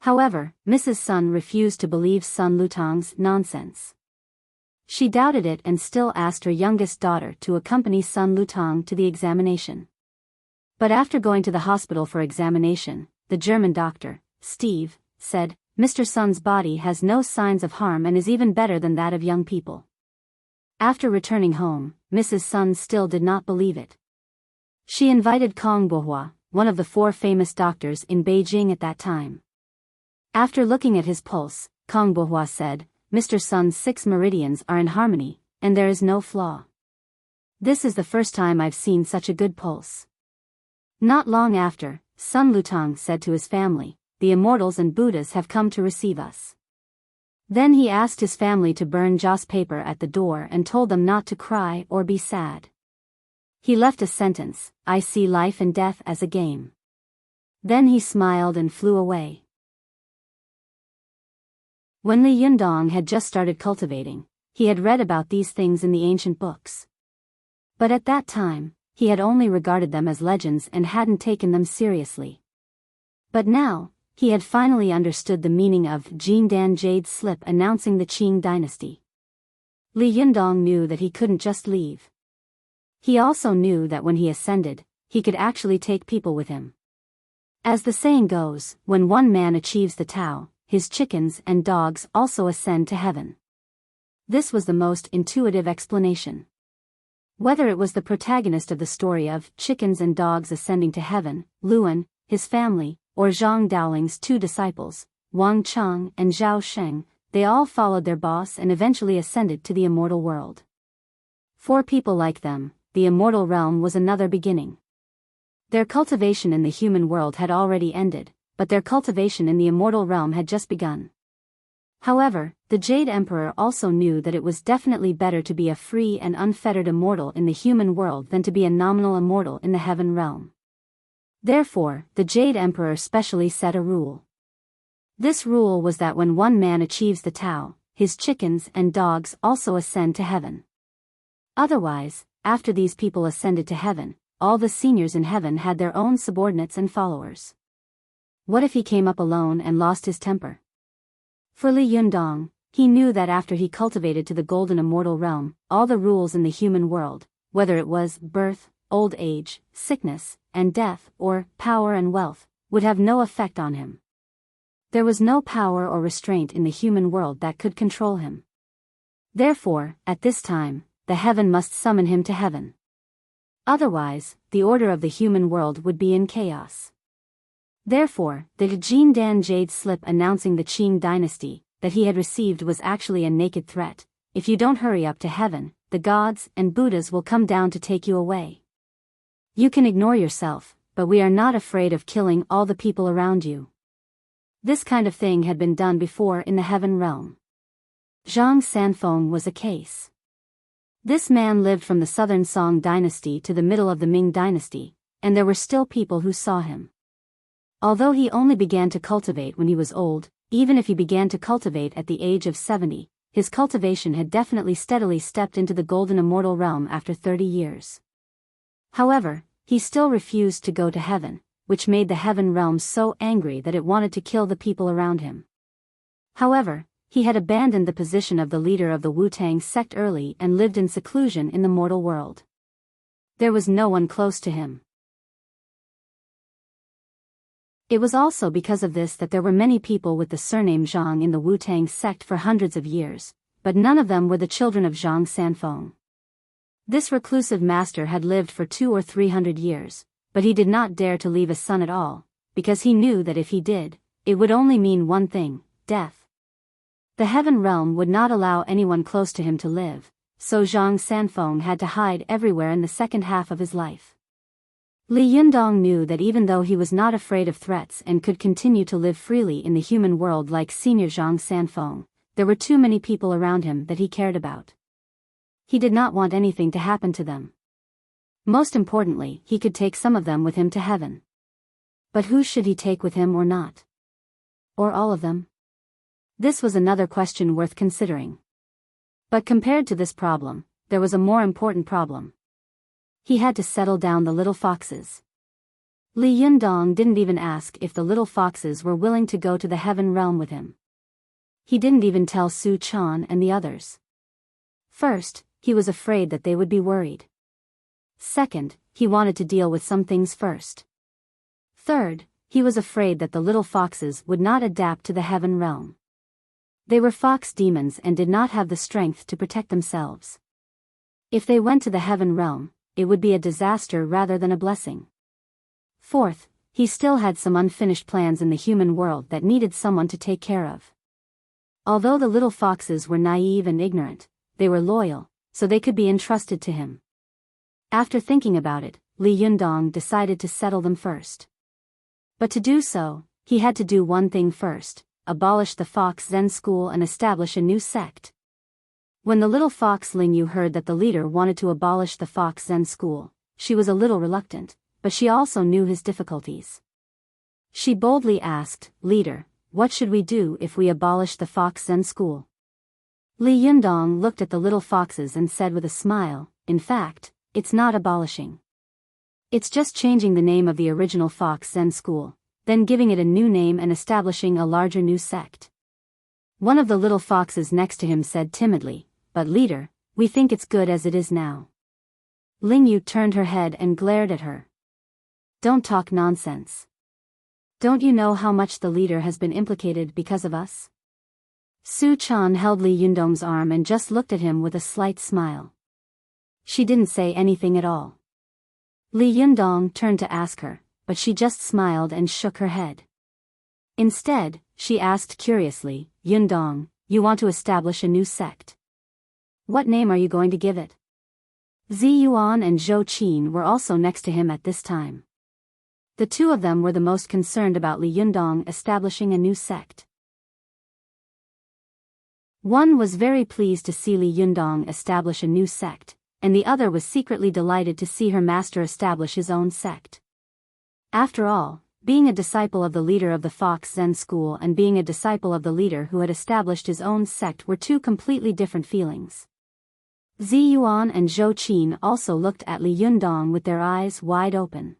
However, Mrs. Sun refused to believe Sun Lutang's nonsense. She doubted it and still asked her youngest daughter to accompany Sun Lutang to the examination. But after going to the hospital for examination, the German doctor, Steve, said, "Mr. Sun's body has no signs of harm and is even better than that of young people." After returning home, Mrs. Sun still did not believe it. She invited Kong Bohua, one of the 4 famous doctors in Beijing at that time. After looking at his pulse, Kong Bohua said, "Mr. Sun's 6 meridians are in harmony, and there is no flaw. This is the first time I've seen such a good pulse." Not long after, Sun Lutang said to his family, "The immortals and Buddhas have come to receive us." Then he asked his family to burn joss paper at the door and told them not to cry or be sad. He left a sentence, "I see life and death as a game." Then he smiled and flew away. When Li Yundong had just started cultivating, he had read about these things in the ancient books. But at that time, he had only regarded them as legends and hadn't taken them seriously. But now, he had finally understood the meaning of Jindan Jade's slip announcing the Qing dynasty. Li Yundong knew that he couldn't just leave. He also knew that when he ascended, he could actually take people with him. As the saying goes, when one man achieves the Tao, his chickens and dogs also ascend to heaven. This was the most intuitive explanation. Whether it was the protagonist of the story of chickens and dogs ascending to heaven, Luan, his family, or Zhang Daoling's 2 disciples, Wang Chang and Zhao Sheng, they all followed their boss and eventually ascended to the immortal world. For people like them, the immortal realm was another beginning. Their cultivation in the human world had already ended, but their cultivation in the immortal realm had just begun. However, the Jade Emperor also knew that it was definitely better to be a free and unfettered immortal in the human world than to be a nominal immortal in the heaven realm. Therefore, the Jade Emperor specially set a rule. This rule was that when one man achieves the Tao, his chickens and dogs also ascend to heaven. Otherwise, after these people ascended to heaven, all the seniors in heaven had their own subordinates and followers. What if he came up alone and lost his temper? For Li Yundong, he knew that after he cultivated to the golden immortal realm, all the rules in the human world, whether it was birth, old age, sickness, and death, or power and wealth, would have no effect on him. There was no power or restraint in the human world that could control him. Therefore, at this time, the heaven must summon him to heaven. Otherwise, the order of the human world would be in chaos. Therefore, the Jin Dan Jade slip announcing the Qing dynasty that he had received was actually a naked threat. If you don't hurry up to heaven, the gods and Buddhas will come down to take you away. You can ignore yourself, but we are not afraid of killing all the people around you. This kind of thing had been done before in the heaven realm. Zhang Sanfeng was a case. This man lived from the southern Song dynasty to the middle of the Ming dynasty, and there were still people who saw him. Although he only began to cultivate when he was old, even if he began to cultivate at the age of 70, his cultivation had definitely steadily stepped into the golden immortal realm after 30 years. However, he still refused to go to heaven, which made the heaven realm so angry that it wanted to kill the people around him. However, he had abandoned the position of the leader of the Wu-Tang sect early and lived in seclusion in the mortal world. There was no one close to him. It was also because of this that there were many people with the surname Zhang in the Wu-Tang sect for hundreds of years, but none of them were the children of Zhang Sanfeng. This reclusive master had lived for 200 or 300 years, but he did not dare to leave a son at all, because he knew that if he did, it would only mean one thing, death. The heaven realm would not allow anyone close to him to live, so Zhang Sanfeng had to hide everywhere in the second half of his life. Li Yundong knew that even though he was not afraid of threats and could continue to live freely in the human world like senior Zhang Sanfeng, there were too many people around him that he cared about. He did not want anything to happen to them. Most importantly, he could take some of them with him to heaven. But who should he take with him or not? Or all of them? This was another question worth considering. But compared to this problem, there was a more important problem. He had to settle down the little foxes. Li Yundong didn't even ask if the little foxes were willing to go to the heaven realm with him. He didn't even tell Su Chan and the others. First, he was afraid that they would be worried. Second, he wanted to deal with some things first. Third, he was afraid that the little foxes would not adapt to the heaven realm. They were fox demons and did not have the strength to protect themselves. If they went to the heaven realm, it would be a disaster rather than a blessing. Fourth, he still had some unfinished plans in the human world that needed someone to take care of. Although the little foxes were naive and ignorant, they were loyal, so they could be entrusted to him. After thinking about it, Li Yundong decided to settle them first. But to do so, he had to do one thing first: abolish the Fox Zen school and establish a new sect. When the little fox Ling Yu heard that the leader wanted to abolish the Fox Zen school, she was a little reluctant, but she also knew his difficulties. She boldly asked, "Leader, what should we do if we abolish the Fox Zen school?" Li Yundong looked at the little foxes and said with a smile, "In fact, it's not abolishing. It's just changing the name of the original Fox Zen school, then giving it a new name and establishing a larger new sect." One of the little foxes next to him said timidly, "But leader, we think it's good as it is now." Ling Yu turned her head and glared at her. "Don't talk nonsense. Don't you know how much the leader has been implicated because of us?" Su Chan held Li Yundong's arm and just looked at him with a slight smile. She didn't say anything at all. Li Yundong turned to ask her, but she just smiled and shook her head. Instead, she asked curiously, "Yundong, you want to establish a new sect. What name are you going to give it?" Zi Yuan and Zhou Qin were also next to him at this time. The two of them were the most concerned about Li Yundong establishing a new sect. One was very pleased to see Li Yundong establish a new sect, and the other was secretly delighted to see her master establish his own sect. After all, being a disciple of the leader of the Fox Zen school and being a disciple of the leader who had established his own sect were two completely different feelings. Zi Yuan and Zhou Qin also looked at Li Yundong with their eyes wide open.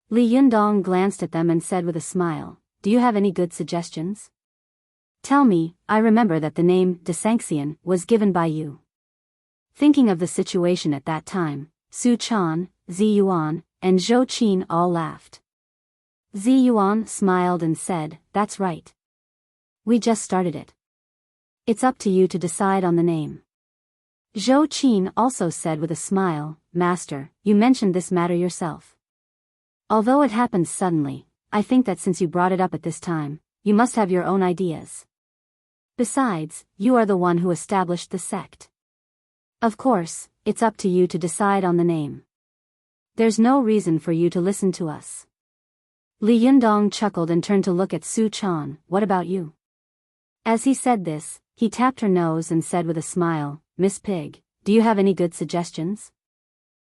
Li Yundong glanced at them and said with a smile, "Do you have any good suggestions? Tell me, I remember that the name de Sanxian was given by you." Thinking of the situation at that time, Su Chan, Zi Yuan, and Zhou Qin all laughed. Zi Yuan smiled and said, "That's right. We just started it. It's up to you to decide on the name." Zhou Qin also said with a smile, "Master, you mentioned this matter yourself. Although it happened suddenly, I think that since you brought it up at this time, you must have your own ideas. Besides, you are the one who established the sect. Of course, it's up to you to decide on the name. There's no reason for you to listen to us." Li Yundong chuckled and turned to look at Su Chan. "What about you?" As he said this, he tapped her nose and said with a smile, "Miss Pig, do you have any good suggestions?"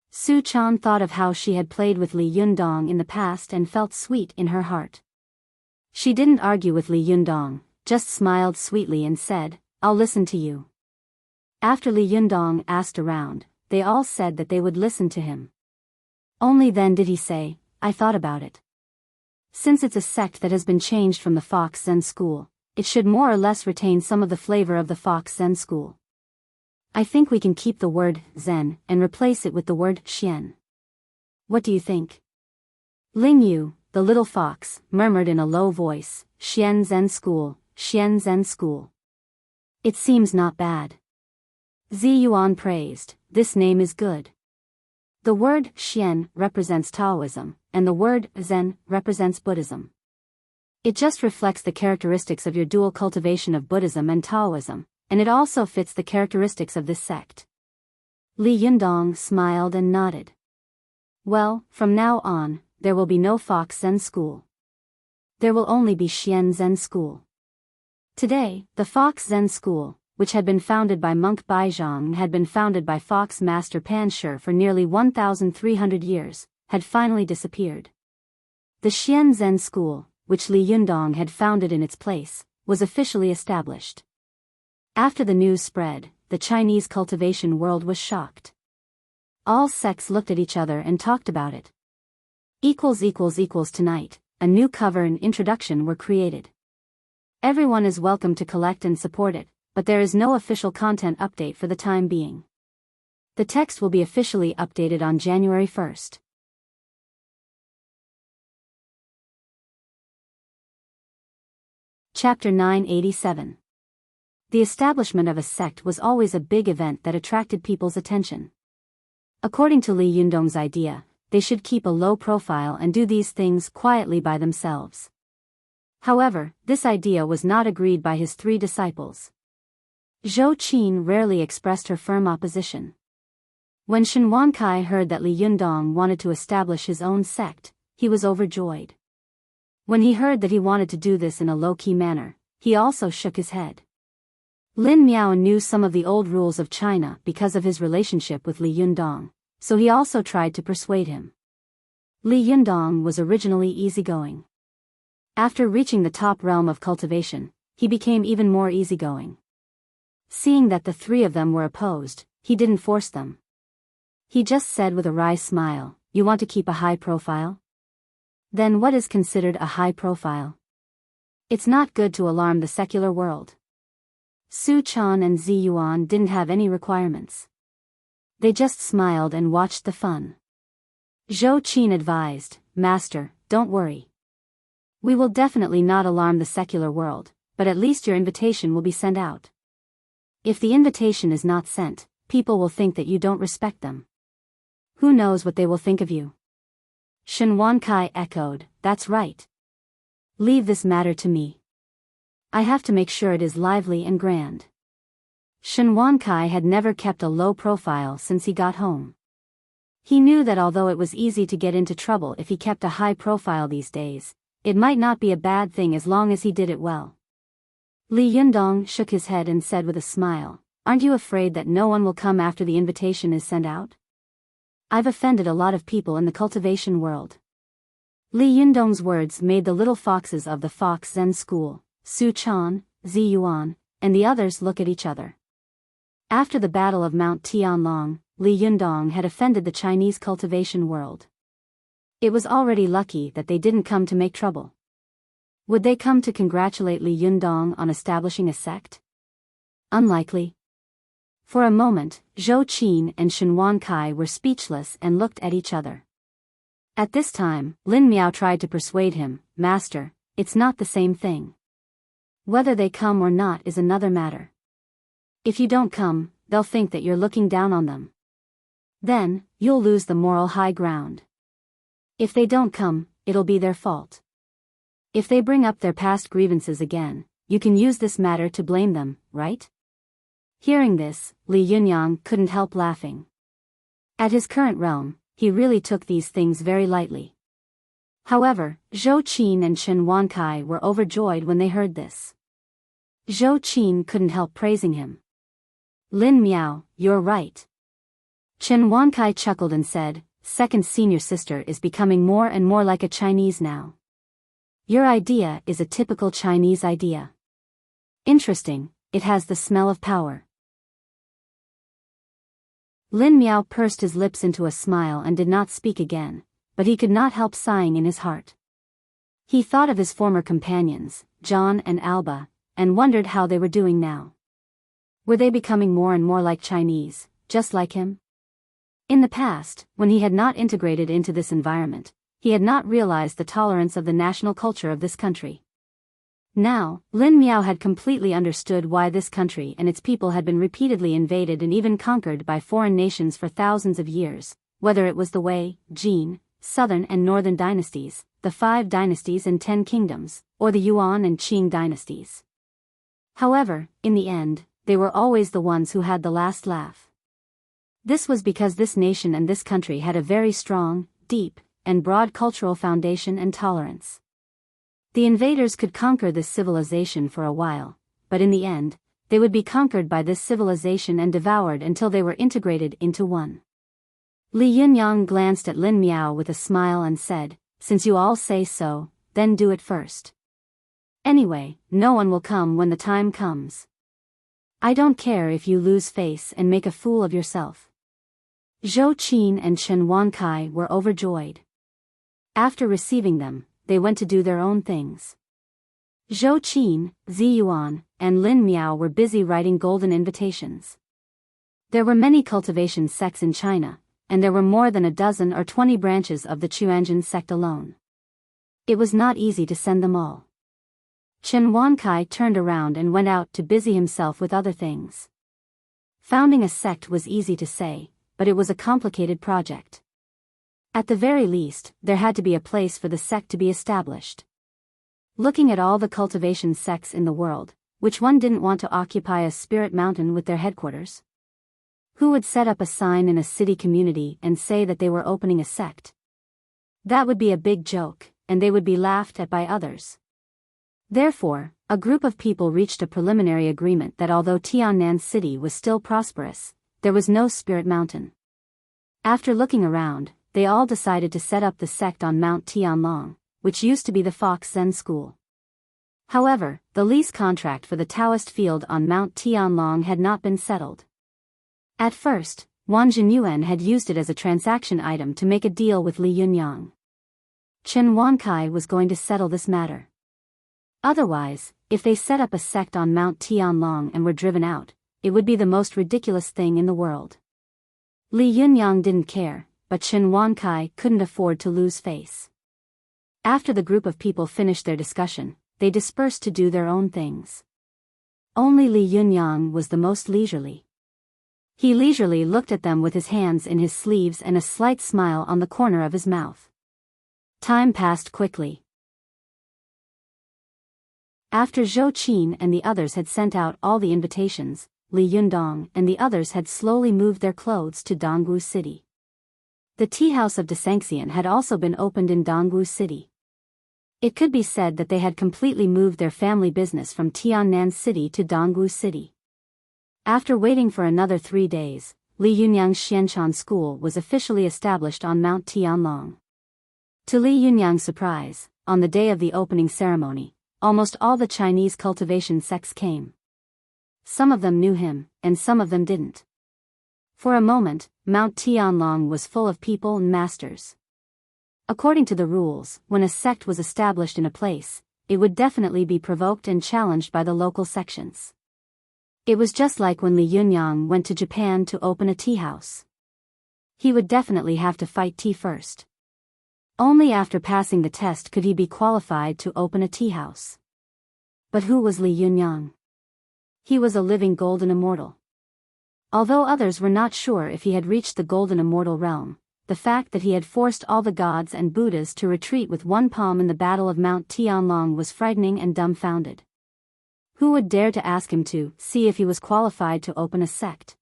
Su Chan thought of how she had played with Li Yundong in the past and felt sweet in her heart. She didn't argue with Li Yundong, just smiled sweetly and said, "I'll listen to you." After Li Yundong asked around, they all said that they would listen to him. Only then did he say, "I thought about it. Since it's a sect that has been changed from the Fox Zen school, it should more or less retain some of the flavor of the Fox Zen school. I think we can keep the word Zen and replace it with the word Xian. What do you think?" Ling Yu, the little fox, murmured in a low voice, "Xian Zen school, Xian Zen school. It seems not bad." Zi Yuan praised, "This name is good. The word Xian represents Taoism, and the word Zen represents Buddhism. It just reflects the characteristics of your dual cultivation of Buddhism and Taoism, and it also fits the characteristics of this sect." Li Yundong smiled and nodded. "Well, from now on, there will be no Fox Zen school. There will only be Xian Zen school." Today, the Fox Zen school, which had been founded by monk Baizhang and had been founded by Fox Master Pan Shi for nearly 1,300 years, had finally disappeared. The Xian Zen school, which Li Yundong had founded in its place, was officially established. After the news spread, the Chinese cultivation world was shocked. All sects looked at each other and talked about it. Tonight, a new cover and introduction were created. Everyone is welcome to collect and support it, but there is no official content update for the time being. The text will be officially updated on January 1st. Chapter 987. The establishment of a sect was always a big event that attracted people's attention. According to Li Yundong's idea, they should keep a low profile and do these things quietly by themselves. However, this idea was not agreed by his three disciples. Zhou Qin rarely expressed her firm opposition. When Shen Wankai heard that Li Yundong wanted to establish his own sect, he was overjoyed. When he heard that he wanted to do this in a low-key manner, he also shook his head. Lin Miao knew some of the old rules of China because of his relationship with Li Yundong, so he also tried to persuade him. Li Yundong was originally easygoing. After reaching the top realm of cultivation, he became even more easygoing. Seeing that the three of them were opposed, he didn't force them. He just said with a wry smile, "You want to keep a high profile? Then what is considered a high profile? It's not good to alarm the secular world." Su Chan and Zi Yuan didn't have any requirements. They just smiled and watched the fun. Zhou Qin advised, "Master, don't worry. We will definitely not alarm the secular world, but at least your invitation will be sent out. If the invitation is not sent, people will think that you don't respect them. Who knows what they will think of you?" Shen Wankai echoed, "That's right. Leave this matter to me. I have to make sure it is lively and grand." Shen Wankai had never kept a low profile since he got home. He knew that although it was easy to get into trouble if he kept a high profile these days, it might not be a bad thing as long as he did it well. Li Yundong shook his head and said with a smile, "Aren't you afraid that no one will come after the invitation is sent out? I've offended a lot of people in the cultivation world." Li Yundong's words made the little foxes of the Fox Zen school, Su Chan, Zi Yuan, and the others look at each other. After the Battle of Mount Tianlong, Li Yundong had offended the Chinese cultivation world. It was already lucky that they didn't come to make trouble. Would they come to congratulate Li Yundong on establishing a sect? Unlikely. For a moment, Zhou Qin and Shen Wankai were speechless and looked at each other. At this time, Lin Miao tried to persuade him, "Master, it's not the same thing. Whether they come or not is another matter. If you don't come, they'll think that you're looking down on them. Then, you'll lose the moral high ground. If they don't come, it'll be their fault. If they bring up their past grievances again, you can use this matter to blame them, right?" Hearing this, Li Yunyang couldn't help laughing. At his current realm, he really took these things very lightly. However, Zhou Qin and Shen Wankai were overjoyed when they heard this. Zhou Qin couldn't help praising him. "Lin Miao, you're right." Shen Wankai chuckled and said, "Second senior sister is becoming more and more like a Chinese now. Your idea is a typical Chinese idea. Interesting, it has the smell of power." Lin Miao pursed his lips into a smile and did not speak again, but he could not help sighing in his heart. He thought of his former companions, John and Alba, and wondered how they were doing now. Were they becoming more and more like Chinese, just like him? In the past, when he had not integrated into this environment, he had not realized the tolerance of the national culture of this country. Now, Lin Miao had completely understood why this country and its people had been repeatedly invaded and even conquered by foreign nations for thousands of years, whether it was the Wei, Jin, Southern and Northern dynasties, the 5 dynasties and 10 kingdoms, or the Yuan and Qing dynasties. However, in the end, they were always the ones who had the last laugh. This was because this nation and this country had a very strong, deep, and broad cultural foundation and tolerance. The invaders could conquer this civilization for a while, but in the end, they would be conquered by this civilization and devoured until they were integrated into one. Li Yunyang glanced at Lin Miao with a smile and said, "Since you all say so, then do it first. Anyway, no one will come when the time comes. I don't care if you lose face and make a fool of yourself." Zhou Qin and Shen Wankai were overjoyed. After receiving them, they went to do their own things. Zhou Qin, Zi Yuan, and Lin Miao were busy writing golden invitations. There were many cultivation sects in China, and there were more than a dozen or 20 branches of the Chuanjin sect alone. It was not easy to send them all. Chen Wankai turned around and went out to busy himself with other things. Founding a sect was easy to say, but it was a complicated project. At the very least, there had to be a place for the sect to be established. Looking at all the cultivation sects in the world, which one didn't want to occupy a spirit mountain with their headquarters? Who would set up a sign in a city community and say that they were opening a sect? That would be a big joke, and they would be laughed at by others. Therefore, a group of people reached a preliminary agreement that although Tiannan City was still prosperous, there was no spirit mountain. After looking around, they all decided to set up the sect on Mount Tianlong, which used to be the Fox Zen School. However, the lease contract for the Taoist field on Mount Tianlong had not been settled. At first, Wang Jinyuan had used it as a transaction item to make a deal with Li Yunyang. Chen Wankai was going to settle this matter. Otherwise, if they set up a sect on Mount Tianlong and were driven out, it would be the most ridiculous thing in the world. Li Yunyang didn't care, but Chen Wankai couldn't afford to lose face. After the group of people finished their discussion, they dispersed to do their own things. Only Li Yunyang was the most leisurely. He leisurely looked at them with his hands in his sleeves and a slight smile on the corner of his mouth. Time passed quickly. After Zhou Qin and the others had sent out all the invitations, Li Yundong and the others had slowly moved their clothes to Dongwu City. The tea house of Desangxian had also been opened in Dongwu City. It could be said that they had completely moved their family business from Tiannan City to Dongwu City. After waiting for another 3 days, Li Yunyang's Xianchan School was officially established on Mount Tianlong. To Li Yunyang's surprise, on the day of the opening ceremony, almost all the Chinese cultivation sects came. Some of them knew him, and some of them didn't. For a moment, Mount Tianlong was full of people and masters. According to the rules, when a sect was established in a place, it would definitely be provoked and challenged by the local sections. It was just like when Li Yunyang went to Japan to open a tea house. He would definitely have to fight tea first. Only after passing the test could he be qualified to open a tea house. But who was Li Yunyang? He was a living golden immortal. Although others were not sure if he had reached the golden immortal realm, the fact that he had forced all the gods and Buddhas to retreat with one palm in the battle of Mount Tianlong was frightening and dumbfounded. Who would dare to ask him to see if he was qualified to open a sect?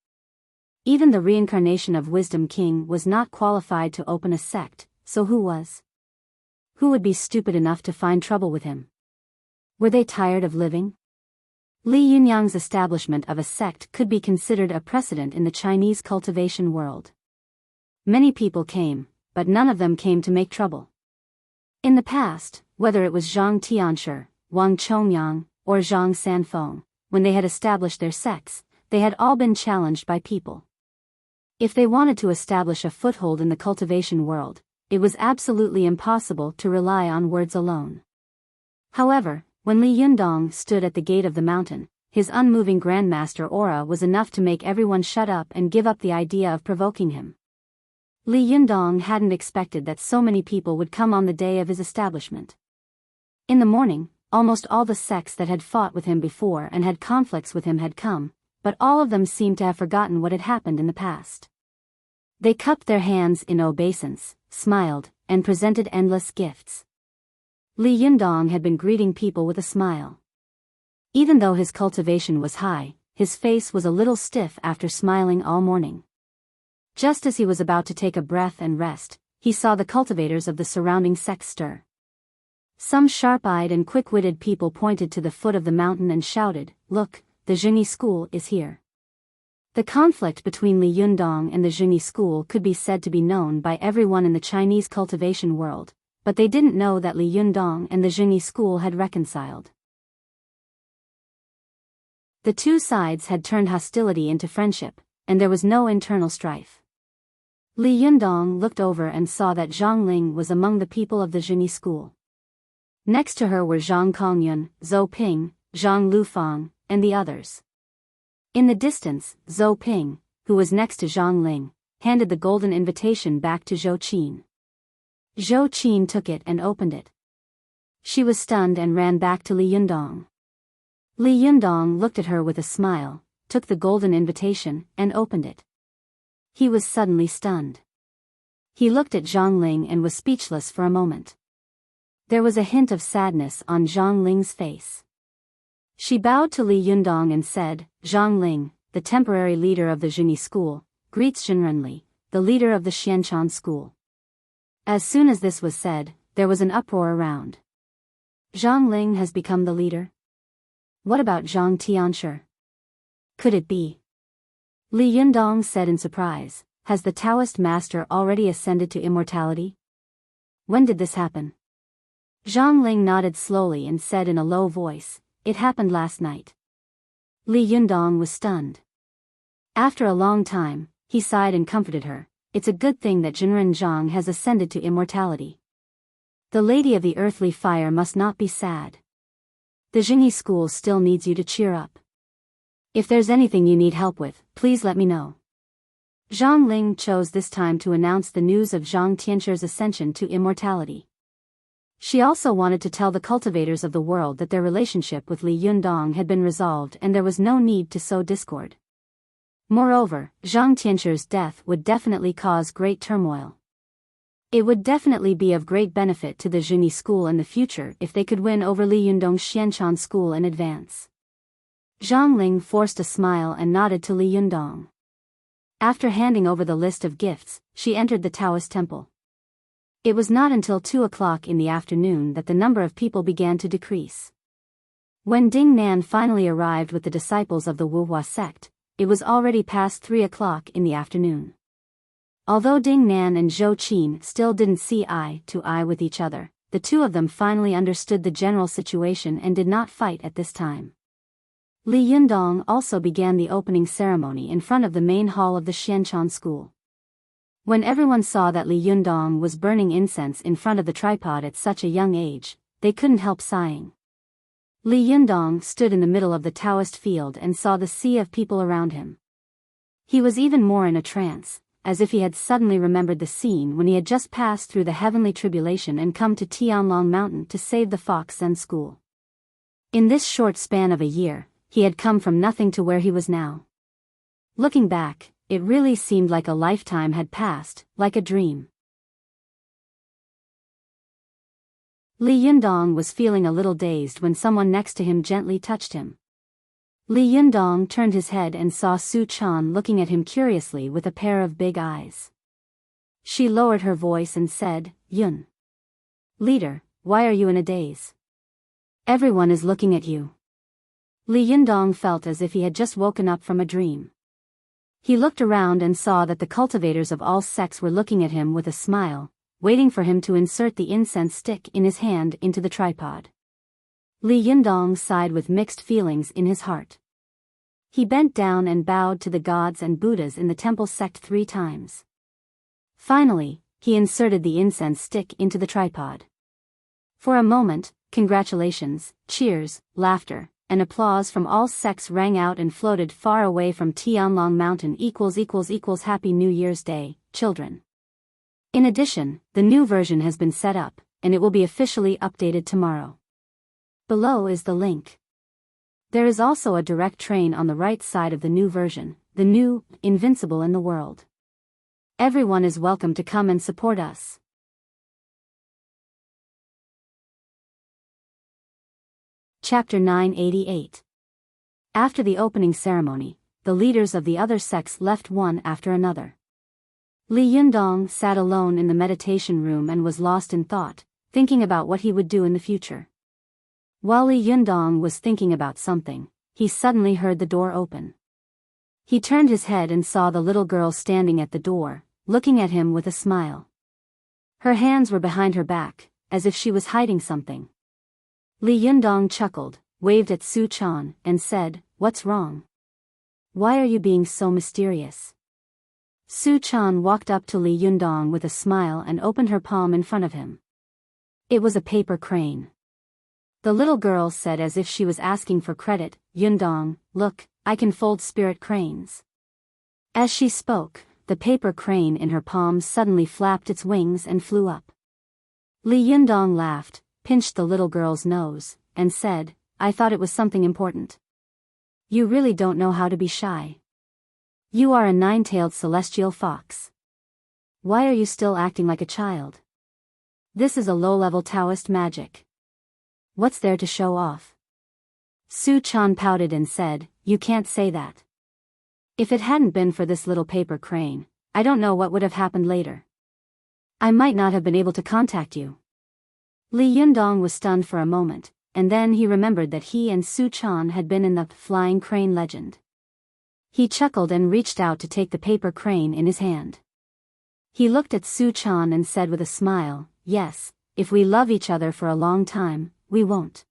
Even the reincarnation of Wisdom King was not qualified to open a sect, so who was? Who would be stupid enough to find trouble with him? Were they tired of living? Li Yunyang's establishment of a sect could be considered a precedent in the Chinese cultivation world. Many people came, but none of them came to make trouble. In the past, whether it was Zhang Tianshi, Wang Chongyang, or Zhang Sanfeng, when they had established their sects, they had all been challenged by people. If they wanted to establish a foothold in the cultivation world, it was absolutely impossible to rely on words alone. However, when Li Yundong stood at the gate of the mountain, his unmoving grandmaster aura was enough to make everyone shut up and give up the idea of provoking him. Li Yundong hadn't expected that so many people would come on the day of his establishment. In the morning, almost all the sects that had fought with him before and had conflicts with him had come, but all of them seemed to have forgotten what had happened in the past. They cupped their hands in obeisance, smiled, and presented endless gifts. Li Yundong had been greeting people with a smile. Even though his cultivation was high, his face was a little stiff after smiling all morning. Just as he was about to take a breath and rest, he saw the cultivators of the surrounding sects stir. Some sharp-eyed and quick-witted people pointed to the foot of the mountain and shouted, "Look, the Jingyi school is here." The conflict between Li Yundong and the Jingyi school could be said to be known by everyone in the Chinese cultivation world, but they didn't know that Li Yundong and the Jingyi school had reconciled. The two sides had turned hostility into friendship, and there was no internal strife. Li Yundong looked over and saw that Zhang Ling was among the people of the Jingyi school. Next to her were Zhang Kongyun, Zhou Ping, Zhang Lufang, and the others. In the distance, Zhou Ping, who was next to Zhang Ling, handed the golden invitation back to Zhou Qin. Zhou Qin took it and opened it. She was stunned and ran back to Li Yundong. Li Yundong looked at her with a smile, took the golden invitation, and opened it. He was suddenly stunned. He looked at Zhang Ling and was speechless for a moment. There was a hint of sadness on Zhang Ling's face. She bowed to Li Yundong and said, "Zhang Ling, the temporary leader of the Jingyi school, greets Jinrenli, the leader of the Xianchan school." As soon as this was said, there was an uproar around. Zhang Ling has become the leader? What about Zhang Tianshi? Could it be? Li Yundong said in surprise, "Has the Taoist master already ascended to immortality? When did this happen?" Zhang Ling nodded slowly and said in a low voice, "It happened last night." Li Yundong was stunned. After a long time, he sighed and comforted her. "It's a good thing that Jinren Zhang has ascended to immortality. The Lady of the Earthly Fire must not be sad. The Jingyi school still needs you to cheer up. If there's anything you need help with, please let me know." Zhang Ling chose this time to announce the news of Zhang Tianshi's ascension to immortality. She also wanted to tell the cultivators of the world that their relationship with Li Yundong had been resolved and there was no need to sow discord. Moreover, Zhang Tianshi's death would definitely cause great turmoil. It would definitely be of great benefit to the Jingyi school in the future if they could win over Li Yundong's Xianchan school in advance. Zhang Ling forced a smile and nodded to Li Yundong. After handing over the list of gifts, she entered the Taoist temple. It was not until 2 o'clock in the afternoon that the number of people began to decrease. When Ding Nan finally arrived with the disciples of the Wuhua sect, it was already past 3 o'clock in the afternoon. Although Ding Nan and Zhou Qin still didn't see eye to eye with each other, the two of them finally understood the general situation and did not fight at this time. Li Yundong also began the opening ceremony in front of the main hall of the Xianchan school. When everyone saw that Li Yundong was burning incense in front of the tripod at such a young age, they couldn't help sighing. Li Yundong stood in the middle of the Taoist field and saw the sea of people around him. He was even more in a trance, as if he had suddenly remembered the scene when he had just passed through the heavenly tribulation and come to Tianlong Mountain to save the Fox Zen school. In this short span of a year, he had come from nothing to where he was now. Looking back, it really seemed like a lifetime had passed, like a dream. Li Yundong was feeling a little dazed when someone next to him gently touched him. Li Yundong turned his head and saw Su Chan looking at him curiously with a pair of big eyes. She lowered her voice and said, "Yun. Leader, why are you in a daze? Everyone is looking at you." Li Yundong felt as if he had just woken up from a dream. He looked around and saw that the cultivators of all sects were looking at him with a smile, waiting for him to insert the incense stick in his hand into the tripod. Li Yundong sighed with mixed feelings in his heart. He bent down and bowed to the gods and Buddhas in the temple sect 3 times. Finally, he inserted the incense stick into the tripod. For a moment, congratulations, cheers, laughter, and applause from all sects rang out and floated far away from Tianlong Mountain == Happy New Year's Day, children. In addition, the new version has been set up, and it will be officially updated tomorrow. Below is the link. There is also a direct train on the right side of the new version, the new, Invincible in the World. Everyone is welcome to come and support us. Chapter 988. After the opening ceremony, the leaders of the other sects left one after another. Li Yundong sat alone in the meditation room and was lost in thought, thinking about what he would do in the future. While Li Yundong was thinking about something, he suddenly heard the door open. He turned his head and saw the little girl standing at the door, looking at him with a smile. Her hands were behind her back, as if she was hiding something. Li Yundong chuckled, waved at Su Chan, and said, "What's wrong? Why are you being so mysterious?" Su Chan walked up to Li Yundong with a smile and opened her palm in front of him. It was a paper crane. The little girl said as if she was asking for credit, "Yundong, look, I can fold spirit cranes." As she spoke, the paper crane in her palm suddenly flapped its wings and flew up. Li Yundong laughed, pinched the little girl's nose, and said, "I thought it was something important. You really don't know how to be shy. You are a 9-tailed celestial fox. Why are you still acting like a child? This is a low-level Taoist magic. What's there to show off?" Su Chan pouted and said, "You can't say that. If it hadn't been for this little paper crane, I don't know what would have happened later. I might not have been able to contact you." Li Yundong was stunned for a moment, and then he remembered that he and Su Chan had been in the flying crane legend. He chuckled and reached out to take the paper crane in his hand. He looked at Su Chan and said with a smile, "Yes, if we love each other for a long time, we won't."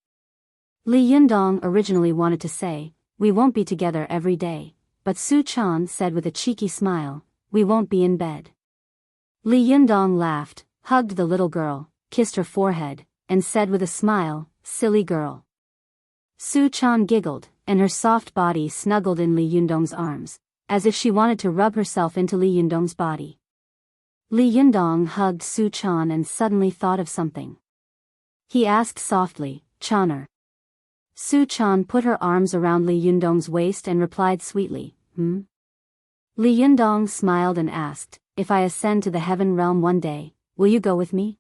Li Yundong originally wanted to say, "We won't be together every day," but Su Chan said with a cheeky smile, "We won't be in bed." Li Yundong laughed, hugged the little girl, kissed her forehead, and said with a smile, "Silly girl." Su Chan giggled, and her soft body snuggled in Li Yundong's arms, as if she wanted to rub herself into Li Yundong's body. Li Yundong hugged Su Chan and suddenly thought of something. He asked softly, "Chaner?" Su Chan put her arms around Li Yundong's waist and replied sweetly, "Hmm?" Li Yundong smiled and asked, "If I ascend to the heaven realm one day, will you go with me?"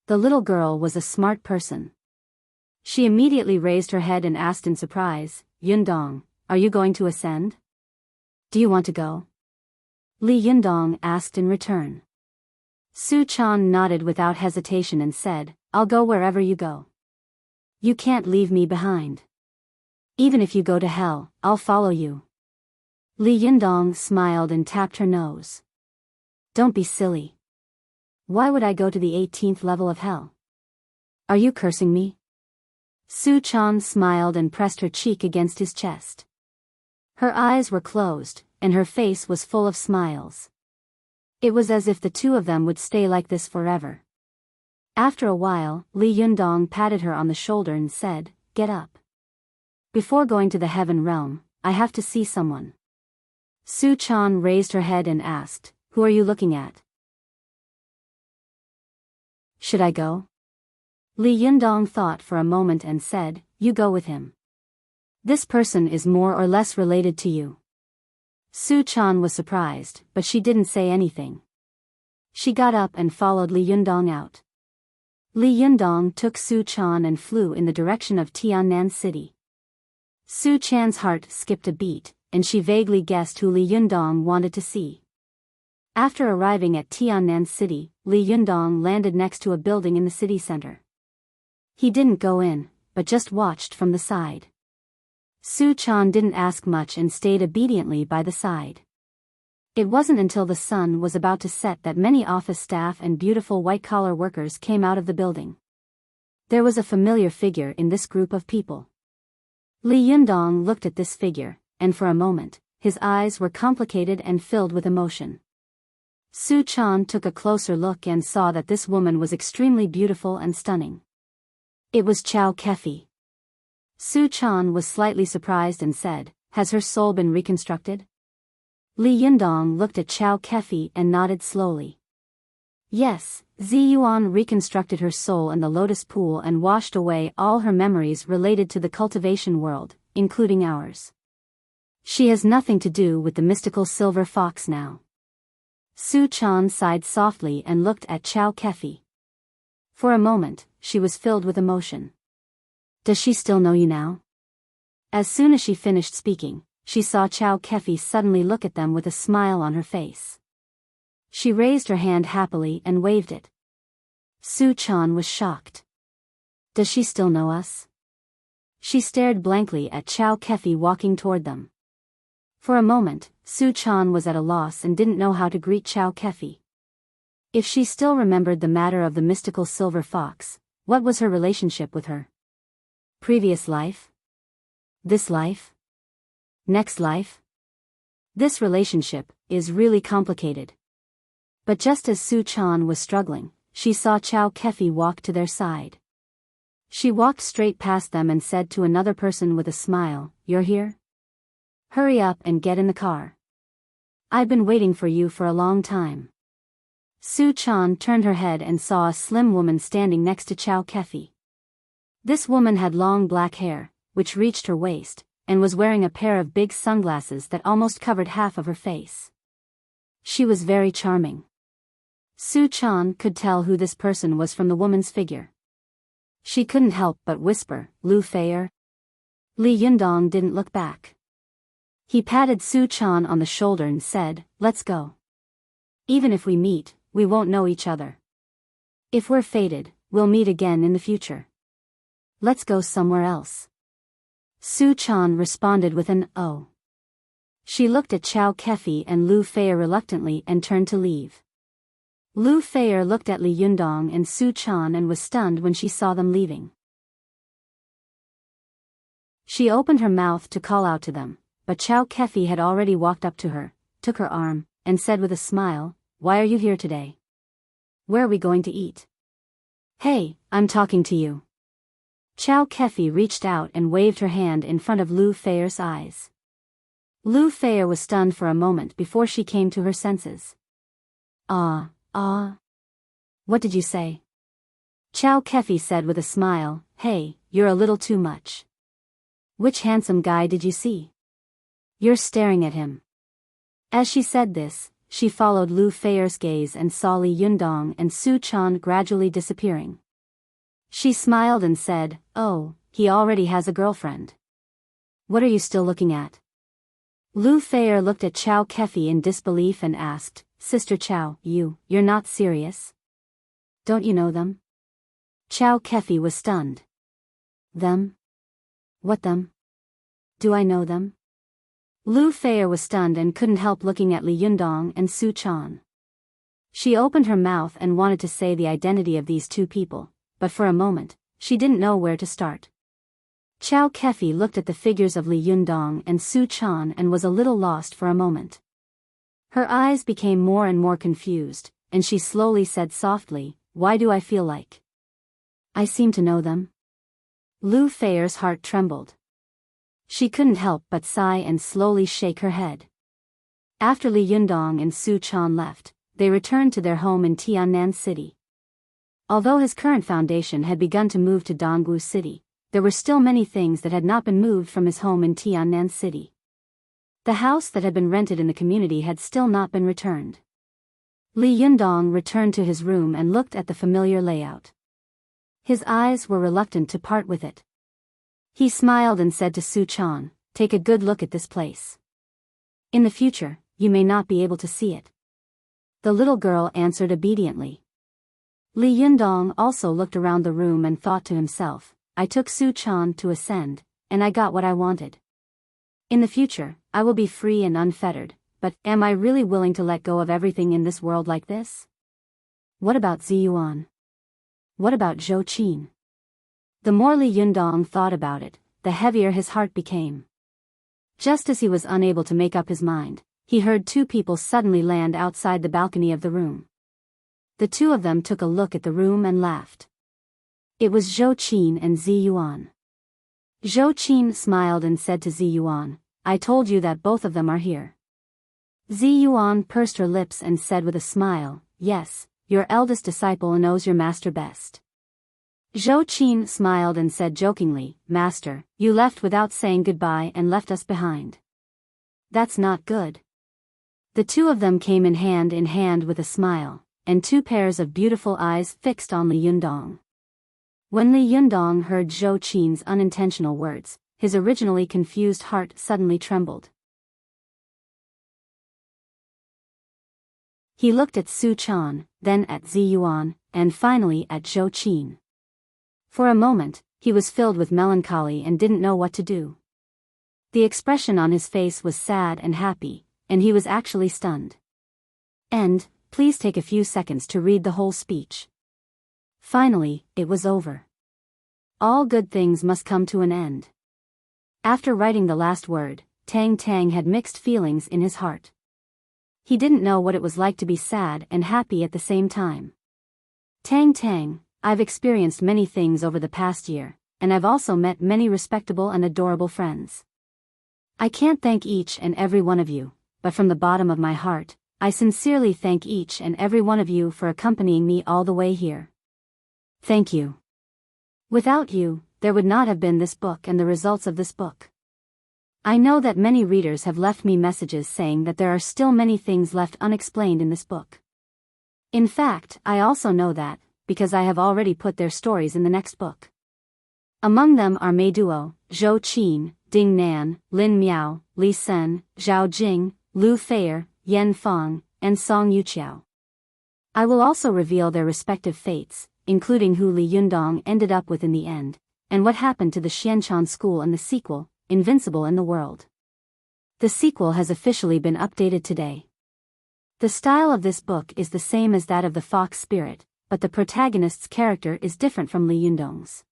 The little girl was a smart person. She immediately raised her head and asked in surprise, "Yundong, are you going to ascend? Do you want to go?" Li Yundong asked in return. Su Chan nodded without hesitation and said, "I'll go wherever you go. You can't leave me behind. Even if you go to hell, I'll follow you." Li Yundong smiled and tapped her nose. Don't be silly. Why would I go to the 18th level of hell? Are you cursing me? Su Chan smiled and pressed her cheek against his chest. Her eyes were closed, and her face was full of smiles. It was as if the two of them would stay like this forever. After a while, Li Yundong patted her on the shoulder and said, "Get up. Before going to the heaven realm, I have to see someone." Su Chan raised her head and asked, "Who are you looking at?" "Should I go?" Li Yundong thought for a moment and said, "You go with him. This person is more or less related to you." Su Chan was surprised, but she didn't say anything. She got up and followed Li Yundong out. Li Yundong took Su Chan and flew in the direction of Tiannan City. Su Chan's heart skipped a beat, and she vaguely guessed who Li Yundong wanted to see. After arriving at Tiannan City, Li Yundong landed next to a building in the city center. He didn't go in, but just watched from the side. Su Chan didn't ask much and stayed obediently by the side. It wasn't until the sun was about to set that many office staff and beautiful white-collar workers came out of the building. There was a familiar figure in this group of people. Li Yundong looked at this figure, and for a moment, his eyes were complicated and filled with emotion. Su Chan took a closer look and saw that this woman was extremely beautiful and stunning. It was Chow Kefi. Su Chan was slightly surprised and said, "Has her soul been reconstructed?" Li Yundong looked at Chow Kefi and nodded slowly. Yes, Ziyuan reconstructed her soul in the lotus pool and washed away all her memories related to the cultivation world, including ours. She has nothing to do with the mystical silver fox now. Su Chan sighed softly and looked at Chow Kefi. For a moment, she was filled with emotion. Does she still know you now? As soon as she finished speaking, she saw Chow Kefi suddenly look at them with a smile on her face. She raised her hand happily and waved it. Su Chan was shocked. Does she still know us? She stared blankly at Chow Kefi walking toward them. For a moment, Su Chan was at a loss and didn't know how to greet Chow Kefi. If she still remembered the matter of the mystical silver fox, what was her relationship with her? Previous life? This life? Next life? This relationship is really complicated. But just as Su Chan was struggling, she saw Chow Kefi walk to their side. She walked straight past them and said to another person with a smile, "You're here? Hurry up and get in the car. I've been waiting for you for a long time." Su Chan turned her head and saw a slim woman standing next to Chow Kefi. This woman had long black hair, which reached her waist, and was wearing a pair of big sunglasses that almost covered half of her face. She was very charming. Su Chan could tell who this person was from the woman's figure. She couldn't help but whisper, "Lu Feier?" Li Yundong didn't look back. He patted Su Chan on the shoulder and said, "Let's go. Even if we meet, we won't know each other. If we're fated, we'll meet again in the future. Let's go somewhere else." Su Chan responded with an "oh." She looked at Chow Kefi and Lu Feier reluctantly and turned to leave. Lu Feier looked at Li Yundong and Su Chan and was stunned when she saw them leaving. She opened her mouth to call out to them, but Chow Kefi had already walked up to her, took her arm, and said with a smile, "Why are you here today? Where are we going to eat?" "Hey, I'm talking to you." Chow Kefi reached out and waved her hand in front of Lu Feier's eyes. Lu Feier was stunned for a moment before she came to her senses. What did you say?" Chow Kefi said with a smile, "Hey, you're a little too much. Which handsome guy did you see? You're staring at him." As she said this, she followed Lu Feier's gaze and saw Li Yundong and Su Chan gradually disappearing. She smiled and said, "Oh, he already has a girlfriend. What are you still looking at?" Lu Feier looked at Chow Kefi in disbelief and asked, "Sister Chow, you're not serious? Don't you know them?" Chow Kefi was stunned. "Them? What them? Do I know them?" Lu Feier was stunned and couldn't help looking at Li Yundong and Su Chan. She opened her mouth and wanted to say the identity of these two people, but for a moment, she didn't know where to start. Chow Kefi looked at the figures of Li Yundong and Su Chan and was a little lost for a moment. Her eyes became more and more confused, and she slowly said softly, "Why do I feel like I seem to know them?" Lu Feier's heart trembled. She couldn't help but sigh and slowly shake her head. After Li Yundong and Su Chan left, they returned to their home in Tiannan City. Although his current foundation had begun to move to Dongwu City, there were still many things that had not been moved from his home in Tiannan City. The house that had been rented in the community had still not been returned. Li Yundong returned to his room and looked at the familiar layout. His eyes were reluctant to part with it. He smiled and said to Su Chan, "Take a good look at this place. In the future, you may not be able to see it." The little girl answered obediently. Li Yundong also looked around the room and thought to himself, "I took Su Chan to ascend, and I got what I wanted. In the future, I will be free and unfettered, but am I really willing to let go of everything in this world like this? What about Ziyuan? What about Zhou Qin?" The more Li Yundong thought about it, the heavier his heart became. Just as he was unable to make up his mind, he heard two people suddenly land outside the balcony of the room. The two of them took a look at the room and laughed. It was Zhou Qin and Ziyuan. Zhou Qin smiled and said to Ziyuan, "I told you that both of them are here." Ziyuan pursed her lips and said with a smile, "Yes, your eldest disciple knows your master best." Zhou Qin smiled and said jokingly, "Master, you left without saying goodbye and left us behind. That's not good." The two of them came in hand with a smile, and two pairs of beautiful eyes fixed on Li Yundong. When Li Yundong heard Zhou Qin's unintentional words, his originally confused heart suddenly trembled. He looked at Su Chan, then at Ziyuan, and finally at Zhou Qin. For a moment, he was filled with melancholy and didn't know what to do. The expression on his face was sad and happy, and he was actually stunned. Please take a few seconds to read the whole speech. Finally, it was over. All good things must come to an end. After writing the last word, Tang Tang had mixed feelings in his heart. He didn't know what it was like to be sad and happy at the same time. "Tang Tang, I've experienced many things over the past year, and I've also met many respectable and adorable friends. I can't thank each and every one of you, but from the bottom of my heart, I sincerely thank each and every one of you for accompanying me all the way here. Thank you. Without you, there would not have been this book and the results of this book. I know that many readers have left me messages saying that there are still many things left unexplained in this book. In fact, I also know that, because I have already put their stories in the next book. Among them are Mei Duo, Zhou Qin, Ding Nan, Lin Miao, Li Sen, Zhao Jing, Lu Feier, Yan Fang, and Song Yuqiao. I will also reveal their respective fates, including who Li Yundong ended up with in the end, and what happened to the Xianchan school and the sequel, Invincible in the World. The sequel has officially been updated today. The style of this book is the same as that of the Fox Spirit, but the protagonist's character is different from Li Yundong's.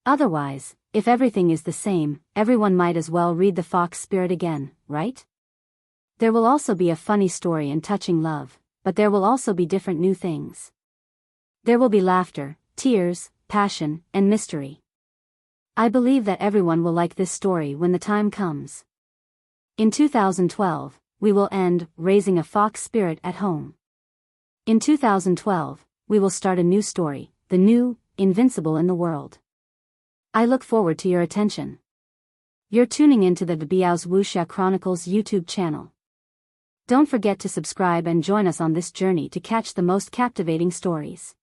Otherwise, if everything is the same, everyone might as well read the Fox Spirit again, right? There will also be a funny story and touching love, but there will also be different new things. There will be laughter, tears, passion, and mystery. I believe that everyone will like this story when the time comes. In 2012, we will end Raising a Fox Spirit at Home. In 2012, we will start a new story, the new Invincible in the World. I look forward to your attention. You're tuning into the Biyao's Wuxia Chronicles YouTube channel. Don't forget to subscribe and join us on this journey to catch the most captivating stories.